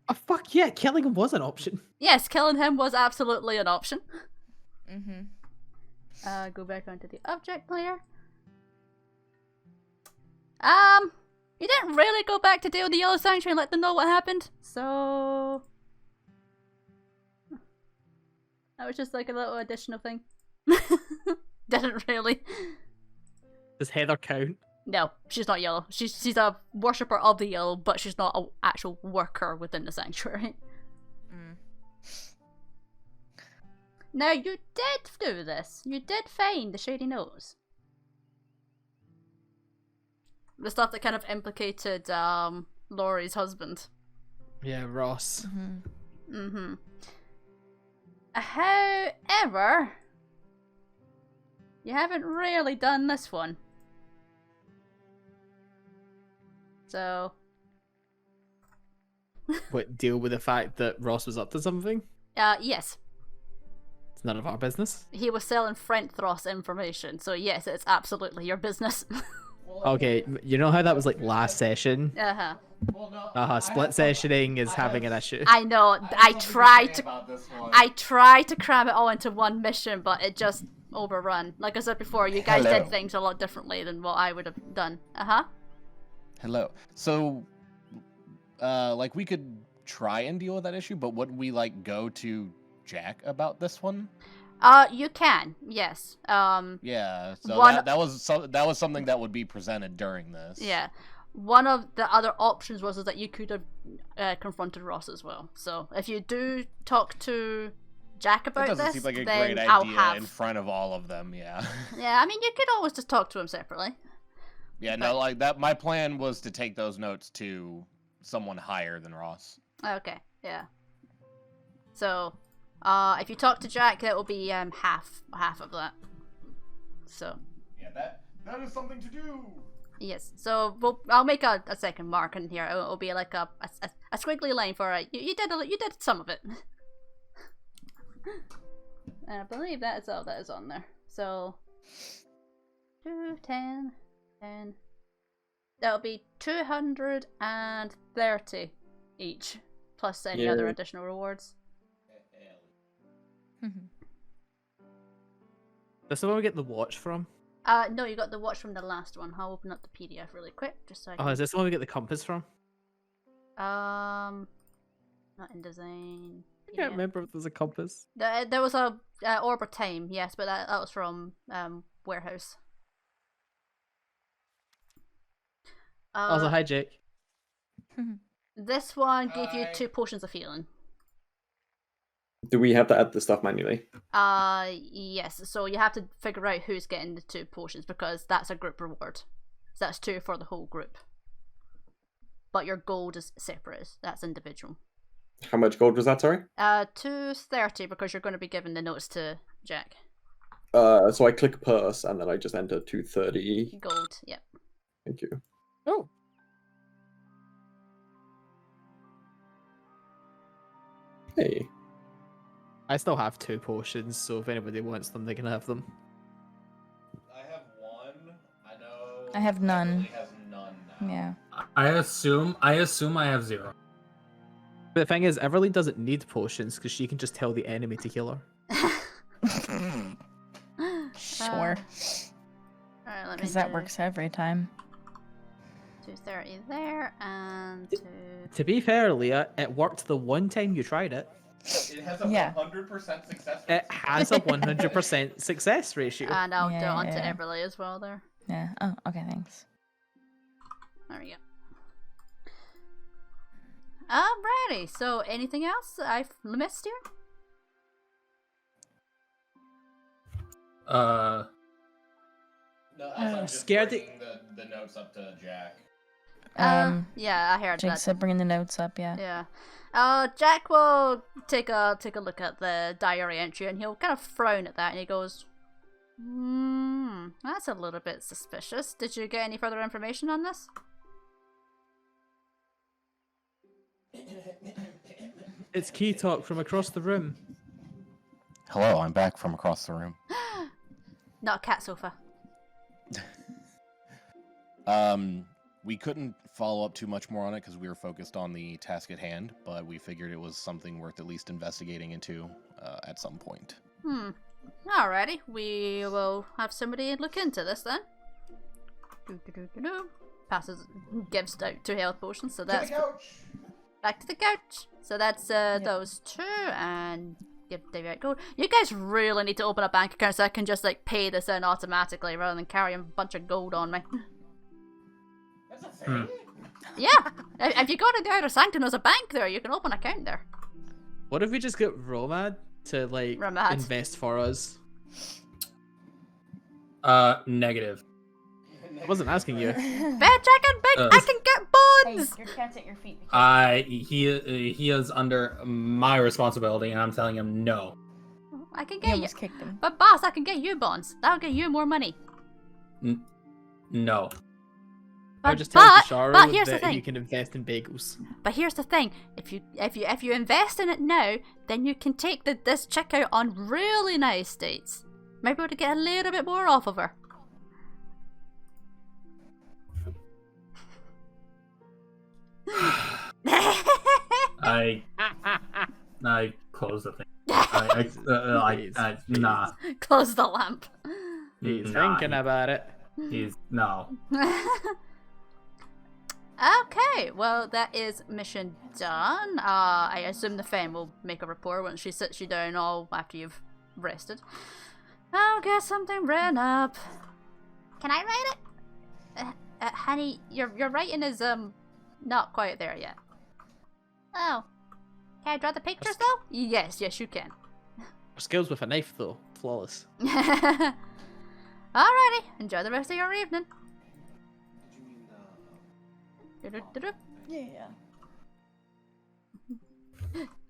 Oh, fuck yeah, killing him was an option. Yes, killing him was absolutely an option. Mm-hmm. Go back onto the object player. You didn't really go back to deal with the Yellow Sanctuary and let them know what happened, so... That was just like a little additional thing. Didn't really. Does Heather count? No, she's not yellow. She's a worshipper of the yellow, but she's not an actual worker within the sanctuary. Now, you did do this. You did find the shady nose. The stuff that kind of implicated Laurie's husband. Yeah, Ross. However, you haven't really done this one. So... What, deal with the fact that Ross was up to something? Yes. It's none of our business. He was selling Frentthros information, so yes, it's absolutely your business. Okay, you know how that was like last session? Uh-huh. Split sessioning is having an issue. I know, I tried to cram it all into one mission, but it just overrun. Like I said before, you guys did things a lot differently than what I would have done. Hello. So, like, we could try and deal with that issue, but wouldn't we, like, go to Jack about this one? You can, yes. Yeah, so that was something that would be presented during this. Yeah. One of the other options was that you could have confronted Ross as well. So if you do talk to Jack about this, that doesn't seem like a then great I'll idea have... in front of all of them, yeah. Yeah, I mean, you could always just talk to him separately. Yeah, no, like, that. My plan was to take those notes to someone higher than Ross. Okay, yeah. So, if you talk to Jack, that will be half of that. So. Yeah, that is something to do. Yes. So I'll make a second mark in here. It'll be like a squiggly line for it. You did some of it. And I believe that is all that is on there. So 2, 10, 10. That'll be 230 each, plus any other additional rewards. That's the one we get the watch from? No, you got the watch from the last one. I'll open up the PDF really quick, just so I can... Oh, is this the one we get the compass from? Not in design. I can't remember if there's a compass. There was a Orb of Time, yes, but that was from Warehouse. Also, hi, Jake. This one gave you 2 potions of healing. Do we have to add the stuff manually? Yes. So you have to figure out who's getting the 2 potions because that's a group reward. So that's 2 for the whole group. But your gold is separate. That's individual. How much gold was that, sorry? 230 because you're going to be giving the notes to Jack. So I click purse and then I just enter 230. Gold, yep. Thank you. Oh. Hey. I still have 2 potions, so if anybody wants them, they can have them. I have 1. I know. I have none. Has none now. Yeah. I assume I have 0. But the thing is, Everly doesn't need potions because she can just tell the enemy to kill her. Sure. Alright, let me Because that works every time. 230 there, and To be fair, Leah, it worked the one time you tried it. It has a 100% success rate. It has a 100% success ratio. And I'll do it onto Everly as well there. Yeah. Oh, okay, thanks. There we go. Alrighty, so anything else I've missed here? No, I'm just scared bringing the notes up to Jack. Yeah, I heard Jake that. said bringing the notes up, yeah. Yeah. Jack will take a look at the diary entry and he'll kind of frown at that and he goes, that's a little bit suspicious. Did you get any further information on this? It's Key Talk from across the room. Hello, I'm back from across the room. Not a cat sofa. We couldn't follow up too much more on it because we were focused on the task at hand, but we figured it was something worth at least investigating into at some point. Alrighty, we will have somebody look into this then. Passes, gives out 2 health potions, so that's back to the couch. So that's those 2, and give Davey out gold. You guys really need to open a bank account so I can just like pay this in automatically rather than carrying a bunch of gold on me. That's a thing? Yeah, if you go to the Outer Sanctum, there's a bank there. You can open an account there. What if we just get Romad to like invest for us? Negative. I wasn't asking you. Bitch, I can get bonds. Hey, your cat's at your feet. He is under my responsibility, and I'm telling him no. I can get you. Kicked him. But boss, I can get you bonds. That'll get you more money. No. I just tell but here's the that thing. you can invest in bagels. But here's the thing: if you invest in it now, then you can take this chick out on really nice dates. Maybe able to get a little bit more off of her. I close the thing. Nah. Close the lamp. He's thinking about it. No. Okay, well that is mission done. I assume the Fen will make a report once she sits you down all after you've rested. I'll get something written up. Can I write it? Honey, your writing is not quite there yet. Oh. Can I draw the pictures though? Yes, you can. Her skills with a knife though, flawless. Alrighty, enjoy the rest of your evening. Yeah.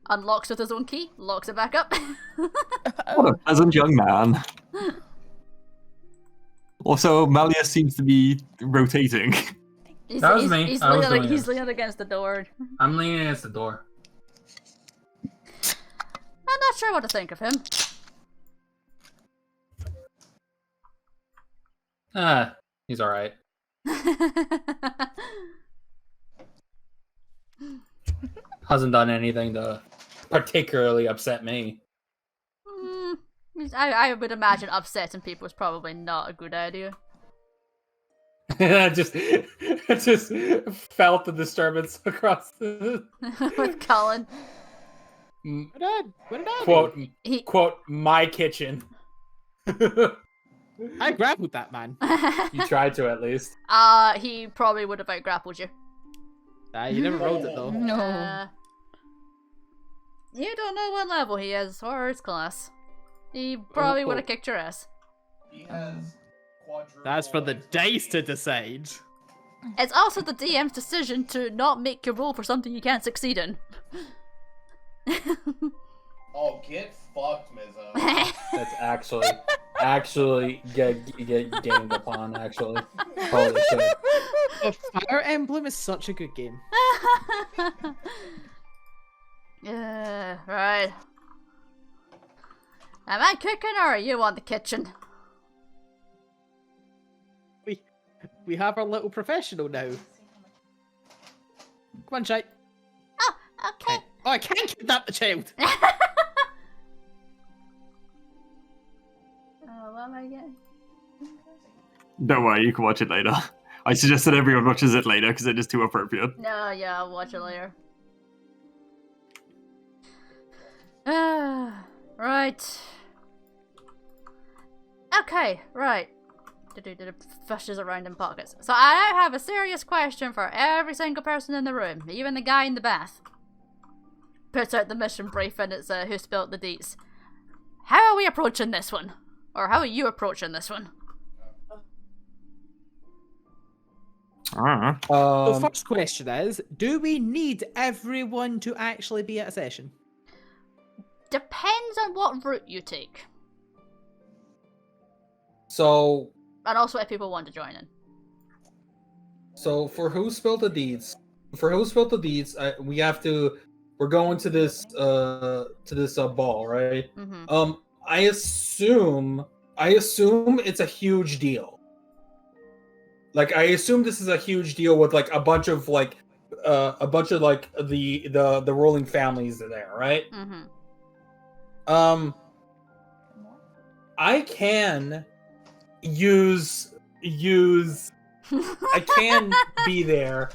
Unlocks with his own key, locks it back up. What a pleasant young man. Also, Malleus seems to be rotating. That was me. He's leaning against the door. I'm leaning against the door. I'm not sure what to think of him. He's alright. Hasn't done anything to particularly upset me. I would imagine upsetting people is probably not a good idea. I just felt the disturbance across the... With Colin. What did I do? Quote, my kitchen. I grappled that man. You tried to, at least. He probably would have out-grappled you. You never rolled it, though. No. You don't know what level he is, or his class. He probably would have kicked your ass. He has quadruple. That's for the dice to decide. It's also the DM's decision to not make you roll for something you can't succeed in. Oh, get fucked, Mizzo. That's actually get gamed upon, actually. Holy shit. Fire Emblem is such a good game. Yeah, right. Am I cooking or are you on the kitchen? We have our little professional now. Come on, Shay. Oh, okay. Oh, I can't kidnap the child. What am I getting? Don't worry, you can watch it later. I suggest that everyone watches it later because it is too appropriate. No, yeah, I'll watch it later. Right. Okay, right. Fishes around in pockets. So I now have a serious question for every single person in the room, even the guy in the bath. Puts out the mission brief and it's who spilled the deets. How are we approaching this one? Or how are you approaching this one? The first question is, do we need everyone to actually be at a session? Depends on what route you take. So... And also if people want to join in. So for who spilled the deeds? We have to... We're going to this ball, right? Mm-hmm. I assume it's a huge deal. Like, I assume this is a huge deal with like a bunch of like the ruling families there, right? Mm-hmm. I can use I can be there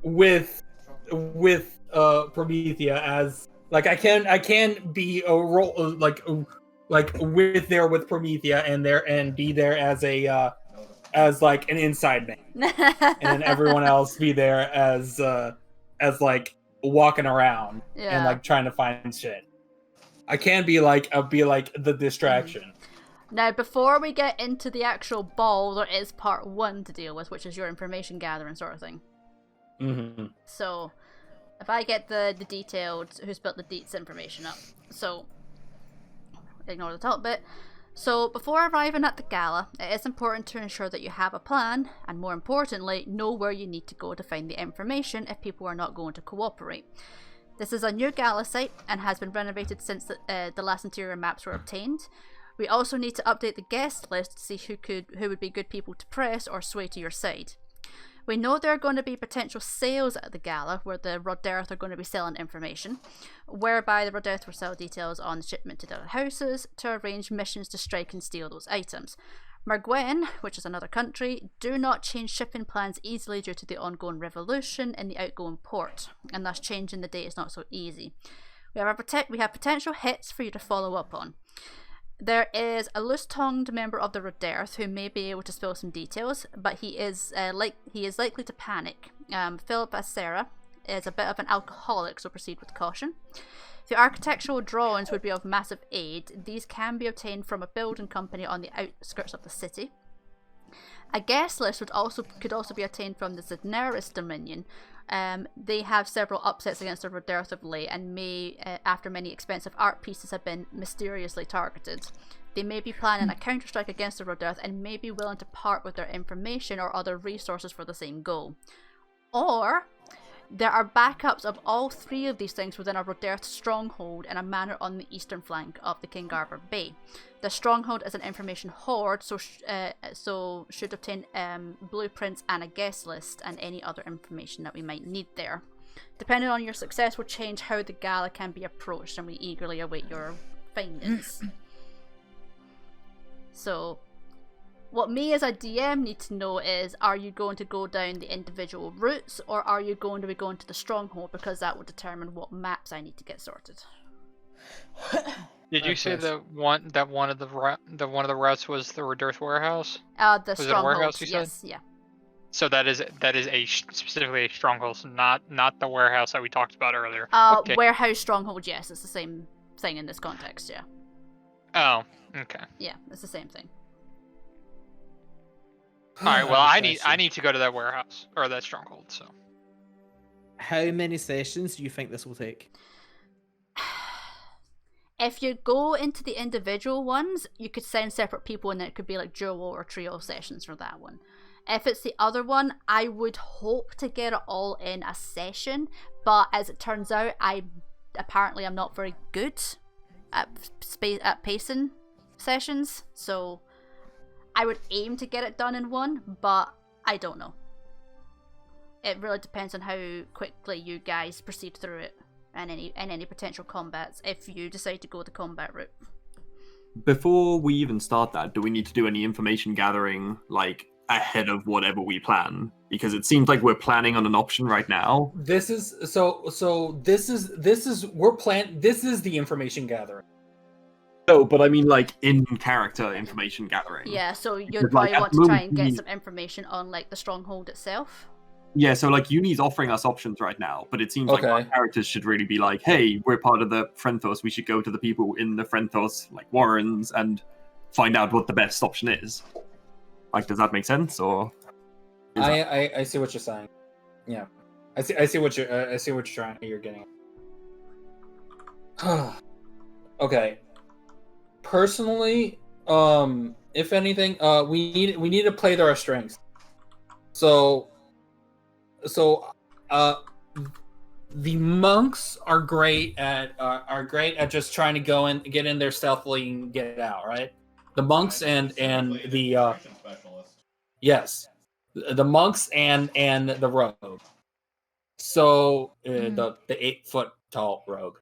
with Promethea as like I can be a role like with there with Promethea and be there as like an inside man, and then everyone else be there as like walking around and like trying to find shit. I can be like the distraction. Now, before we get into the actual ball, there is part 1 to deal with, which is your information gathering sort of thing. Mm-hmm. So, if I get the detailed who's built the deets information up, so ignore the top bit. So, before arriving at the gala, it is important to ensure that you have a plan, and more importantly, know where you need to go to find the information if people are not going to cooperate. This is a new gala site and has been renovated since the last interior maps were obtained. We also need to update the guest list to see who would be good people to press or sway to your side. We know there are going to be potential sales at the gala where the Roderth are going to be selling information, whereby the Roderth will sell details on shipment to their houses to arrange missions to strike and steal those items. Margwen, which is another country, do not change shipping plans easily due to the ongoing revolution in the outgoing port, and thus changing the date is not so easy. We have potential hits for you to follow up on. There is a loose-tongued member of the Roderth who may be able to spill some details, but he is likely to panic. Philip Acera is a bit of an alcoholic, so proceed with caution. The architectural drawings would be of massive aid. These can be obtained from a building company on the outskirts of the city. A guest list could also be obtained from the Zedneris Dominion. They have several upsets against the Roderth of late, and may, after many expensive art pieces have been mysteriously targeted. They may be planning a counterstrike against the Roderth and may be willing to part with their information or other resources for the same goal. Or there are backups of all 3 of these things within a Roderth stronghold in a manor on the eastern flank of the Kingarver Bay. The stronghold is an information hoard, so should obtain blueprints and a guest list and any other information that we might need there. Depending on your success will change how the gala can be approached, and we eagerly await your findings. So, what me as a DM need to know is, are you going to go down the individual routes, or are you going to be going to the stronghold, because that will determine what maps I need to get sorted. Did you say that one of the routes was the Roderth warehouse? The was stronghold. It a warehouse, you yes, said? yeah. So that is specifically a stronghold, so not the warehouse that we talked about earlier. Okay. Warehouse stronghold, yes, it's the same thing in this context, yeah. Oh, okay. Yeah, it's the same thing. All right. Well, I need to go to that warehouse or that stronghold. So, how many sessions do you think this will take? If you go into the individual ones, you could send separate people, and then it could be like duo or trio sessions for that one. If it's the other one, I would hope to get it all in a session, but as it turns out, I'm not very good at pacing sessions, so I would aim to get it done in one, but I don't know. It really depends on how quickly you guys proceed through it and any potential combats if you decide to go the combat route. Before we even start that, do we need to do any information gathering like ahead of whatever we plan? Because it seems like we're planning on an option right now. This is the information gathering. No, but I mean like in character information gathering. Yeah, so you'd Because, probably like, want at to the try moment, and get we- some information on like the stronghold itself. Yeah, so like Yuni's offering us options right now, but it seems like our characters should really be like, hey, we're part of the Frenthos, we should go to the people in the Frenthos, like Warrens, and find out what the best option is. Like, does that make sense? Or I see what you're saying. Yeah, I see what you're getting at. Okay. Personally, if anything, we need to play to our strengths. So the monks are great at just trying to go in, get in there stealthily and get out, right? The monks and the yes, the monks and the rogue. So the 8-foot tall rogue.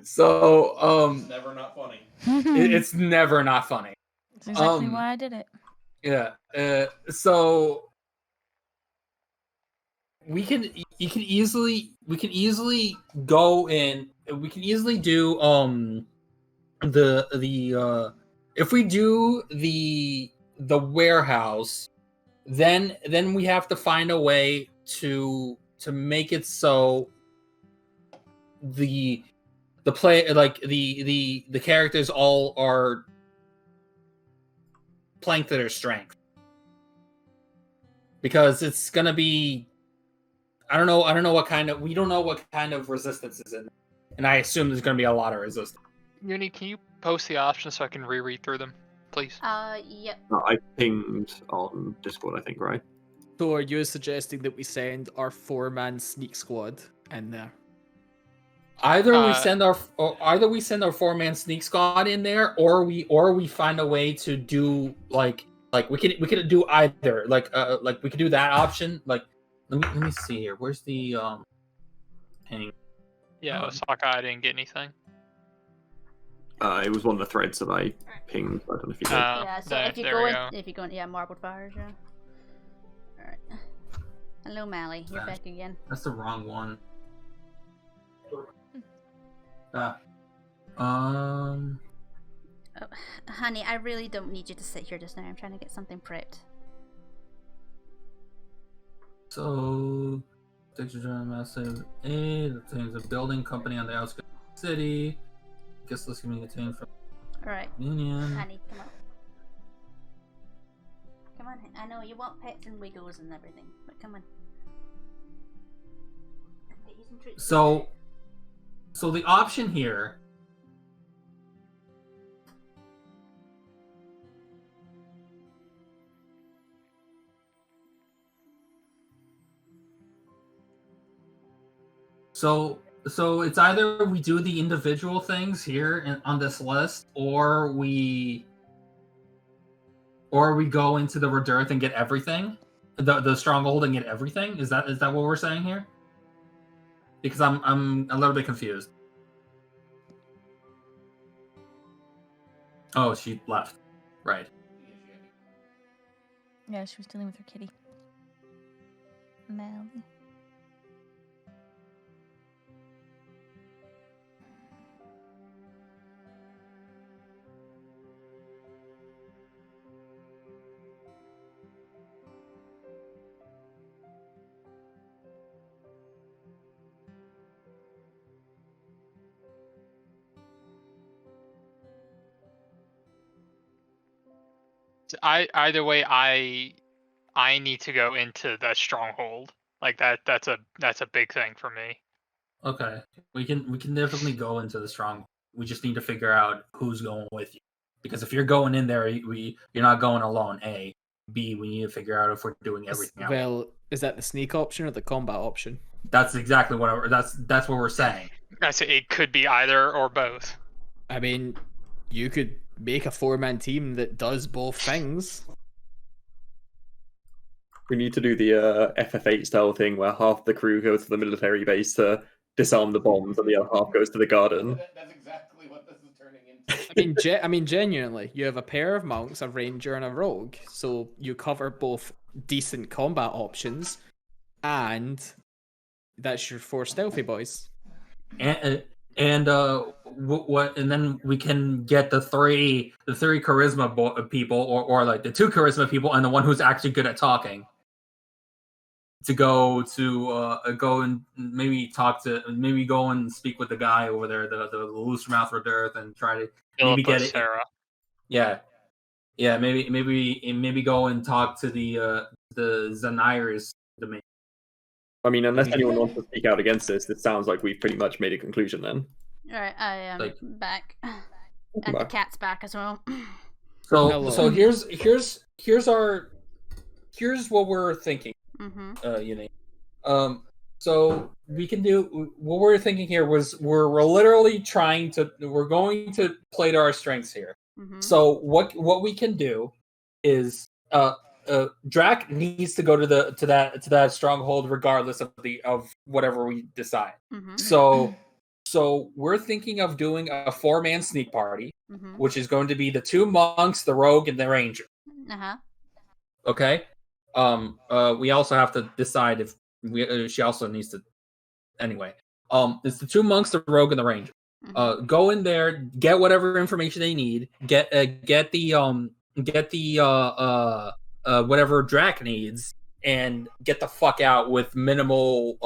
So It's never not funny. it's never not funny. That's exactly why I did it. Yeah. So we can easily go in. We can easily do the if we do the warehouse, then we have to find a way to make it so the play, like the characters all are playing to their strength, because it's gonna be I don't know what kind of we don't know what kind of resistance is in it, and I assume there's gonna be a lot of resistance. Yuni, can you post the options so I can reread through them, please? Yep. I pinged on Discord, I think, right? So are you suggesting that we send our 4-man sneak squad in there? Either we send our 4-man sneak squad in there, or we find a way to do like we can do either, like we could do that option. Like let me see here. Where's the hang? Yeah, Osaka, I didn't get anything. It was one of the threads that I pinged. I don't know if you did. Yeah, so if you go in, Marbled Fires, yeah. Alright. Hello, Mally. You're back again. That's the wrong one. Oh, honey, I really don't need you to sit here just now. I'm trying to get something prepped. So, massive aid. There's a building company on the outskirts of the city. Guess this can be obtained from Alright. Union. Honey, come on. Come on, I know you want pets and wiggles and everything, but come on. Get you some treats. So the option here. So it's either we do the individual things here on this list, or we go into the Redirth and get everything, the stronghold and get everything. Is that what we're saying here? Because I'm a little bit confused. Oh, she left. Right. Yeah, she was dealing with her kitty. Mally. Either way, I need to go into the stronghold. Like that's a big thing for me. Okay, we can definitely go into the stronghold. We just need to figure out who's going with you, because if you're going in there, you're not going alone. A, B, we need to figure out if we're doing everything else. Well, is that the sneak option or the combat option? That's exactly that's what we're saying. I say it could be either or both. I mean, you could make a 4-man team that does both things. We need to do the FF8 style thing where half the crew goes to the military base to disarm the bombs, and the other half goes to the garden. That's exactly what this is turning into. I mean, genuinely, you have a pair of monks, a ranger, and a rogue, so you cover both decent combat options, and that's your 4 stealthy boys. And what? And then we can get the three charisma people, or like the 2 charisma people, and the one who's actually good at talking, to go and maybe go and speak with the guy over there, the loose mouth Redirth, and try to maybe get it. Sarah. Yeah, maybe go and talk to the Zanairs domain. I mean, unless anyone wants to speak out against this, it sounds like we've pretty much made a conclusion then. Alright, I am back. And the cat's back as well. So here's what we're thinking. Yuni. So we can do what we're thinking here was we're literally we're going to play to our strengths here. So what we can do is Drac needs to go to that stronghold regardless of whatever we decide. Mm-hmm. So we're thinking of doing a 4-man sneak party, Mm-hmm. which is going to be the 2 monks, the rogue, and the ranger. Uh-huh. Okay. We also have to decide if she also needs to. Anyway, it's the 2 monks, the rogue, and the ranger. Mm-hmm. Go in there, get whatever information they need, get the whatever Drac needs, and get the fuck out with minimal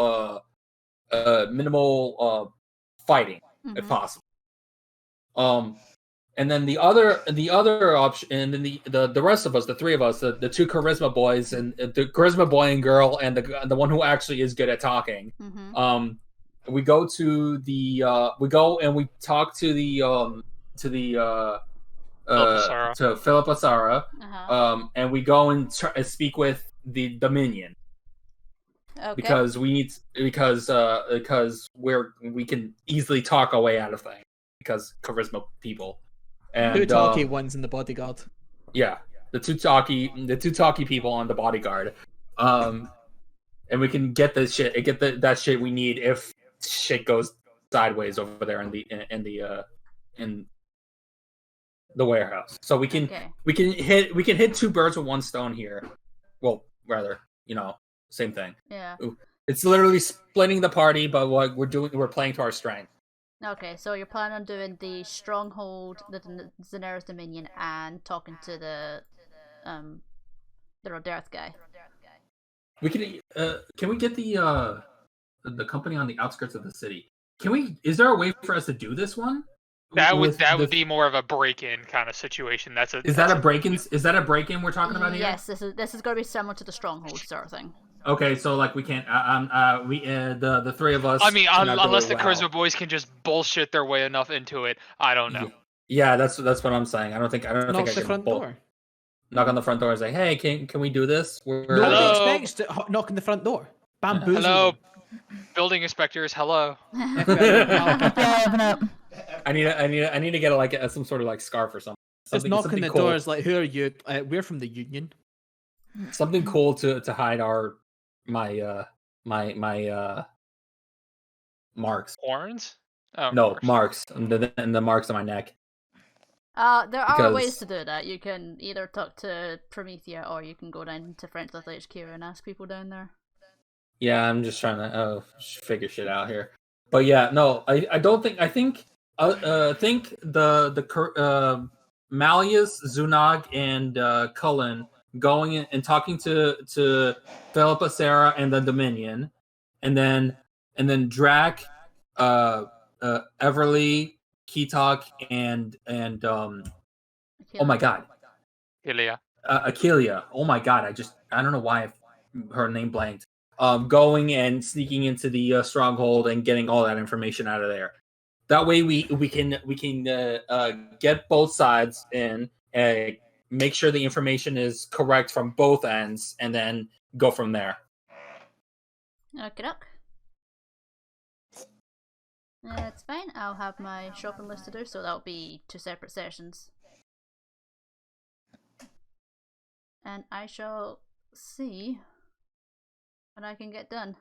fighting if possible. And then the other option, and then the rest of us, the 3 of us, the 2 charisma boys, and the charisma boy and girl, and the one who actually is good at talking. Mm-hmm. We go to we go and we talk to Philip Asara, Uh-huh. and we go and speak with the Dominion. Okay. Because we can easily talk our way out of things because charisma people. And 2 talky ones in the bodyguard. Yeah, the two talky people on the bodyguard. And we can get that shit we need if shit goes sideways over there in the warehouse. So we can hit 2 birds with 1 stone here. Well, rather, same thing. Yeah. It's literally splitting the party, but what we're playing to our strength. Okay, so you're planning on doing the stronghold, the Daenerys Dominion, and talking to the Roderth guy. We can we get the company on the outskirts of the city? Is there a way for us to do this one? That would be more of a break-in kind of situation. Is that a break-in we're talking about here? Yes, this is going to be similar to the stronghold sort of thing. Okay, so like we can't. The 3 of us. I mean, unless the charisma boys can just bullshit their way enough into it, I don't know. Yeah, that's what I'm saying. I don't think I Knock can the front door. Knock on the front door and say, "Hey, can we do this?" Nobody expects to knock on the front door. Bamboozle. Hello, building inspectors. Hello. Open up. I need to get some sort of like scarf or something. Just knock on the cool. doors like, who are you? We're from the Union. Something cool to hide my marks. Horns? Oh, no, marks. And the marks on my neck. There are ways to do that. You can either talk to Promethea or you can go down to French Little HQ and ask people down there. Yeah, I'm just trying to figure shit out here. But yeah, no, I don't think. I think the Malleus, Zunag, and Cullen going in and talking to Philippa, Sarah, and the Dominion, and then Drac, Everly, Keetalk, and oh my god, Leah. Akelia. Oh my god, I don't know why her name blanked. Going and sneaking into the stronghold and getting all that information out of there. That way we can get both sides in, make sure the information is correct from both ends, and then go from there. Okay. That's fine. I'll have my shopping list to do, so that'll be 2 separate sessions. And I shall see what I can get done.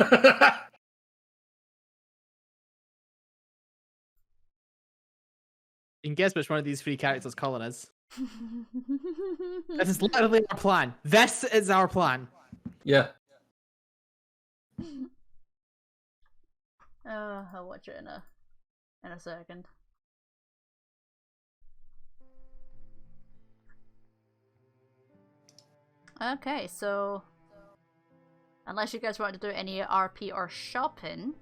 You can guess which one of these 3 characters Colin is. This is literally our plan. This is our plan. Yeah. I'll watch it in a second. Okay, so unless you guys want to do any RP or shopping,